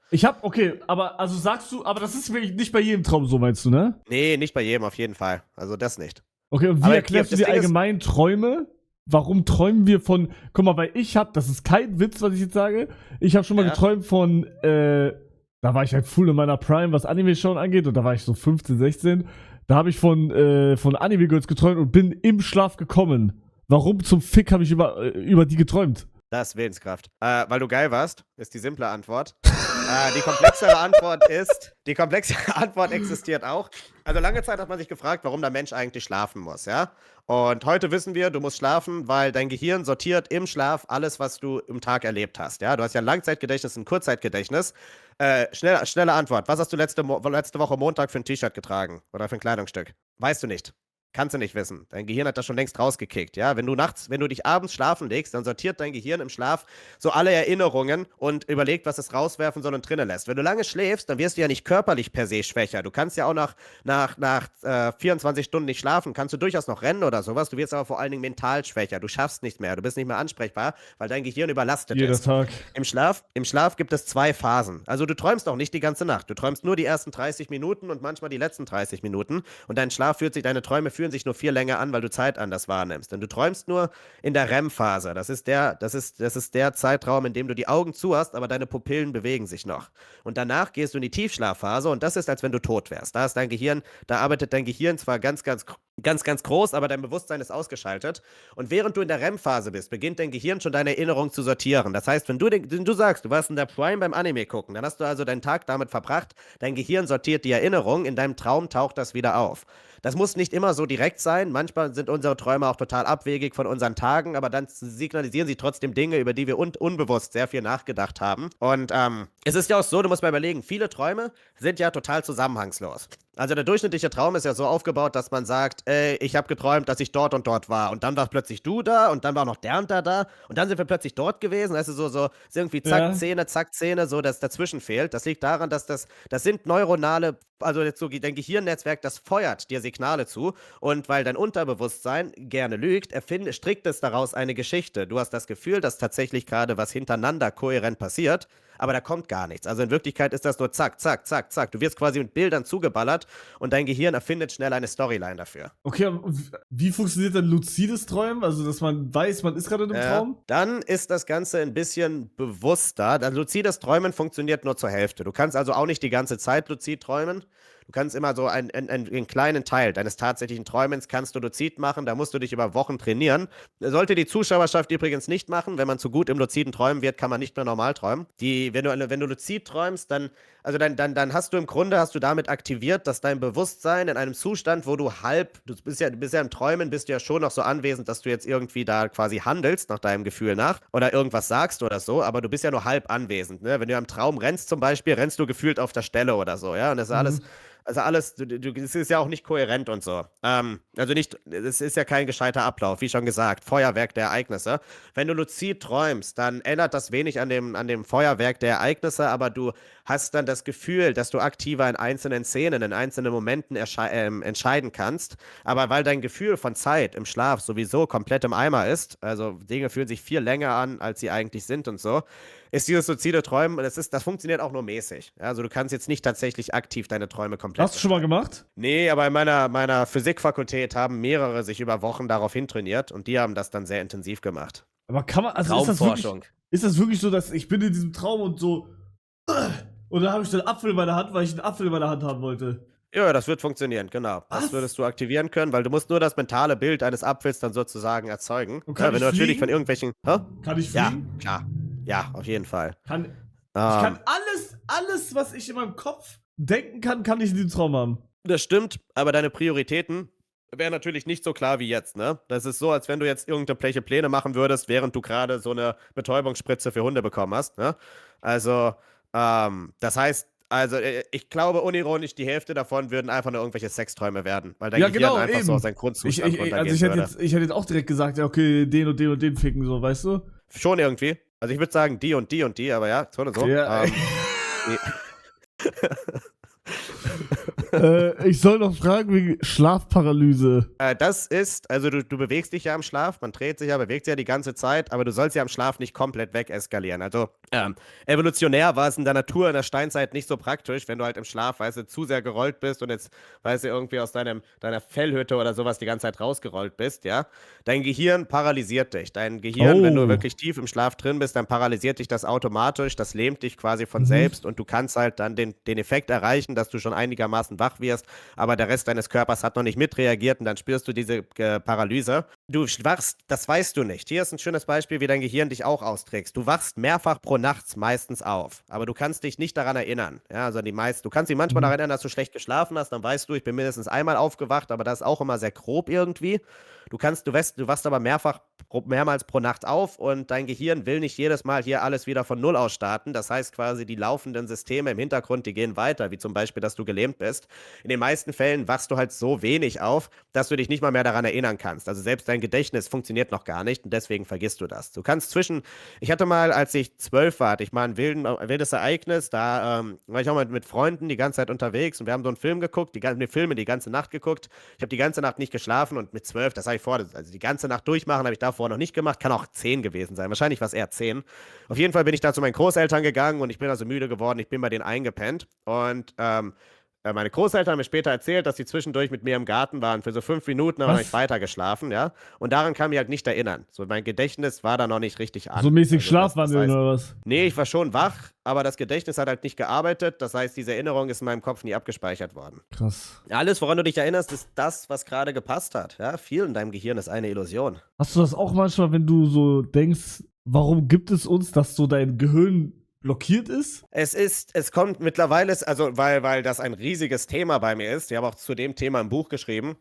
Aber sagst du, aber das ist wirklich nicht bei jedem Traum so, meinst du, ne? Nee, nicht bei jedem, auf jeden Fall. Also das nicht. Okay, und wie Aber erklärst du das dir Ding ist- allgemein Träume? Warum träumen wir von, guck mal, weil das ist kein Witz, was ich jetzt sage, ich habe schon mal Ja. geträumt von, da war ich halt full in meiner Prime, was Anime schauen angeht, und da war ich so 15, 16, da habe ich von Anime Girls geträumt und bin im Schlaf gekommen. Warum zum Fick habe ich über die geträumt? Das ist Willenskraft. Weil du geil warst, ist die simple Antwort. Die komplexere Antwort existiert auch. Also lange Zeit hat man sich gefragt, warum der Mensch eigentlich schlafen muss, ja? Und heute wissen wir, du musst schlafen, weil dein Gehirn sortiert im Schlaf alles, was du im Tag erlebt hast, ja? Du hast ja ein Langzeitgedächtnis, ein Kurzzeitgedächtnis. Schnelle Antwort. Was hast du letzte Woche Montag für ein T-Shirt getragen? Oder für ein Kleidungsstück? Weißt du nicht. Kannst du nicht wissen. Dein Gehirn hat das schon längst rausgekickt, ja? Wenn du dich abends schlafen legst, dann sortiert dein Gehirn im Schlaf so alle Erinnerungen und überlegt, was es rauswerfen soll und drinnen lässt. Wenn du lange schläfst, dann wirst du ja nicht körperlich per se schwächer. Du kannst ja auch nach 24 Stunden nicht schlafen, kannst du durchaus noch rennen oder sowas. Du wirst aber vor allen Dingen mental schwächer. Du schaffst nicht mehr, du bist nicht mehr ansprechbar, weil dein Gehirn überlastet Jeder ist. Tag. Im Schlaf gibt es 2 Phasen. Also du träumst auch nicht die ganze Nacht. Du träumst nur die ersten 30 Minuten und manchmal die letzten 30 Minuten. Und deine Träume fühlen sich nur viel länger an, weil du Zeit anders wahrnimmst. Denn du träumst nur in der REM-Phase. Das ist der Zeitraum, in dem du die Augen zu hast, aber deine Pupillen bewegen sich noch. Und danach gehst du in die Tiefschlafphase und das ist, als wenn du tot wärst. Da arbeitet dein Gehirn zwar ganz groß, aber dein Bewusstsein ist ausgeschaltet. Und während du in der REM-Phase bist, beginnt dein Gehirn schon deine Erinnerung zu sortieren. Das heißt, wenn du sagst, du warst in der Prime beim Anime gucken, dann hast du also deinen Tag damit verbracht, dein Gehirn sortiert die Erinnerung, in deinem Traum taucht das wieder auf. Das muss nicht immer so direkt sein. Manchmal sind unsere Träume auch total abwegig von unseren Tagen, aber dann signalisieren sie trotzdem Dinge, über die wir unbewusst sehr viel nachgedacht haben. Und es ist ja auch so, du musst mal überlegen, viele Träume sind ja total zusammenhangslos. Also der durchschnittliche Traum ist ja so aufgebaut, dass man sagt, ey, ich habe geträumt, dass ich dort und dort war. Und dann war plötzlich du da und dann war noch der und der da. Und dann sind wir plötzlich dort gewesen. Das ist so ist irgendwie zack, Szene, so dass dazwischen fehlt. Das liegt daran, dass das sind neuronale, also jetzt so dein Gehirnnetzwerk, das feuert dir Signale zu. Und weil dein Unterbewusstsein gerne lügt, strickt es daraus eine Geschichte. Du hast das Gefühl, dass tatsächlich gerade was hintereinander kohärent passiert. Aber da kommt gar nichts. Also in Wirklichkeit ist das nur zack, zack, zack, zack. Du wirst quasi mit Bildern zugeballert und dein Gehirn erfindet schnell eine Storyline dafür. Okay, und wie funktioniert denn luzides Träumen? Also, dass man weiß, man ist gerade in einem Traum? Dann ist das Ganze ein bisschen bewusster. Das luzides Träumen funktioniert nur zur Hälfte. Du kannst also auch nicht die ganze Zeit luzid träumen. Du kannst immer so einen kleinen Teil deines tatsächlichen Träumens kannst du luzid machen, da musst du dich über Wochen trainieren. Sollte die Zuschauerschaft übrigens nicht machen, wenn man zu gut im luziden Träumen wird, kann man nicht mehr normal träumen. Wenn du luzid träumst, dann hast du damit aktiviert, dass dein Bewusstsein in einem Zustand, wo du bist ja im Träumen, bist du ja schon noch so anwesend, dass du jetzt irgendwie da quasi handelst, nach deinem Gefühl nach, oder irgendwas sagst oder so, aber du bist ja nur halb anwesend, ne? Wenn du im Traum rennst zum Beispiel, rennst du gefühlt auf der Stelle oder so, ja, und das ist alles, es ist ja auch nicht kohärent und so. Es ist ja kein gescheiter Ablauf, wie schon gesagt, Feuerwerk der Ereignisse. Wenn du luzid träumst, dann ändert das wenig an dem Feuerwerk der Ereignisse, aber du hast dann das Gefühl, dass du aktiver in einzelnen Szenen, in einzelnen Momenten entscheiden kannst. Aber weil dein Gefühl von Zeit im Schlaf sowieso komplett im Eimer ist, also Dinge fühlen sich viel länger an, als sie eigentlich sind und so, ist dieses luzide Träumen, das funktioniert auch nur mäßig. Ja, also du kannst jetzt nicht tatsächlich aktiv deine Träume komplett. Hast du schon mal gemacht? Nee, aber in meiner Physikfakultät haben mehrere sich über Wochen darauf hintrainiert und die haben das dann sehr intensiv gemacht. Aber kann man, also Traumforschung. ist das wirklich so, dass ich bin in diesem Traum und so und dann habe ich den Apfel in meiner Hand, weil ich einen Apfel in meiner Hand haben wollte? Ja, das wird funktionieren, genau. Was? Das würdest du aktivieren können, weil du musst nur das mentale Bild eines Apfels dann sozusagen erzeugen. Und kann wenn ich du natürlich fliegen? von irgendwelchen. Hä? Kann ich Ja, fliegen? klar. Ja, auf jeden Fall. Ich kann alles, was ich in meinem Kopf denken kann ich in diesem Traum haben. Das stimmt, aber deine Prioritäten wären natürlich nicht so klar wie jetzt, ne? Das ist so, als wenn du jetzt irgendwelche Pläne machen würdest, während du gerade so eine Betäubungsspritze für Hunde bekommen hast, ne? Also, das heißt, ich glaube, unironisch, die Hälfte davon würden einfach nur irgendwelche Sexträume werden, weil dein Gehirn einfach eben. so aus seinem Grundzustand runtergehen ich hätte jetzt auch direkt gesagt, ja, okay, den und den und den ficken, so, weißt du? Schon irgendwie. Also ich würde sagen, die und die und die, aber ja, so und so. Ja, ich soll noch fragen wegen Schlafparalyse. Das ist, also du bewegst dich ja im Schlaf, man dreht sich ja, bewegt sich ja die ganze Zeit, aber du sollst ja im Schlaf nicht komplett wegeskalieren. Also evolutionär war es in der Natur in der Steinzeit nicht so praktisch, wenn du halt im Schlaf, weißt du, zu sehr gerollt bist und jetzt, weißt du, irgendwie aus deiner Fellhütte oder sowas die ganze Zeit rausgerollt bist, ja. Dein Gehirn paralysiert dich. Dein Gehirn, wenn du wirklich tief im Schlaf drin bist, dann paralysiert dich das automatisch, das lähmt dich quasi von selbst und du kannst halt dann den Effekt erreichen, dass du schon einigermaßen wach wirst, aber der Rest deines Körpers hat noch nicht mitreagiert und dann spürst du diese Paralyse. Du wachst, das weißt du nicht. Hier ist ein schönes Beispiel, wie dein Gehirn dich auch austrägst. Du wachst mehrfach pro Nacht meistens auf, aber du kannst dich nicht daran erinnern. Ja, also du kannst dich manchmal daran erinnern, dass du schlecht geschlafen hast, dann weißt du, ich bin mindestens einmal aufgewacht, aber das ist auch immer sehr grob irgendwie. Du wachst aber mehrmals pro Nacht auf und dein Gehirn will nicht jedes Mal hier alles wieder von Null aus starten. Das heißt quasi, die laufenden Systeme im Hintergrund, die gehen weiter, wie zum Beispiel, dass du gelähmt bist. In den meisten Fällen wachst du halt so wenig auf, dass du dich nicht mal mehr daran erinnern kannst. Also selbst dein Gedächtnis funktioniert noch gar nicht und deswegen vergisst du das. Ich hatte mal, als ich 12 war, hatte ich mal ein wildes Ereignis, da war ich auch mal mit Freunden die ganze Zeit unterwegs und wir haben so einen Film geguckt, die ganze Nacht geguckt. Ich habe die ganze Nacht nicht geschlafen und mit 12, das habe ich vor, also die ganze Nacht durchmachen, habe ich davor noch nicht gemacht, kann auch 10 gewesen sein, wahrscheinlich war es eher 10. Auf jeden Fall bin ich da zu meinen Großeltern gegangen und ich bin also müde geworden, ich bin bei denen eingepennt und meine Großeltern haben mir später erzählt, dass sie zwischendurch mit mir im Garten waren für so 5 Minuten, aber habe ich weiter geschlafen, ja. Und daran kann ich mich halt nicht erinnern. So, mein Gedächtnis war da noch nicht richtig an. So mäßig Schlafwandeln oder was? Nee, ich war schon wach, aber das Gedächtnis hat halt nicht gearbeitet. Das heißt, diese Erinnerung ist in meinem Kopf nie abgespeichert worden. Krass. Alles, woran du dich erinnerst, ist das, was gerade gepasst hat. Ja, viel in deinem Gehirn ist eine Illusion. Hast du das auch manchmal, wenn du so denkst, warum gibt es uns, dass so dein Gehirn blockiert ist? Es kommt mittlerweile, also weil das ein riesiges Thema bei mir ist. Ich habe auch zu dem Thema ein Buch geschrieben.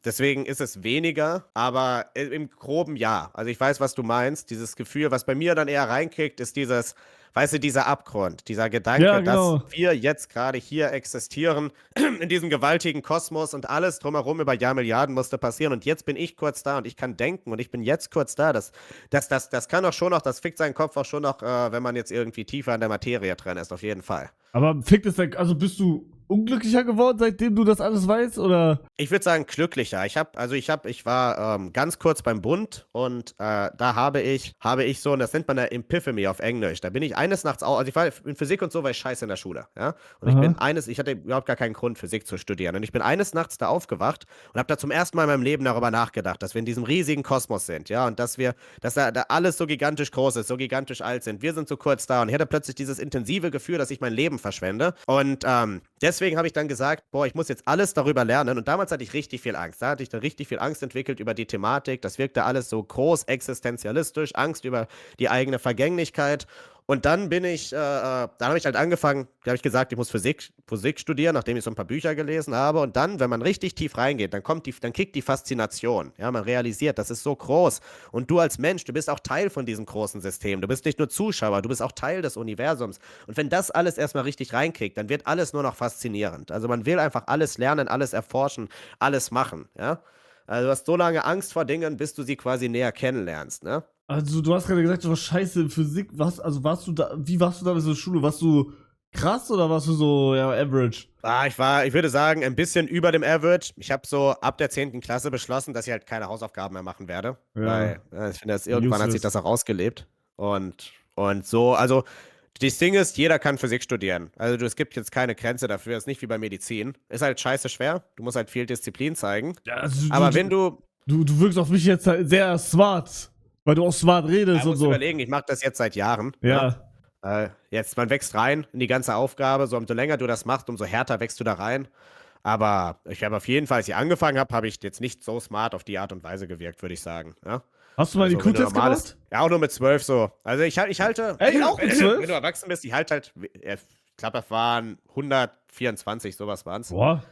Deswegen ist es weniger, aber im Groben ja. Also ich weiß, was du meinst. Dieses Gefühl, was bei mir dann eher reinkickt, ist dieses, weißt du, dieser Abgrund, dieser Gedanke, Ja, genau. dass wir jetzt gerade hier existieren, in diesem gewaltigen Kosmos und alles drumherum über Jahrmilliarden musste passieren und jetzt bin ich kurz da und ich kann denken und ich bin jetzt kurz da. Das kann doch schon noch, das fickt seinen Kopf auch schon noch, wenn man jetzt irgendwie tiefer in der Materie drin ist, auf jeden Fall. Aber fickt es dann, also bist du unglücklicher geworden, seitdem du das alles weißt, oder? Ich würde sagen glücklicher. Ich war ganz kurz beim Bund und da habe ich so, und das nennt man eine Epiphany auf Englisch. Da bin ich eines Nachts also ich war in Physik und so, war ich scheiße in der Schule, ja. Und ich hatte überhaupt gar keinen Grund, Physik zu studieren. Und ich bin eines Nachts da aufgewacht und habe da zum ersten Mal in meinem Leben darüber nachgedacht, dass wir in diesem riesigen Kosmos sind, ja, und dass da alles so gigantisch groß ist, so gigantisch alt sind. Wir sind so kurz da und ich hatte plötzlich dieses intensive Gefühl, dass ich mein Leben verschwende. Und deswegen habe ich dann gesagt, boah, ich muss jetzt alles darüber lernen. Und damals hatte ich richtig viel Angst. Da hatte ich dann richtig viel Angst entwickelt über die Thematik. Das wirkte alles so groß existenzialistisch, Angst über die eigene Vergänglichkeit. Und dann dann habe ich halt angefangen, da habe ich gesagt, ich muss Physik studieren, nachdem ich so ein paar Bücher gelesen habe. Und dann, wenn man richtig tief reingeht, dann kickt die Faszination. Ja, man realisiert, das ist so groß. Und du als Mensch, du bist auch Teil von diesem großen System. Du bist nicht nur Zuschauer, du bist auch Teil des Universums. Und wenn das alles erstmal richtig reinkickt, dann wird alles nur noch faszinierend. Also man will einfach alles lernen, alles erforschen, alles machen. Ja? Also du hast so lange Angst vor Dingen, bis du sie quasi näher kennenlernst, ne? Also du hast gerade gesagt, du warst scheiße in Physik. Wie warst du da in der Schule? Warst du krass oder warst du so, ja, average? Ich würde sagen, ein bisschen über dem Average. Ich habe so ab der 10. Klasse beschlossen, dass ich halt keine Hausaufgaben mehr machen werde. Ja. Weil ich finde, irgendwann hat sich das auch ausgelebt. Und so, also das Ding ist, jeder kann Physik studieren. Also es gibt jetzt keine Grenze dafür. Ist nicht wie bei Medizin. Ist halt scheiße schwer. Du musst halt viel Disziplin zeigen. Ja, also Aber wenn du Du wirkst auf mich jetzt halt sehr smart, weil du auch smart redest und musst so. überlegen, ich mache das jetzt seit Jahren. Ja. Jetzt, man wächst rein in die ganze Aufgabe. So, umso länger du das machst, umso härter wächst du da rein. Aber ich habe auf jeden Fall, als ich angefangen habe, habe ich jetzt nicht so smart auf die Art und Weise gewirkt, würde ich sagen. Ja? Hast du mal Also, die Q-Test gemacht? Ja, auch nur mit 12 so. Also ich halte. Ey, auch mit 12? Wenn du erwachsen bist, ich halte halt. Ich glaube, das waren 124, sowas waren es. Boah.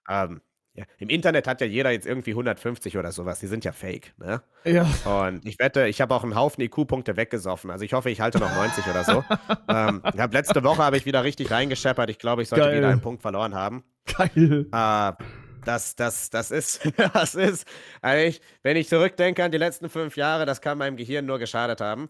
Ja, im Internet hat ja jeder jetzt irgendwie 150 oder sowas. Die sind ja fake, ne? Ja. Und ich wette, ich habe auch einen Haufen IQ-Punkte weggesoffen. Also ich hoffe, ich halte noch 90 oder so. Letzte Woche habe ich wieder richtig reingescheppert. Ich glaube, ich sollte wieder einen Punkt verloren haben. Geil. Das ist, das ist, eigentlich, wenn ich zurückdenke an die letzten 5 Jahre, das kann meinem Gehirn nur geschadet haben.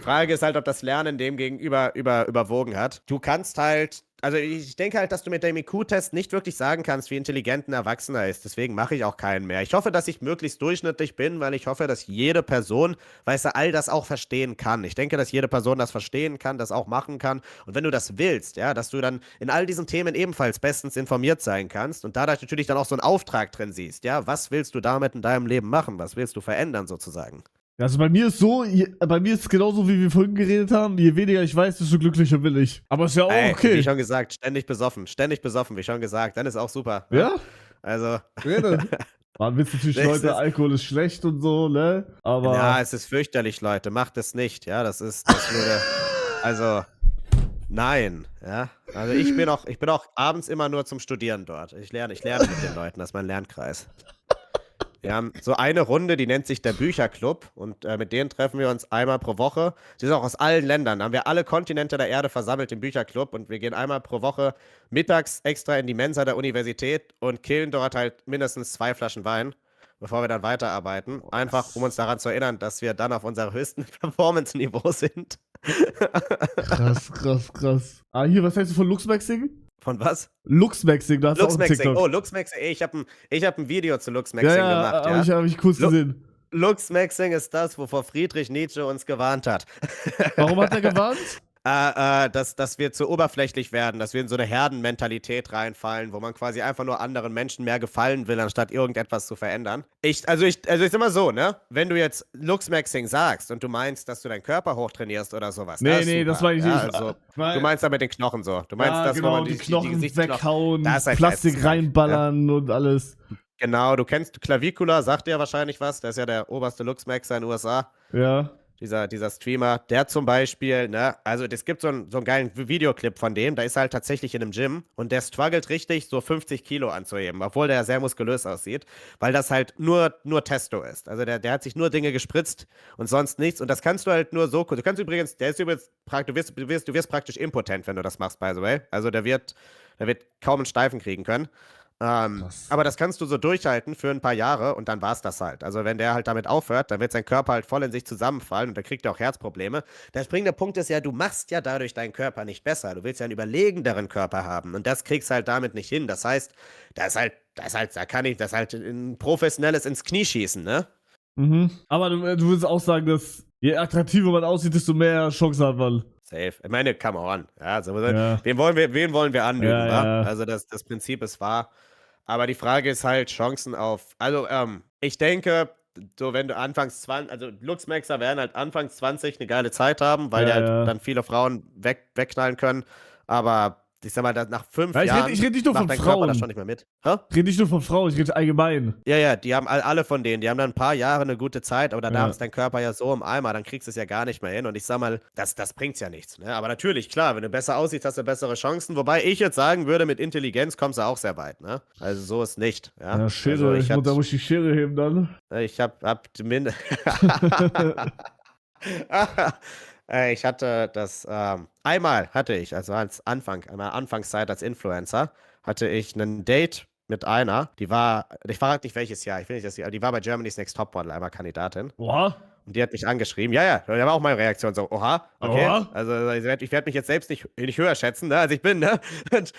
Frage ist halt, ob das Lernen dem gegenüber überwogen hat. Du kannst halt, also ich denke halt, dass du mit dem IQ-Test nicht wirklich sagen kannst, wie intelligent ein Erwachsener ist. Deswegen mache ich auch keinen mehr. Ich hoffe, dass ich möglichst durchschnittlich bin, weil ich hoffe, dass jede Person, weißt du, all das auch verstehen kann. Ich denke, dass jede Person das verstehen kann, das auch machen kann. Und wenn du das willst, ja, dass du dann in all diesen Themen ebenfalls bestens informiert sein kannst und dadurch natürlich dann auch so einen Auftrag drin siehst, ja, was willst du damit in deinem Leben machen? Was willst du verändern sozusagen? Also bei mir ist so, bei mir ist es genauso, wie wir vorhin geredet haben. Je weniger ich weiß, desto glücklicher bin ich. Aber ist ja auch okay. Wie schon gesagt, ständig besoffen, wie schon gesagt. Dann ist auch super. Ja? Also. Man wisst natürlich, Leute, Alkohol ist schlecht und so, ne? Aber. Ja, es ist fürchterlich, Leute. Macht es nicht. Ja, das würde. Also. Nein. Ja. Also ich bin auch abends immer nur zum Studieren dort. Ich lerne mit den Leuten. Das ist mein Lernkreis. Wir haben so eine Runde, die nennt sich der Bücherclub und mit denen treffen wir uns einmal pro Woche. Sie sind auch aus allen Ländern. Da haben wir alle Kontinente der Erde versammelt im Bücherclub und wir gehen einmal pro Woche mittags extra in die Mensa der Universität und killen dort halt mindestens 2 Flaschen Wein, bevor wir dann weiterarbeiten. Einfach, um uns daran zu erinnern, dass wir dann auf unserem höchsten Performance-Niveau sind. Krass. Hier, was heißt du von Luxmaxing? Von was? Luxmaxing, da hast du auch einen TikTok. Oh, Luxmaxing. Ich hab ein Video zu Luxmaxing gemacht. Ja, hab ich kurz gesehen. Luxmaxing ist das, wovor Friedrich Nietzsche uns gewarnt hat. Warum hat er gewarnt? Dass wir zu oberflächlich werden, dass wir in so eine Herdenmentalität reinfallen, wo man quasi einfach nur anderen Menschen mehr gefallen will, anstatt irgendetwas zu verändern. Also ich sag mal so, ne? Wenn du jetzt Luxmaxing sagst und du meinst, dass du deinen Körper hochtrainierst oder sowas. Nee, das meine ich nicht. Also, du meinst da mit den Knochen so. Du meinst das, genau, wo man die Knochen weghauen, halt Plastik reinballern und alles. Genau, du kennst Clavicula, sagt dir ja wahrscheinlich was. Der ist ja der oberste Luxmaxer in den USA. Ja. Dieser Streamer, der zum Beispiel, ne, also es gibt so einen geilen Videoclip von dem, da ist er halt tatsächlich in einem Gym und der struggelt richtig, so 50 Kilo anzuheben, obwohl der sehr muskulös aussieht, weil das halt nur Testo ist. Also der hat sich nur Dinge gespritzt und sonst nichts und das kannst du halt nur so, du wirst praktisch impotent, wenn du das machst, by the way. Also der wird kaum einen Steifen kriegen können. Aber das kannst du so durchhalten für ein paar Jahre und dann war's das halt. Also wenn der halt damit aufhört, dann wird sein Körper halt voll in sich zusammenfallen und dann kriegt er auch Herzprobleme. Der springende Punkt ist ja, du machst ja dadurch deinen Körper nicht besser. Du willst ja einen überlegenderen Körper haben und das kriegst halt damit nicht hin. Das heißt, da kann ich das halt ein professionelles ins Knie schießen, ne? Mhm. Aber du würdest auch sagen, dass je attraktiver man aussieht, desto mehr Chance hat man. Safe. Ich meine, come on. Ja, also, wen wollen wir anlügen, wa? Also das Prinzip ist wahr. Aber die Frage ist halt Chancen auf. Also, ich denke, so wenn du anfangs 20, also Luxmaxer werden halt anfangs 20 eine geile Zeit haben, weil die halt dann viele Frauen wegknallen können. Aber ich sag mal, nach 5 Jahren ich rede nicht nur von macht dein Frauen. Körper das schon nicht mehr mit. Hä? Ich rede nicht nur von Frauen, ich rede allgemein. Ja, die haben alle von denen, die haben dann ein paar Jahre eine gute Zeit, aber danach ist dein Körper ja so im Eimer, dann kriegst du es ja gar nicht mehr hin. Und ich sag mal, das bringt's ja nichts. Ne? Aber natürlich, klar, wenn du besser aussiehst, hast du bessere Chancen. Wobei ich jetzt sagen würde, mit Intelligenz kommst du auch sehr weit. Ne? Also so ist nicht. Ja, Schere, also da muss ich die Schere heben dann. Ich hab zumindest. Ich hatte das, einmal hatte ich, also Anfangszeit als Influencer, hatte ich ein Date mit einer, ich verrate nicht welches Jahr, ich will nicht, dass die war bei Germany's Next Topmodel einmal Kandidatin. Oha. Und die hat mich angeschrieben. Ja, da war auch meine Reaktion so, oha, okay. Oha. Also ich werd mich jetzt selbst nicht höher schätzen, ne, als ich bin, ne? Und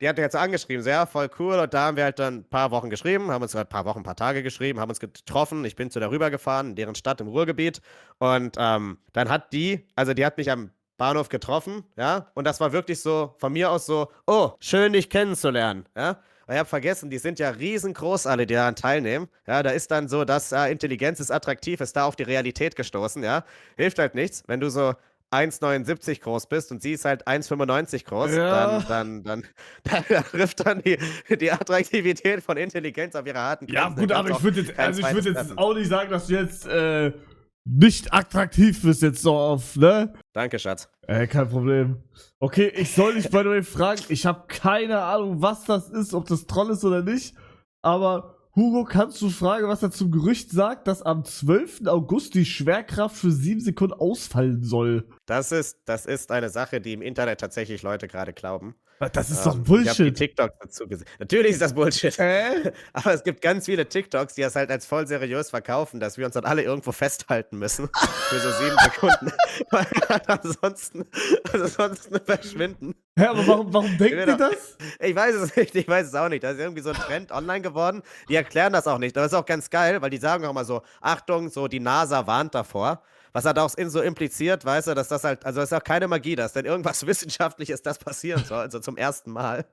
die hat mich jetzt so angeschrieben, so, ja, voll cool. Und da haben wir halt dann ein paar Wochen geschrieben, haben uns ein paar Tage geschrieben, haben uns getroffen. Ich bin zu der rübergefahren, in deren Stadt im Ruhrgebiet. Und dann hat die hat mich am Bahnhof getroffen, ja, und das war wirklich so, von mir aus so, oh, schön dich kennenzulernen, ja. Ich habe vergessen, die sind ja riesengroß alle, die daran teilnehmen. Ja, da ist dann so, dass Intelligenz ist attraktiv, ist da auf die Realität gestoßen, ja. Hilft halt nichts, wenn du so 1,79 groß bist und sie ist halt 1,95 groß, Ja. dann trifft dann die Attraktivität von Intelligenz auf ihre harten Ja, Grenzen. gut, Da aber kannst ich du würde jetzt, kein also ich würde zweites jetzt treffen. auch nicht sagen, dass du jetzt nicht attraktiv bist jetzt so auf, ne? Danke, Schatz. Kein Problem. Okay, ich soll dich by the way fragen, ich habe keine Ahnung, was das ist, ob das Troll ist oder nicht, aber Hugo, kannst du fragen, was er zum Gerücht sagt, dass am 12. August die Schwerkraft für 7 Sekunden ausfallen soll? Das ist eine Sache, die im Internet tatsächlich Leute gerade glauben. Das ist doch Ich habe die Bullshit. TikToks dazu gesehen. Natürlich ist das Bullshit. Aber es gibt ganz viele TikToks, die das halt als voll seriös verkaufen, dass wir uns dann alle irgendwo festhalten müssen. Für so 7 Sekunden. Weil ansonsten verschwinden. Hä, aber warum denkt ihr das? Ich weiß es nicht, ich weiß es auch nicht. Das ist irgendwie so ein Trend online geworden. Die erklären das auch nicht. Das ist auch ganz geil, weil die sagen auch immer so, Achtung, so die NASA warnt davor. Was halt auch so impliziert, weißt du, dass das halt, also das ist auch keine Magie, dass denn irgendwas Wissenschaftliches das passieren soll, also zum ersten Mal.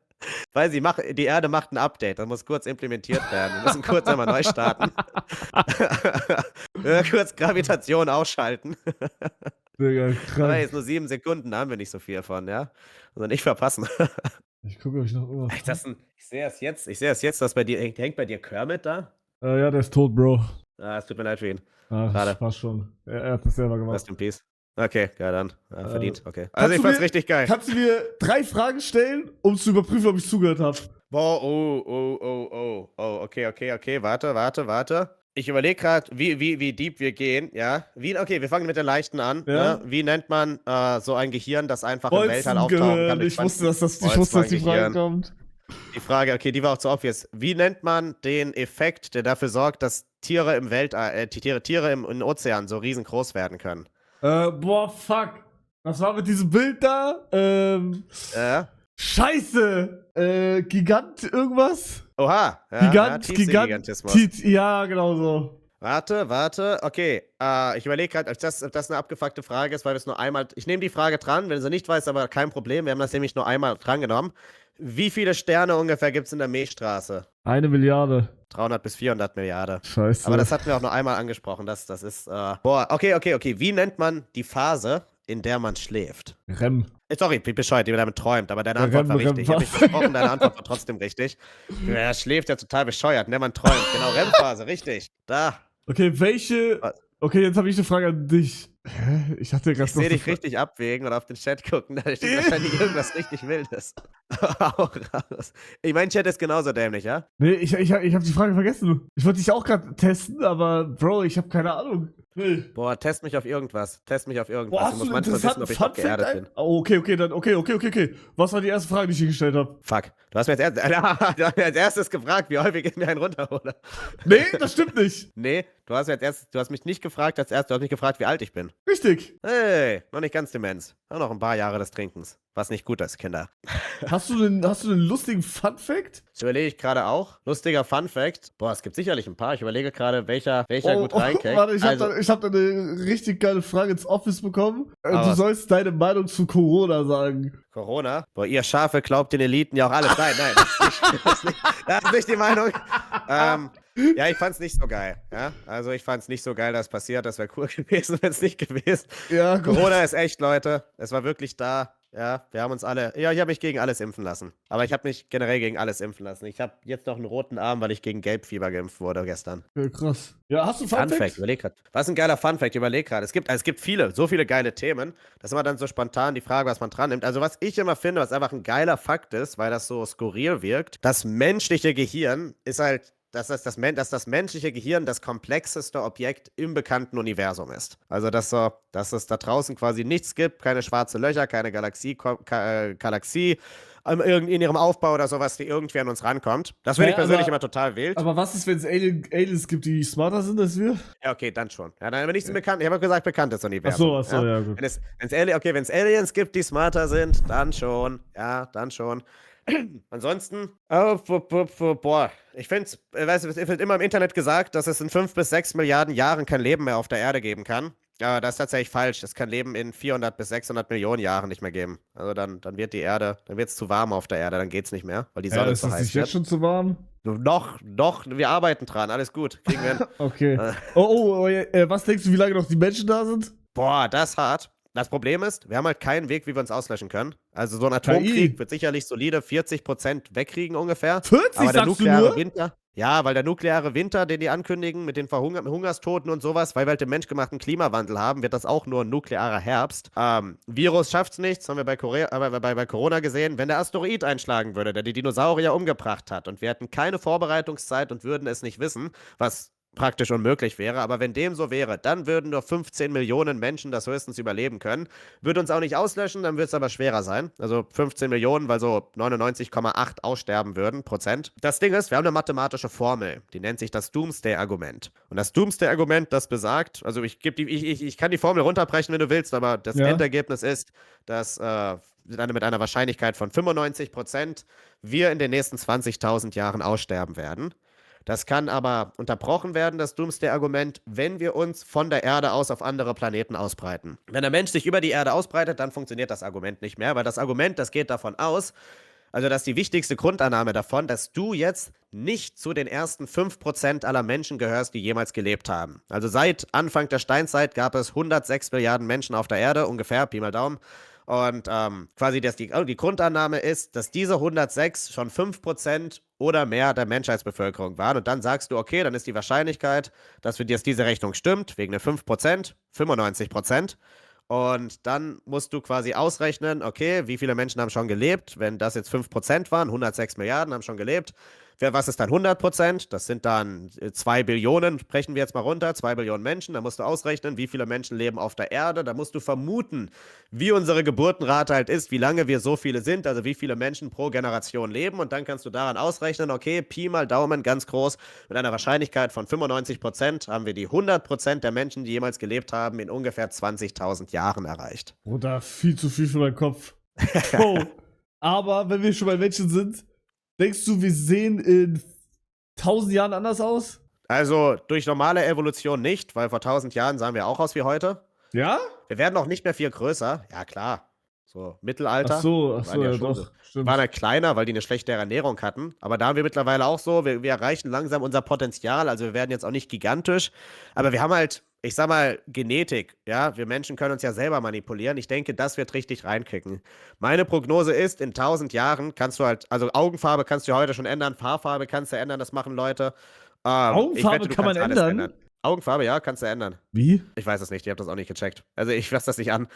Weil die Erde macht ein Update, das muss kurz implementiert werden. Wir müssen kurz einmal neu starten. Kurz Gravitation ausschalten. Digga, Aber krass. jetzt nur 7 Sekunden, da haben wir nicht so viel von, ja? Also nicht verpassen. Ich gucke, ob ich noch irgendwas. Ich sehe es jetzt, dass bei dir, hängt bei dir Kermit da? Ja, der ist tot, Bro. Es tut mir leid für ihn. Ach, Schade. das passt schon. Er hat das selber gemacht. Rest in Peace. Okay, ja dann. Verdient, okay. kannst Also ich du fand's mir- richtig geil. Kannst du mir 3 Fragen stellen, um zu überprüfen, ob ich zugehört habe? Boah, oh, okay, warte. Ich überlege gerade, wie deep wir gehen, ja. Okay, wir fangen mit der leichten an. Ja. Ne? Wie nennt man so ein Gehirn, das einfach im Weltall auftauchen kann? Bolzengehirn. mit Ich wusste, dass die Frage Boltzmann-Gehirn. kommt. Die Frage, okay, die war auch zu obvious. Wie nennt man den Effekt, der dafür sorgt, dass Tiere im Weltall, Tiere im Ozean so riesengroß werden können? Boah, fuck. Was war mit diesem Bild da? Scheiße. Gigant irgendwas? Oha. Gigant. Tiefseegigantismus. Ja, genau so. Warte, okay. Ich überlege gerade, ob das eine abgefuckte Frage ist, weil wir es nur einmal. Ich nehme die Frage dran, wenn du sie nicht weißt, aber kein Problem. Wir haben das nämlich nur einmal drangenommen. Wie viele Sterne ungefähr gibt es in der Milchstraße? 1 Milliarde. 300 bis 400 Milliarden. Scheiße. Aber das hatten wir auch nur einmal angesprochen. Das ist. Boah, okay. Wie nennt man die Phase, in der man schläft? REM. Sorry, ich bin bescheuert, die damit träumt, aber deine Ja, Antwort war REM richtig. Ich habe mich versprochen, deine Antwort war trotzdem richtig. Er schläft ja total bescheuert, ne? Man träumt. Genau, REM-Phase, richtig. Da. Okay, welche. Was? Okay, jetzt habe ich eine Frage an dich. Hä? Ich hatte gerade Ich sehe dich richtig abwägen und auf den Chat gucken, da steht wahrscheinlich irgendwas richtig Wildes. Auch raus. Mein Chat ist genauso dämlich, ja? Nee, ich hab die Frage vergessen. Ich wollte dich auch gerade testen, aber Bro, ich habe keine Ahnung. Nee. Boah, test mich auf irgendwas. Boah, Du hast musst du einen manchmal wissen, interessanten ob ich Funfact geerdet bin. Oh, okay, dann, okay. Was war die erste Frage, die ich dir gestellt habe? Fuck. Du hast mir als erstes gefragt, wie häufig ich mir einen runterhole. Nee, das stimmt nicht. Nee, du hast mich nicht gefragt als erstes, du hast mich gefragt, wie alt ich bin. Richtig. Hey, noch nicht ganz Demenz. Noch ein paar Jahre des Trinkens. Was nicht gut ist, Kinder. Hast du einen lustigen Funfact? Das überlege ich gerade auch. Lustiger Funfact. Boah, es gibt sicherlich ein paar. Ich überlege gerade, welcher gut reinkriegt. Warte, ich Also, hab da eine richtig geile Frage ins Office bekommen. Du was? sollst deine Meinung zu Corona sagen. Corona? Boah, ihr Schafe glaubt den Eliten ja auch alles. Nein, das ist nicht die Meinung. Ja, ich fand's nicht so geil. Ja? Also ich fand's nicht so geil, dass passiert. Das wäre cool gewesen, wenn es nicht gewesen. Ja, gut. Corona ist echt, Leute. Es war wirklich da. Ja, wir haben uns alle. Ja, ich habe mich gegen alles impfen lassen. Aber ich habe mich generell gegen alles impfen lassen. Ich habe jetzt noch einen roten Arm, weil ich gegen Gelbfieber geimpft wurde gestern. Ja, krass. Ja, hast du einen Funfact, Funfact? überleg grad. Was ist ein geiler Funfact? Überleg gerade. Es gibt so viele geile Themen. Das ist immer dann so spontan die Frage, was man dran nimmt. Also, was ich immer finde, was einfach ein geiler Fakt ist, weil das so skurril wirkt, das menschliche Gehirn ist halt. Dass das menschliche Gehirn das komplexeste Objekt im bekannten Universum ist. Also, dass es da draußen quasi nichts gibt, keine schwarze Löcher, keine Galaxie, in ihrem Aufbau oder sowas, die irgendwie an uns rankommt. Das finde ich persönlich immer total wild. Aber was ist, wenn es Aliens gibt, die smarter sind als wir? Ja, okay, dann schon. Ja, dann bin ich bekannt. Ich habe gesagt, bekanntes Universum. Achso, ja, gut. Wenn es Aliens gibt, die smarter sind, dann schon. Ja, dann schon. Ansonsten, ich finde es wird immer im Internet gesagt, dass es in 5 bis 6 Milliarden Jahren kein Leben mehr auf der Erde geben kann. Ja, das ist tatsächlich falsch. Es kann Leben in 400 bis 600 Millionen Jahren nicht mehr geben. Also dann wird die Erde, dann wird es zu warm auf der Erde, dann geht's nicht mehr, weil die Sonne zu heiß wird. Ist es jetzt schon zu warm? Noch, wir arbeiten dran, alles gut. Kriegen wir hin. Okay. Was denkst du, wie lange noch die Menschen da sind? Boah, das ist hart. Das Problem ist, wir haben halt keinen Weg, wie wir uns auslöschen können. Also so ein Atomkrieg wird sicherlich solide 40% wegkriegen ungefähr. 40, aber der sagst du nukleare nur? Winter, ja, weil der nukleare Winter, den die ankündigen, mit den Hungerstoten und sowas, weil wir halt den menschgemachten Klimawandel haben, wird das auch nur ein nuklearer Herbst. Virus schafft's nicht, das haben wir bei Corona gesehen. Wenn der Asteroid einschlagen würde, der die Dinosaurier umgebracht hat und wir hätten keine Vorbereitungszeit und würden es nicht wissen, was praktisch unmöglich wäre, aber wenn dem so wäre, dann würden nur 15 Millionen Menschen das höchstens überleben können. Würde uns auch nicht auslöschen, dann wird es aber schwerer sein. Also 15 Millionen, weil so 99,8 aussterben würden, Prozent. Das Ding ist, wir haben eine mathematische Formel, die nennt sich das Doomsday-Argument. Und das Doomsday-Argument, das besagt, also ich kann die Formel runterbrechen, wenn du willst, aber das Endergebnis ist, dass mit einer Wahrscheinlichkeit von 95% wir in den nächsten 20.000 Jahren aussterben werden. Das kann aber unterbrochen werden, das Doomsday-Argument, wenn wir uns von der Erde aus auf andere Planeten ausbreiten. Wenn der Mensch sich über die Erde ausbreitet, dann funktioniert das Argument nicht mehr, weil das Argument, das geht davon aus, also das ist die wichtigste Grundannahme davon, dass du jetzt nicht zu den ersten 5% aller Menschen gehörst, die jemals gelebt haben. Also seit Anfang der Steinzeit gab es 106 Milliarden Menschen auf der Erde, ungefähr, Pi mal Daumen. Und quasi die Grundannahme ist, dass diese 106 schon 5% oder mehr der Menschheitsbevölkerung waren. Und dann sagst du, okay, dann ist die Wahrscheinlichkeit, dass für dir diese Rechnung stimmt, wegen der 5%, 95%. Und dann musst du quasi ausrechnen, okay, wie viele Menschen haben schon gelebt? Wenn das jetzt 5% waren, 106 Milliarden haben schon gelebt. Was ist dann 100%? Das sind dann 2 Billionen, brechen wir jetzt mal runter, 2 Billionen Menschen. Da musst du ausrechnen, wie viele Menschen leben auf der Erde. Da musst du vermuten, wie unsere Geburtenrate halt ist, wie lange wir so viele sind, also wie viele Menschen pro Generation leben. Und dann kannst du daran ausrechnen, okay, Pi mal Daumen, ganz groß, mit einer Wahrscheinlichkeit von 95% haben wir die 100% der Menschen, die jemals gelebt haben, in ungefähr 20.000 Jahren erreicht. Oder viel zu viel für meinen Kopf. Oh. Aber wenn wir schon bei Menschen sind, denkst du, wir sehen in 1000 Jahren anders aus? Also durch normale Evolution nicht, weil vor 1000 Jahren sahen wir auch aus wie heute. Ja? Wir werden auch nicht mehr viel größer. Ja, klar. So, Mittelalter. Ach so, ja, doch. Stimmt. Waren halt kleiner, weil die eine schlechtere Ernährung hatten. Aber da haben wir mittlerweile auch so, wir erreichen langsam unser Potenzial. Also wir werden jetzt auch nicht gigantisch. Aber wir haben halt, ich sag mal, Genetik. Ja, wir Menschen können uns ja selber manipulieren. Ich denke, das wird richtig reinkicken. Meine Prognose ist, in 1000 Jahren kannst du halt, also Augenfarbe kannst du heute schon ändern, Haarfarbe kannst du ändern, das machen Leute. Augenfarbe kann man ändern? Augenfarbe, ja, kannst du ändern. Wie? Ich weiß es nicht, ich habe das auch nicht gecheckt. Also ich fasse das nicht an.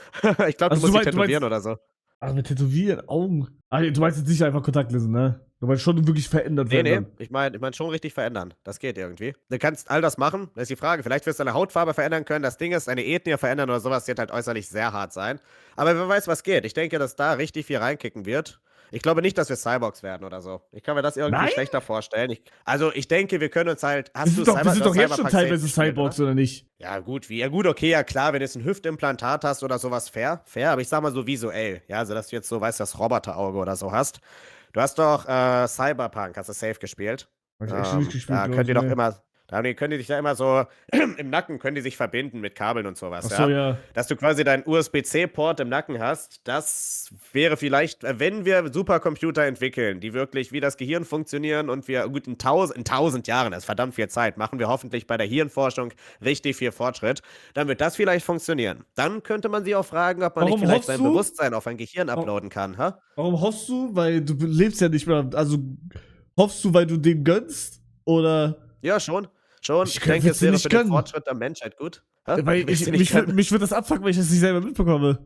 Ich glaube, du musst dich tätowieren oder so. Ach, mit Tätowieren, Augen. Du meinst jetzt nicht einfach Kontaktlinsen, ne? Du meinst schon wirklich verändert werden. Nee, ich mein schon richtig verändern. Das geht irgendwie. Du kannst all das machen. Das ist die Frage. Vielleicht wirst du deine Hautfarbe verändern können. Das Ding ist, deine Ethnie verändern oder sowas wird halt äußerlich sehr hart sein. Aber wer weiß, was geht. Ich denke, dass da richtig viel reinkicken wird. Ich glaube nicht, dass wir Cyborgs werden oder so. Ich kann mir das irgendwie schlechter vorstellen. Ich denke, wir können uns halt. Wir sind doch jetzt schon teilweise Cyborgs, oder nicht? Ja, gut, okay, ja klar, wenn du jetzt ein Hüftimplantat hast oder sowas, fair. Aber ich sag mal so visuell. Ja, also dass du jetzt so, weißt, das Roboterauge oder so hast. Du hast doch Cyberpunk, hast du safe gespielt. Hab ich echt nicht gespielt. Da könnt ihr doch immer. Da können die sich ja immer so, im Nacken können die sich verbinden mit Kabeln und sowas. Ach so, ja. Dass du quasi deinen USB-C-Port im Nacken hast, das wäre vielleicht, wenn wir Supercomputer entwickeln, die wirklich wie das Gehirn funktionieren und wir gut in 1000 Jahren, das ist verdammt viel Zeit, machen wir hoffentlich bei der Hirnforschung richtig viel Fortschritt, dann wird das vielleicht funktionieren. Dann könnte man sich auch fragen, ob man nicht vielleicht sein Bewusstsein auf ein Gehirn uploaden kann. Ha? Warum hoffst du? Weil du lebst ja nicht mehr, also hoffst du, weil du dem gönnst? Oder? Ja, schon. Ich denke, es wäre für den Fortschritt der Menschheit gut. Weil mich würde das abfucken, wenn ich das nicht selber mitbekomme.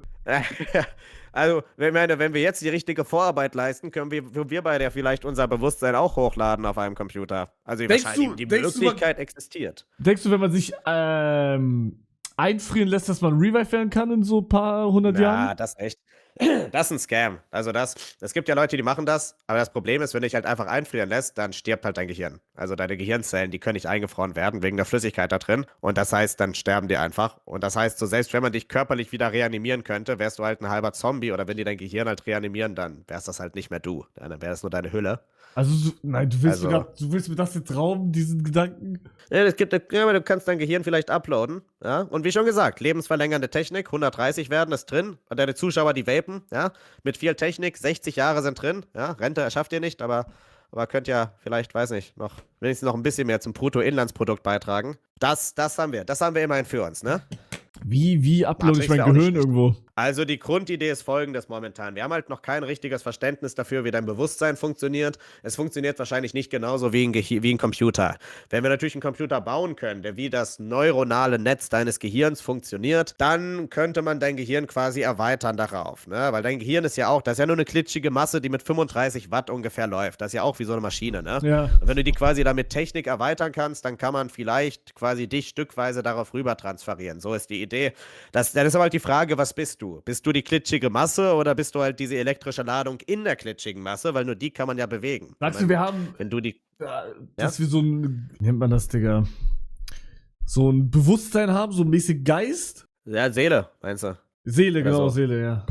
Also, wenn wir jetzt die richtige Vorarbeit leisten, können wir beide ja vielleicht unser Bewusstsein auch hochladen auf einem Computer. Also die Möglichkeit existiert. Denkst du, wenn man sich einfrieren lässt, dass man revive werden kann in so ein paar 100 Jahren? Ja, das echt. Das ist ein Scam. Also es gibt ja Leute, die machen das, aber das Problem ist, wenn du dich halt einfach einfrieren lässt, dann stirbt halt dein Gehirn. Also deine Gehirnzellen, die können nicht eingefroren werden wegen der Flüssigkeit da drin. Und das heißt, dann sterben die einfach. Und das heißt, so selbst wenn man dich körperlich wieder reanimieren könnte, wärst du halt ein halber Zombie. Oder wenn die dein Gehirn halt reanimieren, dann wärst das halt nicht mehr du. Dann wäre das nur deine Hülle. Also, nein, du willst mir das jetzt rauben, diesen Gedanken? Ja, du kannst dein Gehirn vielleicht uploaden, ja. Und wie schon gesagt, lebensverlängernde Technik, 130 werden ist drin. Und deine Zuschauer, die vapen, ja, mit viel Technik, 60 Jahre sind drin, ja. Rente schafft ihr nicht, aber könnt ja vielleicht, weiß nicht, wenigstens noch ein bisschen mehr zum Bruttoinlandsprodukt beitragen. Das haben wir immerhin für uns, ne? Wie uploade ich mein Gehirn irgendwo? Also die Grundidee ist folgendes momentan. Wir haben halt noch kein richtiges Verständnis dafür, wie dein Bewusstsein funktioniert. Es funktioniert wahrscheinlich nicht genauso wie ein Computer. Wenn wir natürlich einen Computer bauen können, der wie das neuronale Netz deines Gehirns funktioniert, dann könnte man dein Gehirn quasi erweitern darauf. Ne? Weil dein Gehirn ist ja auch, das ist ja nur eine glitschige Masse, die mit 35 Watt ungefähr läuft. Das ist ja auch wie so eine Maschine. Ne? Ja. Und wenn du die quasi damit Technik erweitern kannst, dann kann man vielleicht quasi dich stückweise darauf rüber transferieren. So ist die Idee. Dann ist aber halt die Frage, was bist du? Bist du die glitschige Masse oder bist du halt diese elektrische Ladung in der glitschigen Masse? Weil nur die kann man ja bewegen. Sagst du, wir haben, wenn du die, dass wir so ein, wie nennt man das, Digga? So ein Bewusstsein haben, so ein mäßig Geist? Ja, Seele, meinst du? Seele, genau, so. Seele, ja.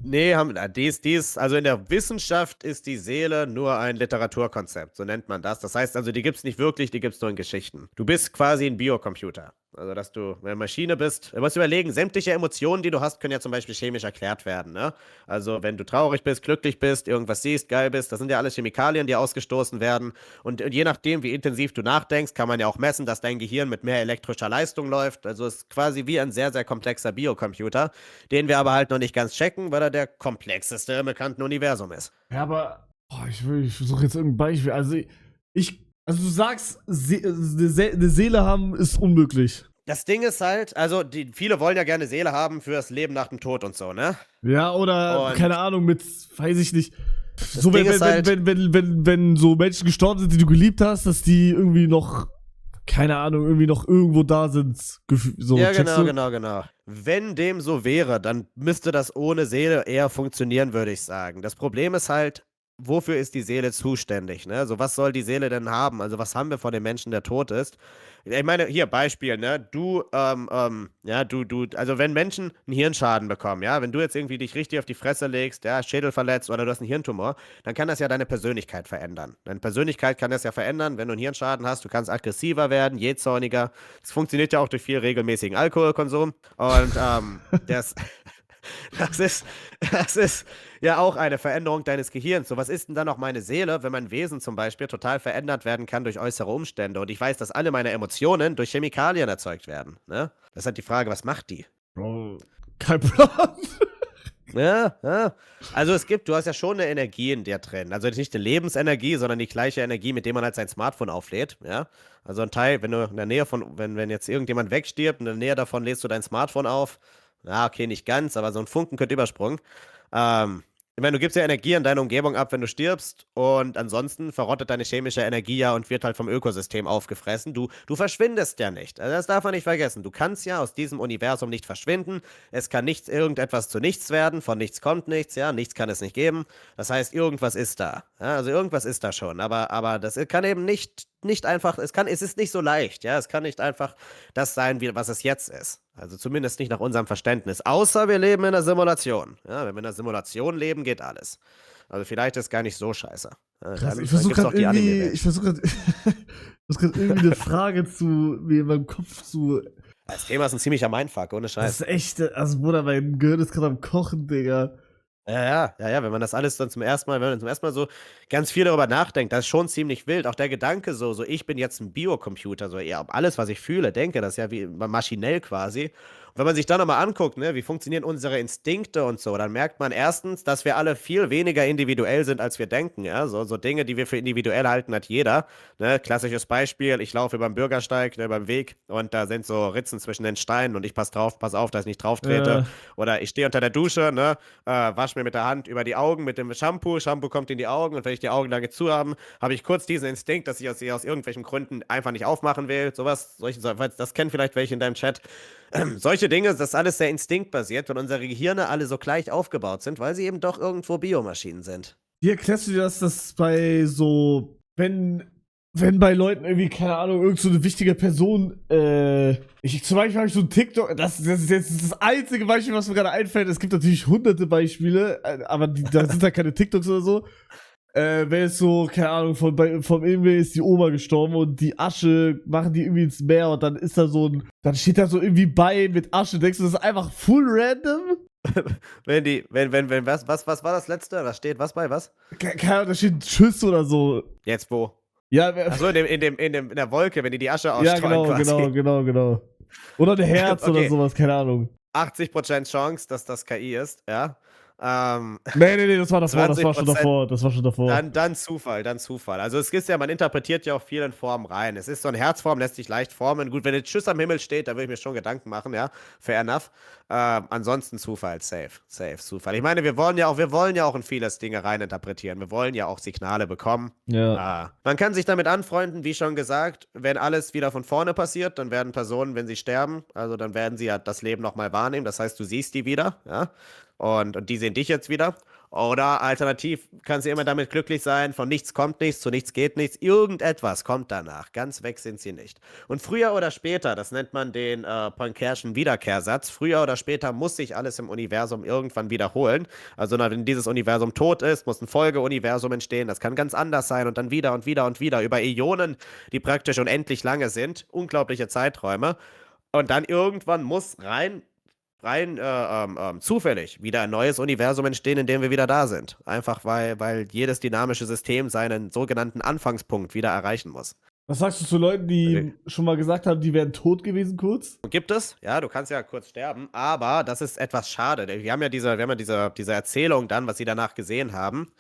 Nee, also in der Wissenschaft ist die Seele nur ein Literaturkonzept, so nennt man das. Das heißt also, die gibt es nicht wirklich, die gibt es nur in Geschichten. Du bist quasi ein Biocomputer. Also, dass du eine Maschine bist. Du musst überlegen, sämtliche Emotionen, die du hast, können ja zum Beispiel chemisch erklärt werden, ne? Also, wenn du traurig bist, glücklich bist, irgendwas siehst, geil bist, das sind ja alles Chemikalien, die ausgestoßen werden. Und je nachdem, wie intensiv du nachdenkst, kann man ja auch messen, dass dein Gehirn mit mehr elektrischer Leistung läuft. Also, es ist quasi wie ein sehr, sehr komplexer Biocomputer, den wir aber halt noch nicht ganz checken, weil er der komplexeste im bekannten Universum ist. Ja, aber ich versuche jetzt irgendein Beispiel. Also du sagst, eine Seele haben ist unmöglich. Das Ding ist halt, also viele wollen ja gerne Seele haben für das Leben nach dem Tod und so, ne? Ja, oder keine Ahnung, weiß ich nicht. So, Ding ist halt, wenn so Menschen gestorben sind, die du geliebt hast, dass die irgendwie noch, keine Ahnung, irgendwie noch irgendwo da sind. So, ja, genau. Wenn dem so wäre, dann müsste das ohne Seele eher funktionieren, würde ich sagen. Das Problem ist halt, wofür ist die Seele zuständig, ne? Also was soll die Seele denn haben? Also was haben wir von dem Menschen, der tot ist? Ich meine, hier, Beispiel, ne? Also wenn Menschen einen Hirnschaden bekommen, ja, wenn du jetzt irgendwie dich richtig auf die Fresse legst, ja, Schädel verletzt oder du hast einen Hirntumor, dann kann das ja deine Persönlichkeit verändern. Deine Persönlichkeit kann das ja verändern, wenn du einen Hirnschaden hast, du kannst aggressiver werden, jähzorniger. Das funktioniert ja auch durch viel regelmäßigen Alkoholkonsum und Das ist ja auch eine Veränderung deines Gehirns. So, was ist denn dann noch meine Seele, wenn mein Wesen zum Beispiel total verändert werden kann durch äußere Umstände? Und ich weiß, dass alle meine Emotionen durch Chemikalien erzeugt werden. Ne? Das ist halt die Frage, was macht die? Oh, kein Plan. Ja. Also du hast ja schon eine Energie in dir drin. Also nicht eine Lebensenergie, sondern die gleiche Energie, mit der man halt sein Smartphone auflädt. Ja? Also ein Teil, wenn du in der Nähe wenn jetzt irgendjemand wegstirbt, in der Nähe davon lädst du dein Smartphone auf. Ja, okay, nicht ganz, aber so ein Funken könnte übersprungen. Ich meine, du gibst ja Energie an deine Umgebung ab, wenn du stirbst, und ansonsten verrottet deine chemische Energie ja und wird halt vom Ökosystem aufgefressen. Du verschwindest ja nicht. Also das darf man nicht vergessen. Du kannst ja aus diesem Universum nicht verschwinden. Es kann nicht irgendetwas zu nichts werden. Von nichts kommt nichts, ja. Nichts kann es nicht geben. Das heißt, irgendwas ist da. Ja, also irgendwas ist da schon. Aber das kann eben nicht einfach, es ist nicht so leicht, ja. Es kann nicht einfach das sein, was es jetzt ist. Also zumindest nicht nach unserem Verständnis. Außer wir leben in einer Simulation. Ja, wenn wir in einer Simulation leben, geht alles. Also vielleicht ist es gar nicht so scheiße. Krass, ich versuche gerade irgendwie eine Frage mir in meinem Kopf zu. Das Thema ist ein ziemlicher Mindfuck, ohne Scheiß. Das ist echt, also Bruder, mein Gehirn ist gerade am Kochen, Digga. Ja, wenn man das alles dann wenn man zum ersten Mal so ganz viel darüber nachdenkt, das ist schon ziemlich wild. Auch der Gedanke so ich bin jetzt ein Biocomputer, so eher alles, was ich fühle, denke, das ist ja wie maschinell quasi. Und wenn man sich dann nochmal anguckt, ne, wie funktionieren unsere Instinkte und so, dann merkt man erstens, dass wir alle viel weniger individuell sind, als wir denken, ja, so Dinge, die wir für individuell halten, hat jeder, ne, klassisches Beispiel, ich laufe über den Bürgersteig, ne, beim Weg, und da sind so Ritzen zwischen den Steinen und ich pass auf, dass ich nicht drauf trete, oder ich stehe unter der Dusche, ne, wasche mir mit der Hand über die Augen mit dem Shampoo kommt in die Augen, und wenn ich die Augen lange zu habe ich kurz diesen Instinkt, dass ich aus irgendwelchen Gründen einfach nicht aufmachen will, das kennen vielleicht welche in deinem Chat. Solche solche Dinge, das ist alles sehr instinktbasiert, weil unsere Gehirne alle so gleich aufgebaut sind, weil sie eben doch irgendwo Biomaschinen sind. Wie erklärst du dir das, dass bei so, wenn bei Leuten irgendwie, keine Ahnung, irgend so eine wichtige Person, zum Beispiel habe ich so ein TikTok, das ist jetzt das einzige Beispiel, was mir gerade einfällt. Es gibt natürlich hunderte Beispiele, aber da sind halt keine TikToks oder so. Wenn es so, keine Ahnung, vom irgendwie ist die Oma gestorben und die Asche machen die irgendwie ins Meer und dann ist da dann steht da so irgendwie bei mit Asche, denkst du, das ist einfach full random? Was war das letzte? Was steht, was bei, was? Keine Ahnung, da steht Tschüss oder so. Jetzt wo? Ja, achso, in der Wolke, wenn die Asche ausstrahlen ja, genau. Oder ein Herz oder sowas, keine Ahnung. 80% Chance, dass das KI ist, ja. Nee, das war davor, das war schon davor. Dann Zufall. Also es ist ja, man interpretiert ja auch viel in Formen rein. Es ist so eine Herzform, lässt sich leicht formen. Gut, wenn jetzt Tschüss am Himmel steht, da würde ich mir schon Gedanken machen, ja. Fair enough. Ansonsten Zufall, safe Zufall. Ich meine, wir wollen ja auch in vieles Dinge reininterpretieren. Wir wollen ja auch Signale bekommen. Ja. Man kann sich damit anfreunden, wie schon gesagt, wenn alles wieder von vorne passiert, dann werden Personen, wenn sie sterben, also dann werden sie ja das Leben nochmal wahrnehmen. Das heißt, du siehst die wieder, ja. Und die sehen dich jetzt wieder. Oder alternativ kannst du immer damit glücklich sein, von nichts kommt nichts, zu nichts geht nichts. Irgendetwas kommt danach. Ganz weg sind sie nicht. Und früher oder später, das nennt man den Poincare'schen Wiederkehrsatz, früher oder später muss sich alles im Universum irgendwann wiederholen. Also wenn dieses Universum tot ist, muss ein Folgeuniversum entstehen. Das kann ganz anders sein und dann wieder und wieder und wieder über Äonen, die praktisch unendlich lange sind. Unglaubliche Zeiträume. Und dann irgendwann muss rein zufällig wieder ein neues Universum entstehen, in dem wir wieder da sind. Einfach weil jedes dynamische System seinen sogenannten Anfangspunkt wieder erreichen muss. Was sagst du zu Leuten, die schon mal gesagt haben, die wären tot gewesen kurz? Gibt es, ja, du kannst ja kurz sterben, aber das ist etwas schade. Wir haben ja diese Erzählung dann, was sie danach gesehen haben.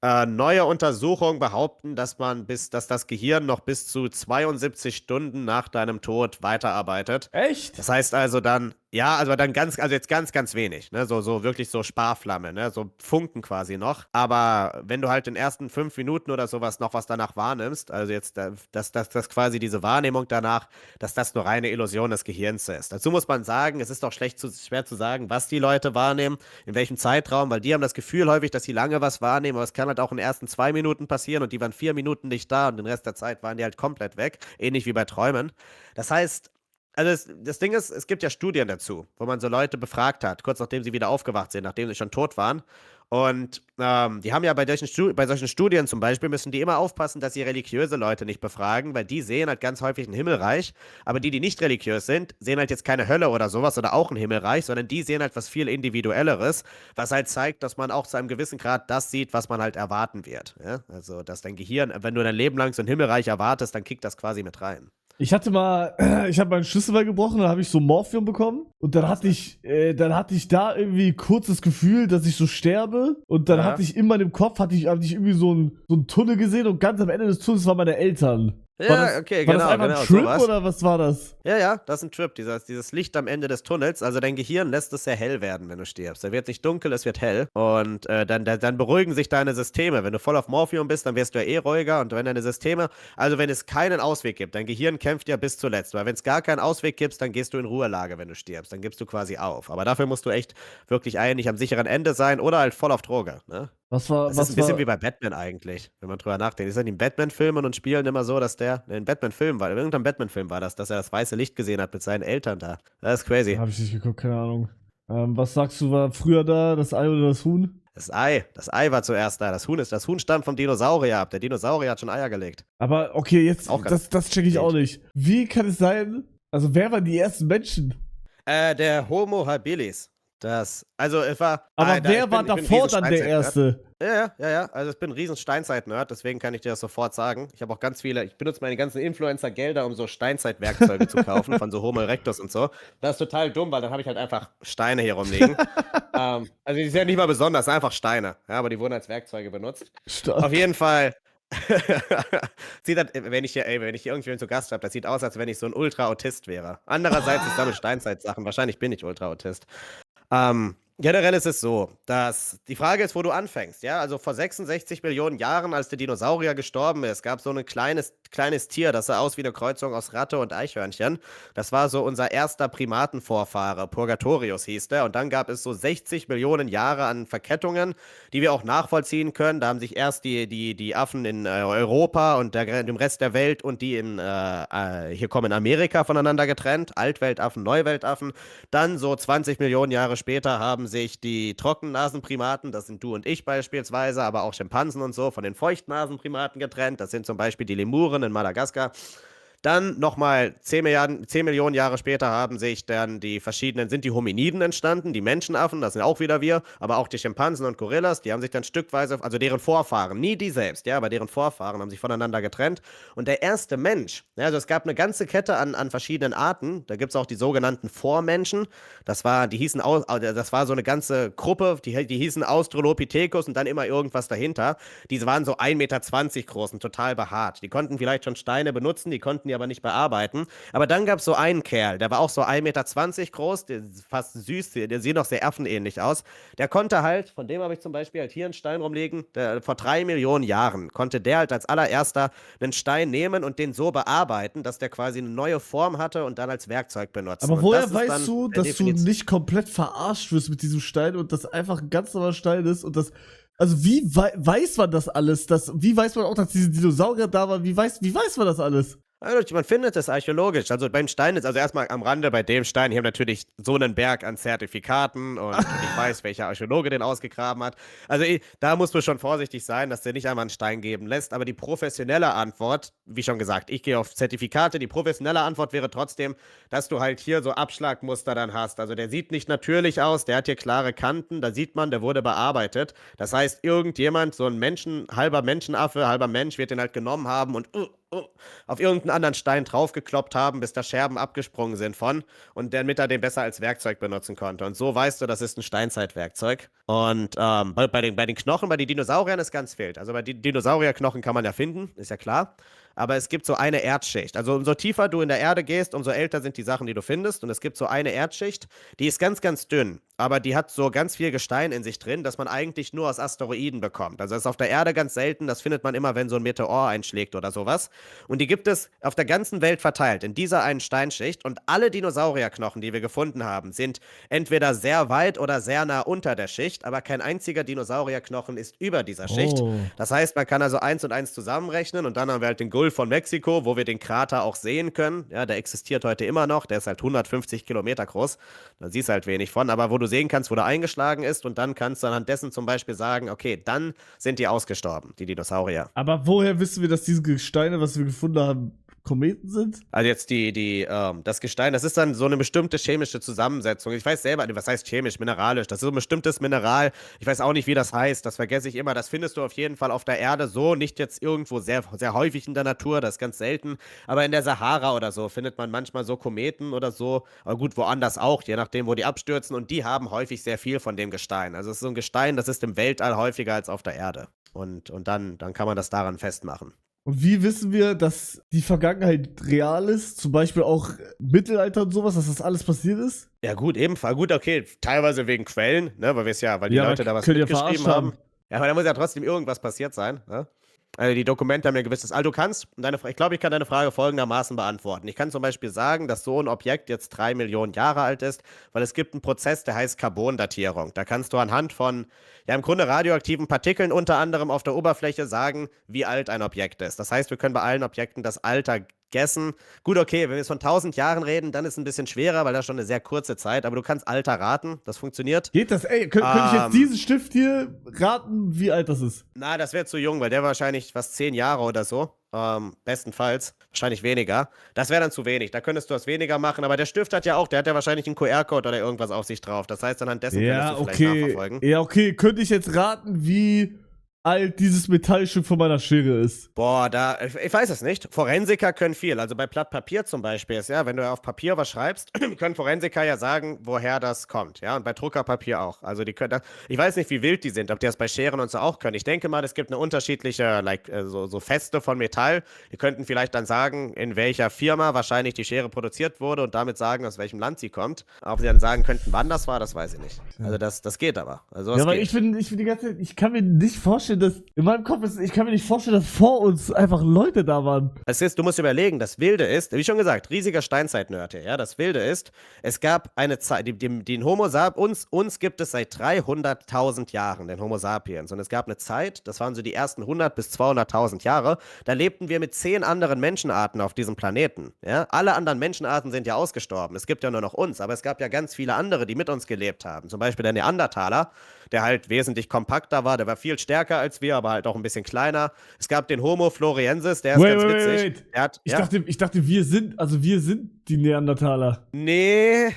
Neue Untersuchungen behaupten, dass das Gehirn noch bis zu 72 Stunden nach deinem Tod weiterarbeitet. Echt? Das heißt also dann, ja, also jetzt ganz wenig, ne, so wirklich so Sparflamme, ne, so Funken quasi noch. Aber wenn du halt in den ersten 5 Minuten oder sowas noch was danach wahrnimmst, also jetzt, dass quasi diese Wahrnehmung danach, dass das nur reine Illusion des Gehirns ist. Dazu muss man sagen, es ist doch schwer zu sagen, was die Leute wahrnehmen, in welchem Zeitraum, weil die haben das Gefühl häufig, dass sie lange was wahrnehmen, aber es kann halt auch in den ersten 2 Minuten passieren und die waren 4 Minuten nicht da und den Rest der Zeit waren die halt komplett weg, ähnlich wie bei Träumen. Das heißt, also das Ding ist, es gibt ja Studien dazu, wo man so Leute befragt hat, kurz nachdem sie wieder aufgewacht sind, nachdem sie schon tot waren. Und die haben ja bei solchen Studien zum Beispiel, müssen die immer aufpassen, dass sie religiöse Leute nicht befragen, weil die sehen halt ganz häufig ein Himmelreich, aber die nicht religiös sind, sehen halt jetzt keine Hölle oder sowas oder auch ein Himmelreich, sondern die sehen halt was viel Individuelleres, was halt zeigt, dass man auch zu einem gewissen Grad das sieht, was man halt erwarten wird. Ja? Also, dass dein Gehirn, wenn du dein Leben lang so ein Himmelreich erwartest, dann kickt das quasi mit rein. Ich habe meinen Schlüsselbein gebrochen, dann habe ich so Morphium bekommen und dann hatte ich da irgendwie kurz das Gefühl, dass ich so sterbe und dann hatte ich in meinem Kopf irgendwie so einen Tunnel gesehen und ganz am Ende des Tunnels waren meine Eltern. Ja, okay, genau. War das einfach ein Trip oder was war das? Ja, das ist ein Trip, dieses Licht am Ende des Tunnels. Also dein Gehirn lässt es sehr hell werden, wenn du stirbst. Da wird nicht dunkel, es wird hell. Und dann beruhigen sich deine Systeme. Wenn du voll auf Morphium bist, dann wirst du ja eh ruhiger. Und wenn deine Systeme, also wenn es keinen Ausweg gibt, dein Gehirn kämpft ja bis zuletzt. Weil wenn es gar keinen Ausweg gibt, dann gehst du in Ruhelage, wenn du stirbst. Dann gibst du quasi auf. Aber dafür musst du echt wirklich eigentlich am sicheren Ende sein oder halt voll auf Droge, ne? Das ist ein bisschen wie bei Batman eigentlich, wenn man drüber nachdenkt. Ist ja in den Batman-Filmen und Spielen immer so, dass in irgendeinem Batman-Film war das, dass er das weiße Licht gesehen hat mit seinen Eltern da. Das ist crazy. Hab ich nicht geguckt, keine Ahnung. Was sagst du, war früher da, das Ei oder das Huhn? Das Ei war zuerst da. Das Huhn stammt vom Dinosaurier ab. Der Dinosaurier hat schon Eier gelegt. Aber okay, jetzt, das check ich auch nicht. Wie kann es sein, also wer waren die ersten Menschen? Der Homo habilis. Es war. Aber wer war davor dann der Erste? Ja. Also ich bin ein riesen Steinzeit-Nerd, deswegen kann ich dir das sofort sagen. Ich habe auch ich benutze meine ganzen Influencer-Gelder, um so Steinzeit-Werkzeuge zu kaufen, von so Homo erectus und so. Das ist total dumm, weil dann habe ich halt einfach Steine hier rumliegen. Also die sind ja nicht mal besonders, einfach Steine. Ja, aber die wurden als Werkzeuge benutzt. Stark. Auf jeden Fall. Wenn ich hier irgendwen zu Gast habe, das sieht aus, als wenn ich so ein Ultra-Autist wäre. Andererseits ist damit Steinzeit-Sachen. Wahrscheinlich bin ich Ultra-Autist. Generell ist es so, dass die Frage ist, wo du anfängst, ja? Also vor 66 Millionen Jahren, als der Dinosaurier gestorben ist, gab es so ein kleines kleines Tier, das sah aus wie eine Kreuzung aus Ratte und Eichhörnchen. Das war so unser erster Primatenvorfahre, Purgatorius hieß der. Und dann gab es so 60 Millionen Jahre an Verkettungen, die wir auch nachvollziehen können. Da haben sich erst die Affen in Europa und dem Rest der Welt und die hier kommen in Amerika voneinander getrennt. Altweltaffen, Neuweltaffen. Dann so 20 Millionen Jahre später haben sich die Trockennasenprimaten, das sind du und ich beispielsweise, aber auch Schimpansen und so, von den Feuchtnasenprimaten getrennt. Das sind zum Beispiel die Lemuren in Madagaskar. Dann nochmal 10 Millionen Jahre später haben sich dann sind die Hominiden entstanden, die Menschenaffen, das sind auch wieder wir, aber auch die Schimpansen und Gorillas, die haben sich dann stückweise, also deren Vorfahren, nie die selbst, ja, aber deren Vorfahren haben sich voneinander getrennt. Und der erste Mensch, ja, also es gab eine ganze Kette an verschiedenen Arten, da gibt es auch die sogenannten Vormenschen, das war so eine ganze Gruppe, die hießen Australopithecus und dann immer irgendwas dahinter. Die waren so 1,20 Meter groß und total behaart. Die konnten vielleicht schon Steine benutzen, die konnten die aber nicht bearbeiten. Aber dann gab es so einen Kerl, der war auch so 1,20 Meter groß, der ist fast süß, der sieht noch sehr affenähnlich aus. Der konnte halt, von dem habe ich zum Beispiel halt hier einen Stein rumliegen, vor 3 Millionen Jahren konnte der halt als allererster einen Stein nehmen und den so bearbeiten, dass der quasi eine neue Form hatte und dann als Werkzeug benutzen. Aber woher weißt du, dass du nicht komplett verarscht wirst mit diesem Stein und das einfach ein ganz normaler Stein ist und das. Also wie weiß man das alles? Wie weiß man auch, dass diese Dinosaurier da waren? Wie weiß man das alles? Also, man findet es archäologisch. Also beim Stein ist, also erstmal am Rande bei dem Stein, hier haben natürlich so einen Berg an Zertifikaten und ich weiß, welcher Archäologe den ausgegraben hat. Also da musst du schon vorsichtig sein, dass der nicht einmal einen Stein geben lässt. Aber die professionelle Antwort, wie schon gesagt, ich gehe auf Zertifikate. Die professionelle Antwort wäre trotzdem, dass du halt hier so Abschlagmuster dann hast. Also der sieht nicht natürlich aus, der hat hier klare Kanten, da sieht man, der wurde bearbeitet. Das heißt, irgendjemand, so ein halber Menschenaffe, halber Mensch, wird den halt genommen haben und auf irgendeinen anderen Stein draufgekloppt haben, bis da Scherben abgesprungen sind von und damit er den besser als Werkzeug benutzen konnte. Und so weißt du, das ist ein Steinzeitwerkzeug. Und bei den Knochen, bei den Dinosauriern ist ganz wild. Also bei den Dinosaurierknochen kann man ja finden, ist ja klar. Aber es gibt so eine Erdschicht. Also umso tiefer du in der Erde gehst, umso älter sind die Sachen, die du findest. Und es gibt so eine Erdschicht, die ist ganz, ganz dünn. Aber die hat so ganz viel Gestein in sich drin, das man eigentlich nur aus Asteroiden bekommt. Also das ist auf der Erde ganz selten, das findet man immer, wenn so ein Meteor einschlägt oder sowas. Und die gibt es auf der ganzen Welt verteilt, in dieser einen Steinschicht. Und alle Dinosaurierknochen, die wir gefunden haben, sind entweder sehr weit oder sehr nah unter der Schicht, aber kein einziger Dinosaurierknochen ist über dieser Schicht. Das heißt, man kann also 1 und 1 zusammenrechnen und dann haben wir halt den Gulf von Mexiko, wo wir den Krater auch sehen können. Ja, der existiert heute immer noch, der ist halt 150 Kilometer groß. Da siehst du halt wenig von, aber wo du sehen kannst, wo der eingeschlagen ist und dann kannst du anhand dessen zum Beispiel sagen, okay, dann sind die ausgestorben, die Dinosaurier. Aber woher wissen wir, dass diese Gesteine, was wir gefunden haben, Kometen sind? Also jetzt das Gestein, das ist dann so eine bestimmte chemische Zusammensetzung. Ich weiß selber, was heißt chemisch, mineralisch? Das ist so ein bestimmtes Mineral. Ich weiß auch nicht, wie das heißt. Das vergesse ich immer. Das findest du auf jeden Fall auf der Erde so. Nicht jetzt irgendwo sehr, sehr häufig in der Natur. Das ist ganz selten. Aber in der Sahara oder so findet man manchmal so Kometen oder so. Aber gut, woanders auch, je nachdem, wo die abstürzen. Und die haben häufig sehr viel von dem Gestein. Also es ist so ein Gestein, das ist im Weltall häufiger als auf der Erde. Und dann kann man das daran festmachen. Und wie wissen wir, dass die Vergangenheit real ist? Zum Beispiel auch Mittelalter und sowas, dass das alles passiert ist? Ja gut, ebenfalls. Gut, okay, teilweise wegen Quellen, ne, weil die Leute da was mitgeschrieben haben. Ja, aber da muss ja trotzdem irgendwas passiert sein, ne? Also die Dokumente haben ja ein gewisses. Also du kannst, ich glaube, ich kann deine Frage folgendermaßen beantworten. Ich kann zum Beispiel sagen, dass so ein Objekt jetzt 3 Millionen Jahre alt ist, weil es gibt einen Prozess, der heißt Carbondatierung. Da kannst du anhand von, ja im Grunde radioaktiven Partikeln unter anderem auf der Oberfläche sagen, wie alt ein Objekt ist. Das heißt, wir können bei allen Objekten das Alter guessen. Gut, okay, wenn wir jetzt von 1000 Jahren reden, dann ist es ein bisschen schwerer, weil das schon eine sehr kurze Zeit, aber du kannst Alter raten, das funktioniert. Geht das? Ey, könnte ich jetzt diesen Stift hier raten, wie alt das ist? Na, das wäre zu jung, weil der wahrscheinlich 10 Jahre oder so. Bestenfalls. Wahrscheinlich weniger. Das wäre dann zu wenig. Da könntest du was weniger machen, aber der Stift hat ja wahrscheinlich einen QR-Code oder irgendwas auf sich drauf. Das heißt, anhand dessen könntest du vielleicht nachverfolgen. Ja, okay. Könnte ich jetzt raten, wie alt dieses Metallstück von meiner Schere ist? Boah, ich weiß es nicht. Forensiker können viel. Also bei Blatt Papier zum Beispiel ist ja, wenn du auf Papier was schreibst, können Forensiker ja sagen, woher das kommt. Ja, und bei Druckerpapier auch. Also die können ich weiß nicht, wie wild die sind, ob die das bei Scheren und so auch können. Ich denke mal, es gibt eine unterschiedliche, so Feste von Metall. Die könnten vielleicht dann sagen, in welcher Firma wahrscheinlich die Schere produziert wurde und damit sagen, aus welchem Land sie kommt. Ob sie dann sagen könnten, wann das war, das weiß ich nicht. Also das geht aber. Also ja, aber ich bin die ganze Zeit, ich kann mir nicht vorstellen, vorstellen, dass in meinem Kopf ist, ich kann mir nicht vorstellen, dass vor uns einfach Leute da waren. Das ist, du musst überlegen, das Wilde ist, wie schon gesagt, riesiger Steinzeit-Nerd hier, ja, das Wilde ist, es gab eine Zeit, den Homo sapiens, uns gibt es seit 300.000 Jahren, den Homo sapiens, und es gab eine Zeit, das waren so die ersten 100 bis 200.000 Jahre, da lebten wir mit 10 anderen Menschenarten auf diesem Planeten, ja, alle anderen Menschenarten sind ja ausgestorben, es gibt ja nur noch uns, aber es gab ja ganz viele andere, die mit uns gelebt haben, zum Beispiel der Neandertaler, der halt wesentlich kompakter war, der war viel stärker als wir, aber halt auch ein bisschen kleiner. Es gab den Homo floresiensis, der ist ganz witzig. Ich dachte, wir sind die Neandertaler. Nee,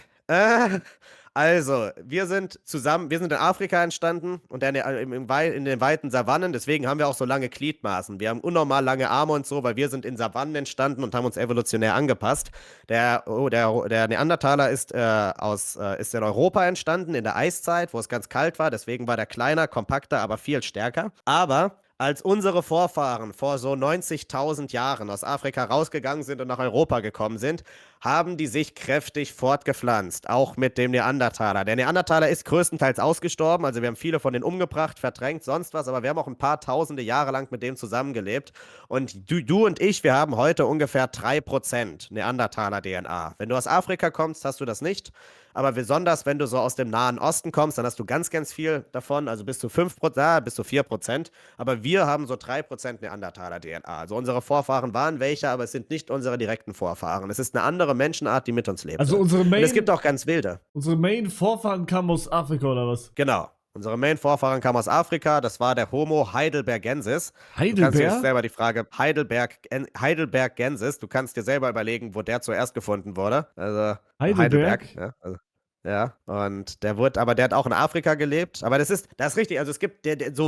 also, wir sind in Afrika entstanden und in den weiten Savannen, deswegen haben wir auch so lange Gliedmaßen. Wir haben unnormal lange Arme und so, weil wir sind in Savannen entstanden und haben uns evolutionär angepasst. Der Neandertaler ist in Europa entstanden, in der Eiszeit, wo es ganz kalt war, deswegen war der kleiner, kompakter, aber viel stärker. Aber als unsere Vorfahren vor so 90.000 Jahren aus Afrika rausgegangen sind und nach Europa gekommen sind, haben die sich kräftig fortgepflanzt, auch mit dem Neandertaler. Der Neandertaler ist größtenteils ausgestorben, also wir haben viele von denen umgebracht, verdrängt, sonst was, aber wir haben auch ein paar tausende Jahre lang mit dem zusammengelebt. Und du und ich, wir haben heute ungefähr 3% Neandertaler-DNA. Wenn du aus Afrika kommst, hast du das nicht. Aber besonders, wenn du so aus dem Nahen Osten kommst, dann hast du ganz, ganz viel davon, also bis zu 5%, bis zu 4%. Aber wir haben so 3% Neandertaler-DNA. Also unsere Vorfahren waren welche, aber es sind nicht unsere direkten Vorfahren. Es ist eine andere Menschenart, die mit uns lebt. Also und es gibt auch ganz wilde. Unsere Main-Vorfahren kamen aus Afrika, oder was? Genau. Unsere Main-Vorfahren kamen aus Afrika, das war der Homo heidelbergensis. Heidelberg? Du kannst dir selber die Frage, Heidelbergensis, du kannst dir selber überlegen, wo der zuerst gefunden wurde. Also Heidelberg. Ja, also, ja, und der hat auch in Afrika gelebt. Aber das ist richtig, also es gibt, der ist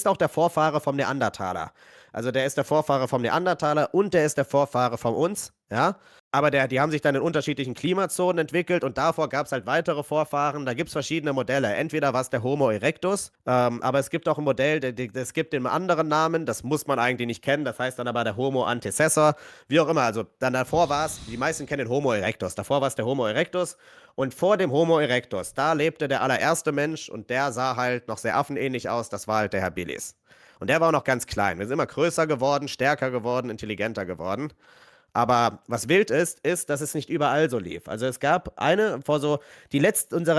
auch der Vorfahre vom Neandertaler. Also der ist der Vorfahre vom Neandertaler und der ist der Vorfahre von uns, ja. Aber die haben sich dann in unterschiedlichen Klimazonen entwickelt und davor gab es halt weitere Vorfahren. Da gibt es verschiedene Modelle. Entweder war es der Homo erectus, aber es gibt auch ein Modell, das gibt einen anderen Namen, das muss man eigentlich nicht kennen. Das heißt dann aber der Homo antecessor, wie auch immer. Also dann davor war es, die meisten kennen den Homo erectus. Davor war es der Homo erectus und vor dem Homo erectus, da lebte der allererste Mensch und der sah halt noch sehr affenähnlich aus. Das war halt der Habilis. Und der war auch noch ganz klein. Wir sind immer größer geworden, stärker geworden, intelligenter geworden. Aber was wild ist, dass es nicht überall so lief. Also es gab unsere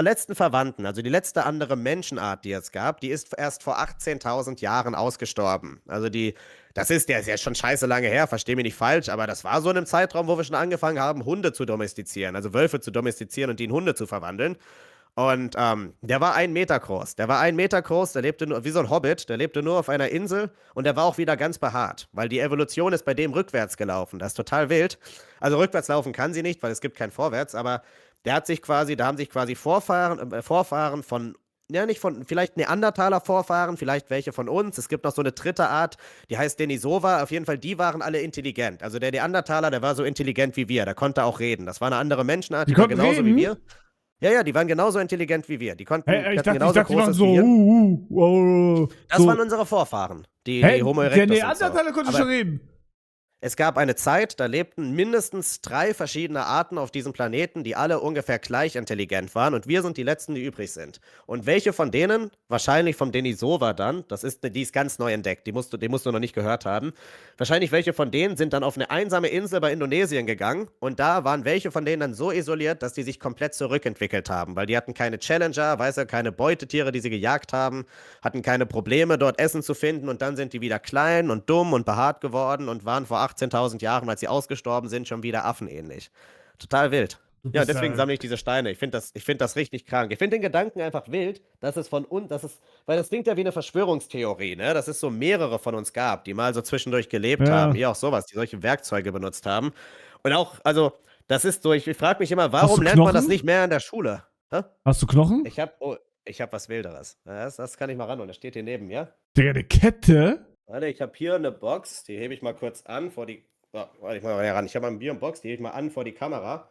letzten Verwandten, also die letzte andere Menschenart, die es gab, die ist erst vor 18.000 Jahren ausgestorben. Also der ist ja schon scheiße lange her, versteh mich nicht falsch, aber das war so in einem Zeitraum, wo wir schon angefangen haben, Hunde zu domestizieren, also Wölfe zu domestizieren und die in Hunde zu verwandeln. Und der war 1 Meter groß. Der lebte nur wie so ein Hobbit, der lebte nur auf einer Insel und der war auch wieder ganz behaart, weil die Evolution ist bei dem rückwärts gelaufen. Das ist total wild. Also rückwärts laufen kann sie nicht, weil es gibt kein Vorwärts, aber da haben sich quasi Vorfahren von, ja nicht von, vielleicht Neandertaler-Vorfahren, vielleicht welche von uns. Es gibt noch so eine dritte Art, die heißt Denisova. Auf jeden Fall, die waren alle intelligent. Also der Neandertaler, der war so intelligent wie wir, der konnte auch reden. Das war eine andere Menschenart, die war genauso wie wir. Ja, die waren genauso intelligent wie wir. Die konnten genauso großes wie wir. Das waren unsere Vorfahren, die Homo erectus. Der Neandertaler konnte schon reden. Es gab eine Zeit, da lebten mindestens 3 verschiedene Arten auf diesem Planeten, die alle ungefähr gleich intelligent waren und wir sind die Letzten, die übrig sind. Und welche von denen, wahrscheinlich vom Denisova dann, die ist ganz neu entdeckt, die musst du noch nicht gehört haben, wahrscheinlich welche von denen sind dann auf eine einsame Insel bei Indonesien gegangen und da waren welche von denen dann so isoliert, dass die sich komplett zurückentwickelt haben, weil die hatten keine Challenger, keine Beutetiere, die sie gejagt haben, hatten keine Probleme, dort Essen zu finden und dann sind die wieder klein und dumm und behaart geworden und waren vor 18.000 Jahren, als sie ausgestorben sind, schon wieder affenähnlich. Total wild. Ja, deswegen sammle ich diese Steine. Ich finde das richtig krank. Ich finde den Gedanken einfach wild, dass es von uns, weil das klingt ja wie eine Verschwörungstheorie, ne? Dass es so mehrere von uns gab, die mal so zwischendurch gelebt haben, auch sowas, die solche Werkzeuge benutzt haben. Und auch, also, das ist so, ich frage mich immer, warum lernt man das nicht mehr in der Schule? Hä? Hast du Knochen? Ich hab was Wilderes. Das kann ich mal ran und das steht hier neben mir. Digga, eine Kette? Warte, ich habe hier eine Box, die hebe ich mal kurz an vor die. Warte, ich mal ran. Ich habe mal eine Box, die hebe ich mal an vor die Kamera.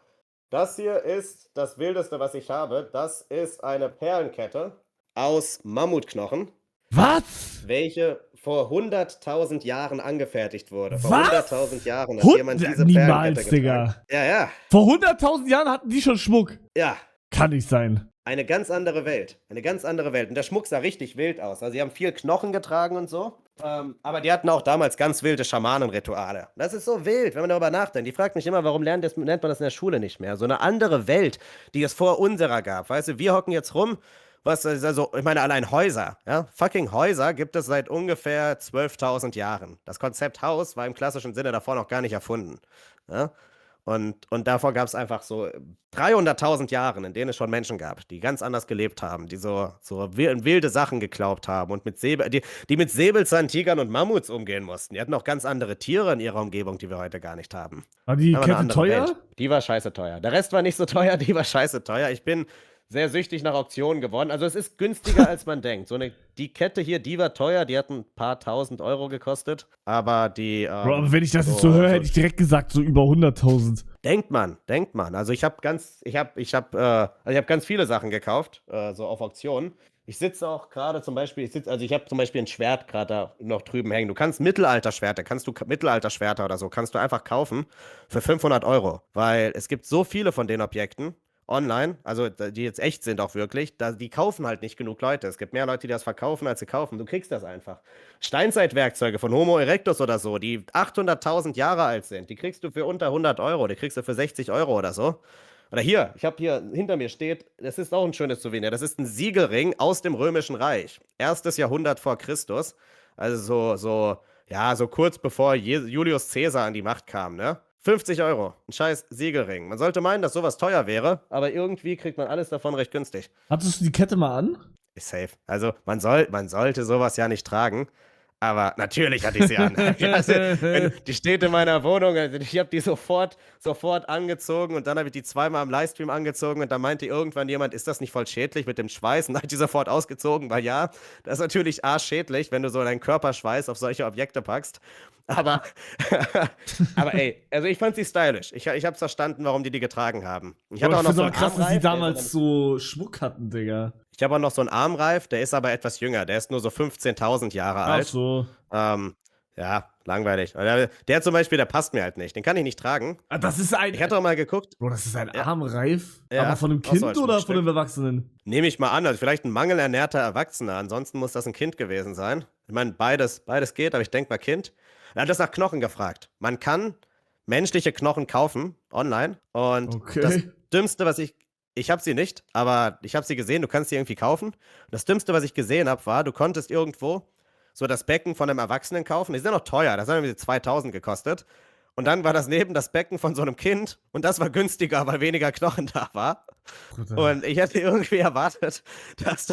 Das hier ist das Wildeste, was ich habe. Das ist eine Perlenkette aus Mammutknochen. Was? Welche vor 100.000 Jahren angefertigt wurde. Vor Was? 100.000 Jahren hat jemand diese Niemals, Perlenkette getragen. Digga. Ja. Vor 100.000 Jahren hatten die schon Schmuck. Ja. Kann nicht sein. Eine ganz andere Welt. Eine ganz andere Welt. Und der Schmuck sah richtig wild aus. Also, sie haben viel Knochen getragen und so. Aber die hatten auch damals ganz wilde Schamanenrituale. Das ist so wild, wenn man darüber nachdenkt. Die fragt mich immer, warum nennt man das in der Schule nicht mehr? So eine andere Welt, die es vor unserer gab. Weißt du, wir hocken jetzt rum. Was, also, ich meine, allein Häuser, ja? Fucking Häuser gibt es seit ungefähr 12.000 Jahren. Das Konzept Haus war im klassischen Sinne davor noch gar nicht erfunden. Ja? Und davor gab es einfach so 300.000 Jahren, in denen es schon Menschen gab, die ganz anders gelebt haben, die so wilde Sachen geglaubt haben und die mit Säbelzahn, Tigern und Mammuts umgehen mussten. Die hatten auch ganz andere Tiere in ihrer Umgebung, die wir heute gar nicht haben. War die Aber eine Kette andere teuer? Welt. Die war scheiße teuer. Der Rest war nicht so teuer, die war scheiße teuer. Ich bin sehr süchtig nach Auktionen geworden. Also es ist günstiger, als man denkt. Die Kette hier, die war teuer, die hat ein paar tausent Euro gekostet. Aber die. Bro, aber wenn ich das jetzt so höre, hätte ich direkt gesagt, so über 100.000. Denkt man. Also ich habe ganz viele Sachen gekauft, so auf Auktionen. Ich sitze auch gerade zum Beispiel, ich habe zum Beispiel ein Schwert gerade da noch drüben hängen. Du kannst Mittelalterschwerter oder so, kannst du einfach kaufen für 500 Euro. Weil es gibt so viele von den Objekten online, also die jetzt echt sind auch wirklich, die kaufen halt nicht genug Leute. Es gibt mehr Leute, die das verkaufen, als sie kaufen. Du kriegst das einfach. Steinzeitwerkzeuge von Homo erectus oder so, die 800.000 Jahre alt sind, die kriegst du für unter 100 Euro, die kriegst du für 60 Euro oder so. Oder hier, hinter mir steht, das ist auch ein schönes Souvenir, das ist ein Siegelring aus dem Römischen Reich. 1. Jahrhundert vor Christus, also so kurz bevor Julius Caesar an die Macht kam, ne? 50 Euro, ein scheiß Siegelring. Man sollte meinen, dass sowas teuer wäre, aber irgendwie kriegt man alles davon recht günstig. Hattest du die Kette mal an? Ist safe. Also, man sollte sowas ja nicht tragen, aber natürlich hatte ich sie an. Also, die steht in meiner Wohnung, also ich habe die sofort angezogen und dann habe ich die zweimal im Livestream angezogen und da meinte irgendwann jemand, ist das nicht voll schädlich mit dem Schweiß? Und dann habe ich die sofort ausgezogen, weil ja, das ist natürlich arschschädlich, wenn du so deinen Körperschweiß auf solche Objekte packst. Aber ey, also ich fand sie stylisch. Ich hab's verstanden, warum die getragen haben. Ich hatte auch noch so einen krass, dass die damals so Schmuck hatten, Digga. Ich habe auch noch so einen Armreif, der ist aber etwas jünger. Der ist nur so 15.000 Jahre alt. Ach so. Ja, langweilig. Der zum Beispiel, der passt mir halt nicht. Den kann ich nicht tragen. Ah, das ist ein. Ich hatte auch mal geguckt. Bro, das ist ein Armreif? Ja, aber von einem Kind oder von einem Erwachsenen? Nehme ich mal an. Also vielleicht ein mangelernährter Erwachsener. Ansonsten muss das ein Kind gewesen sein. Ich meine, beides geht, aber ich denke mal Kind. Er hat das nach Knochen gefragt. Man kann menschliche Knochen kaufen, online. Und das Dümmste, was ich habe sie nicht, aber ich habe sie gesehen, du kannst sie irgendwie kaufen. Und das Dümmste, was ich gesehen habe, war, du konntest irgendwo so das Becken von einem Erwachsenen kaufen. Die sind ja noch teuer, das hat irgendwie 2.000 gekostet. Und dann war das neben das Becken von so einem Kind und das war günstiger, weil weniger Knochen da war. Bruder. Und ich hätte irgendwie erwartet, dass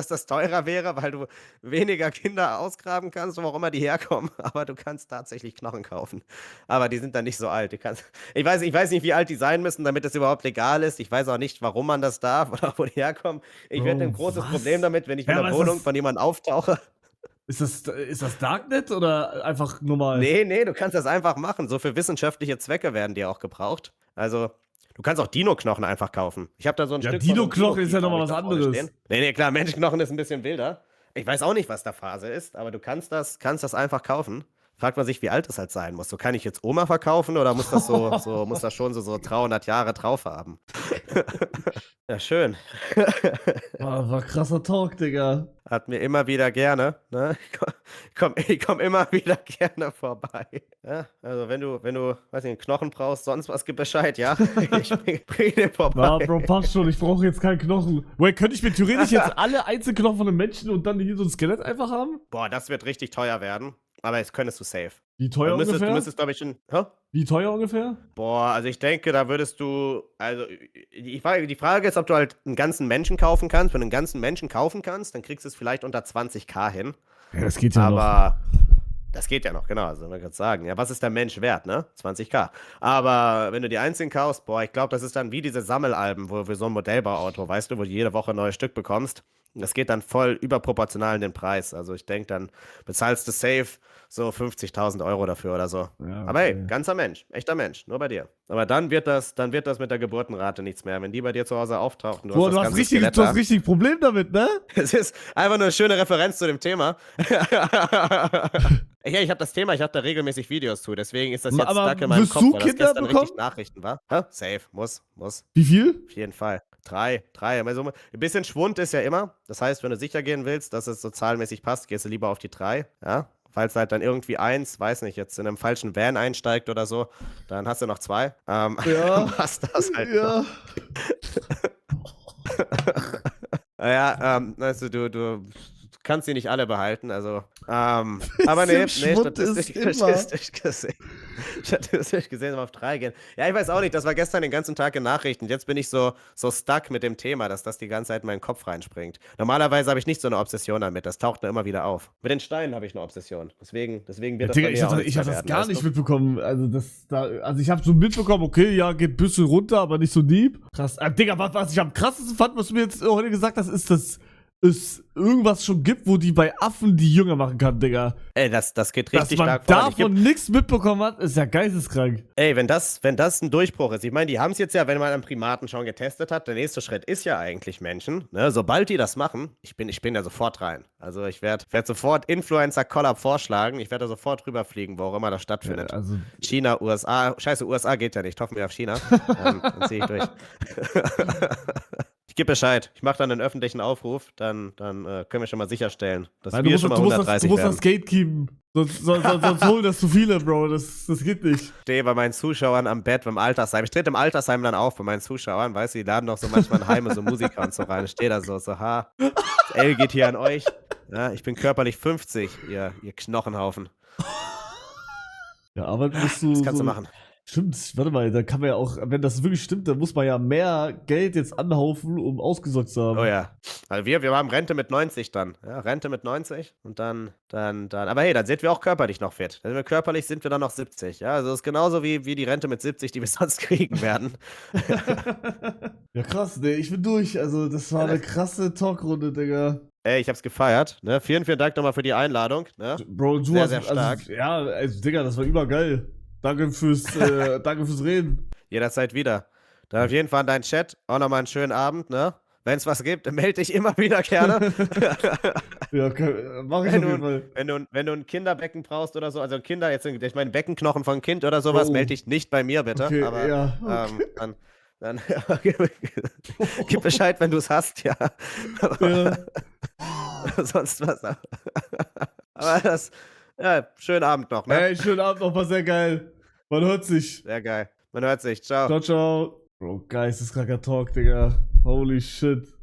das teurer wäre, weil du weniger Kinder ausgraben kannst, wo auch immer die herkommen. Aber du kannst tatsächlich Knochen kaufen. Aber die sind dann nicht so alt. Ich weiß nicht, wie alt die sein müssen, damit das überhaupt legal ist. Ich weiß auch nicht, warum man das darf oder wo die herkommen. Ich werde ein großes Problem damit, wenn ich in der Wohnung von jemandem auftauche. Ist das Darknet oder einfach normal? Nee, du kannst das einfach machen. So für wissenschaftliche Zwecke werden die auch gebraucht. Also, du kannst auch Dino-Knochen einfach kaufen. Ich habe da so ein Stück. Dino-Knochen ist ja nochmal was anderes. Nee, klar, Menschenknochen ist ein bisschen wilder. Ich weiß auch nicht, was da Phase ist, aber du kannst das einfach kaufen. Fragt man sich, wie alt es halt sein muss. So, kann ich jetzt Oma verkaufen oder muss das muss das schon so 300 Jahre drauf haben? Ja, schön. War krasser Talk, Digga. Hat mir immer wieder gerne, ne? Ich komm immer wieder gerne vorbei. Ja, also wenn du, weiß nicht, einen Knochen brauchst, sonst was, gib Bescheid, ja? Ich bring dir vorbei. Na, Bro, passt schon, ich brauche jetzt keinen Knochen. Wait, könnte ich mir theoretisch jetzt alle Einzelknochen von einem Menschen und dann hier so ein Skelett einfach haben? Boah, das wird richtig teuer werden. Aber jetzt könntest du safe. Wie teuer ungefähr? Du müsstest, glaube ich, Wie teuer ungefähr? Boah, also ich denke, da würdest du, also die Frage ist, ob du halt einen ganzen Menschen kaufen kannst. Wenn du einen ganzen Menschen kaufen kannst, dann kriegst du es vielleicht unter 20.000 hin. Ja, das geht ja noch. Aber das geht ja noch, genau, also man kann sagen. Ja, was ist der Mensch wert, ne? 20.000. Aber wenn du die einzeln kaufst, boah, ich glaube, das ist dann wie diese Sammelalben, wo wir so ein Modellbauauto, weißt du, wo du jede Woche ein neues Stück bekommst. Das geht dann voll überproportional in den Preis. Also ich denke, dann bezahlst du safe so 50.000 Euro dafür oder so. Ja, okay. Aber hey, ganzer Mensch, echter Mensch, nur bei dir. Aber dann wird das mit der Geburtenrate nichts mehr. Wenn die bei dir zu Hause auftauchen, du hast richtig Problem damit, ne? Es ist einfach nur eine schöne Referenz zu dem Thema. Ich habe das Thema, ich habe da regelmäßig Videos zu, deswegen ist das jetzt stuck in meinem Kopf, weil das gestern richtig Nachrichten war. Safe, muss. Wie viel? Auf jeden Fall. 3. Also, ein bisschen Schwund ist ja immer. Das heißt, wenn du sicher gehen willst, dass es so zahlenmäßig passt, gehst du lieber auf die 3. Ja? Falls halt dann irgendwie 1, weiß nicht, jetzt in einem falschen Van einsteigt oder so, dann hast du noch 2. Ja. Passt das halt. Ja. Naja, also du kannst sie nicht alle behalten, also, aber nee, statistisch gesehen auf 3 gehen. Ja, ich weiß auch nicht, das war gestern den ganzen Tag in Nachrichten. Jetzt bin ich so stuck mit dem Thema, dass das die ganze Zeit in meinen Kopf reinspringt. Normalerweise habe ich nicht so eine Obsession damit, das taucht nur immer wieder auf. Mit den Steinen habe ich eine Obsession, deswegen wird das Digga, bei mir auch ich hatte das werden, gar weißt nicht du? mitbekommen. Also ich habe so mitbekommen, okay, ja, geht ein bisschen runter, aber nicht so deep. Krass. Digga, was ich am krassesten fand, was du mir jetzt heute gesagt hast, ist, dass es irgendwas schon gibt, wo die bei Affen die Jünger machen kann, Digga. Ey, das geht richtig stark. stark Dass man voran. davon nichts mitbekommen hat, ist ja geisteskrank. Ey, wenn das ein Durchbruch ist, ich meine, die haben es jetzt ja, wenn man an Primaten schon getestet hat, der nächste Schritt ist ja eigentlich Menschen. Ne? Sobald die das machen, ich bin ja sofort rein. Also ich werd sofort Influencer-Collab vorschlagen, ich werde da sofort rüberfliegen, wo auch immer das stattfindet. Ja, also China, USA, scheiße, USA geht ja nicht, hoffen wir auf China. Dann ziehe ich durch. Ich gebe Bescheid, ich mache dann einen öffentlichen Aufruf, dann können wir schon mal sicherstellen, dass wir schon mal 130 du musst werden. das gatekeepen. Sonst holen das zu viele, Bro. Das geht nicht. Ich stehe bei meinen Zuschauern am Bett beim Altersheim. Ich trete im Altersheim dann auf bei meinen Zuschauern, weißt du, die laden doch so manchmal in Heime so Musiker und so rein. Ich stehe da so, L geht hier an euch. Ja, ich bin körperlich 50, ihr Knochenhaufen. Ja, aber musst du. Das kannst du machen. Stimmt, warte mal, da kann man ja auch, wenn das wirklich stimmt, dann muss man ja mehr Geld jetzt anhaufen, um ausgesorgt zu haben. Oh ja. Also wir haben Rente mit 90 dann. Ja, Rente mit 90 und dann. Aber hey, dann sind wir auch körperlich noch fit. Dann sind wir körperlich dann noch 70. Ja, also das ist genauso wie die Rente mit 70, die wir sonst kriegen werden. Ja, krass, nee, ich bin durch. Also, das war eine krasse Talkrunde, Digga. Ey, ich hab's gefeiert. Ne? Vielen Dank nochmal für die Einladung. Ne? Bro, du sehr, hast sehr stark. Also, ja, also, Digga, das war übergeil. Danke fürs Reden. Jederzeit wieder. Dann auf jeden Fall in deinen Chat. Auch nochmal einen schönen Abend, ne? Wenn es was gibt, melde dich immer wieder gerne. Ja, mach ich auf jeden Fall. Wenn du ein Kinderbecken brauchst oder so, also ich meine Beckenknochen von Kind oder sowas, melde dich nicht bei mir, bitte. Okay, aber ja, dann gib Bescheid, wenn du es hast, ja. Ja. Sonst was. Aber ja, schönen Abend noch, ne? Ey, schönen Abend noch, war sehr geil. Man hört sich. Sehr geil. Man hört sich. Ciao. Ciao, ciao. Bro, geisteskranker Talk, Digga. Holy shit.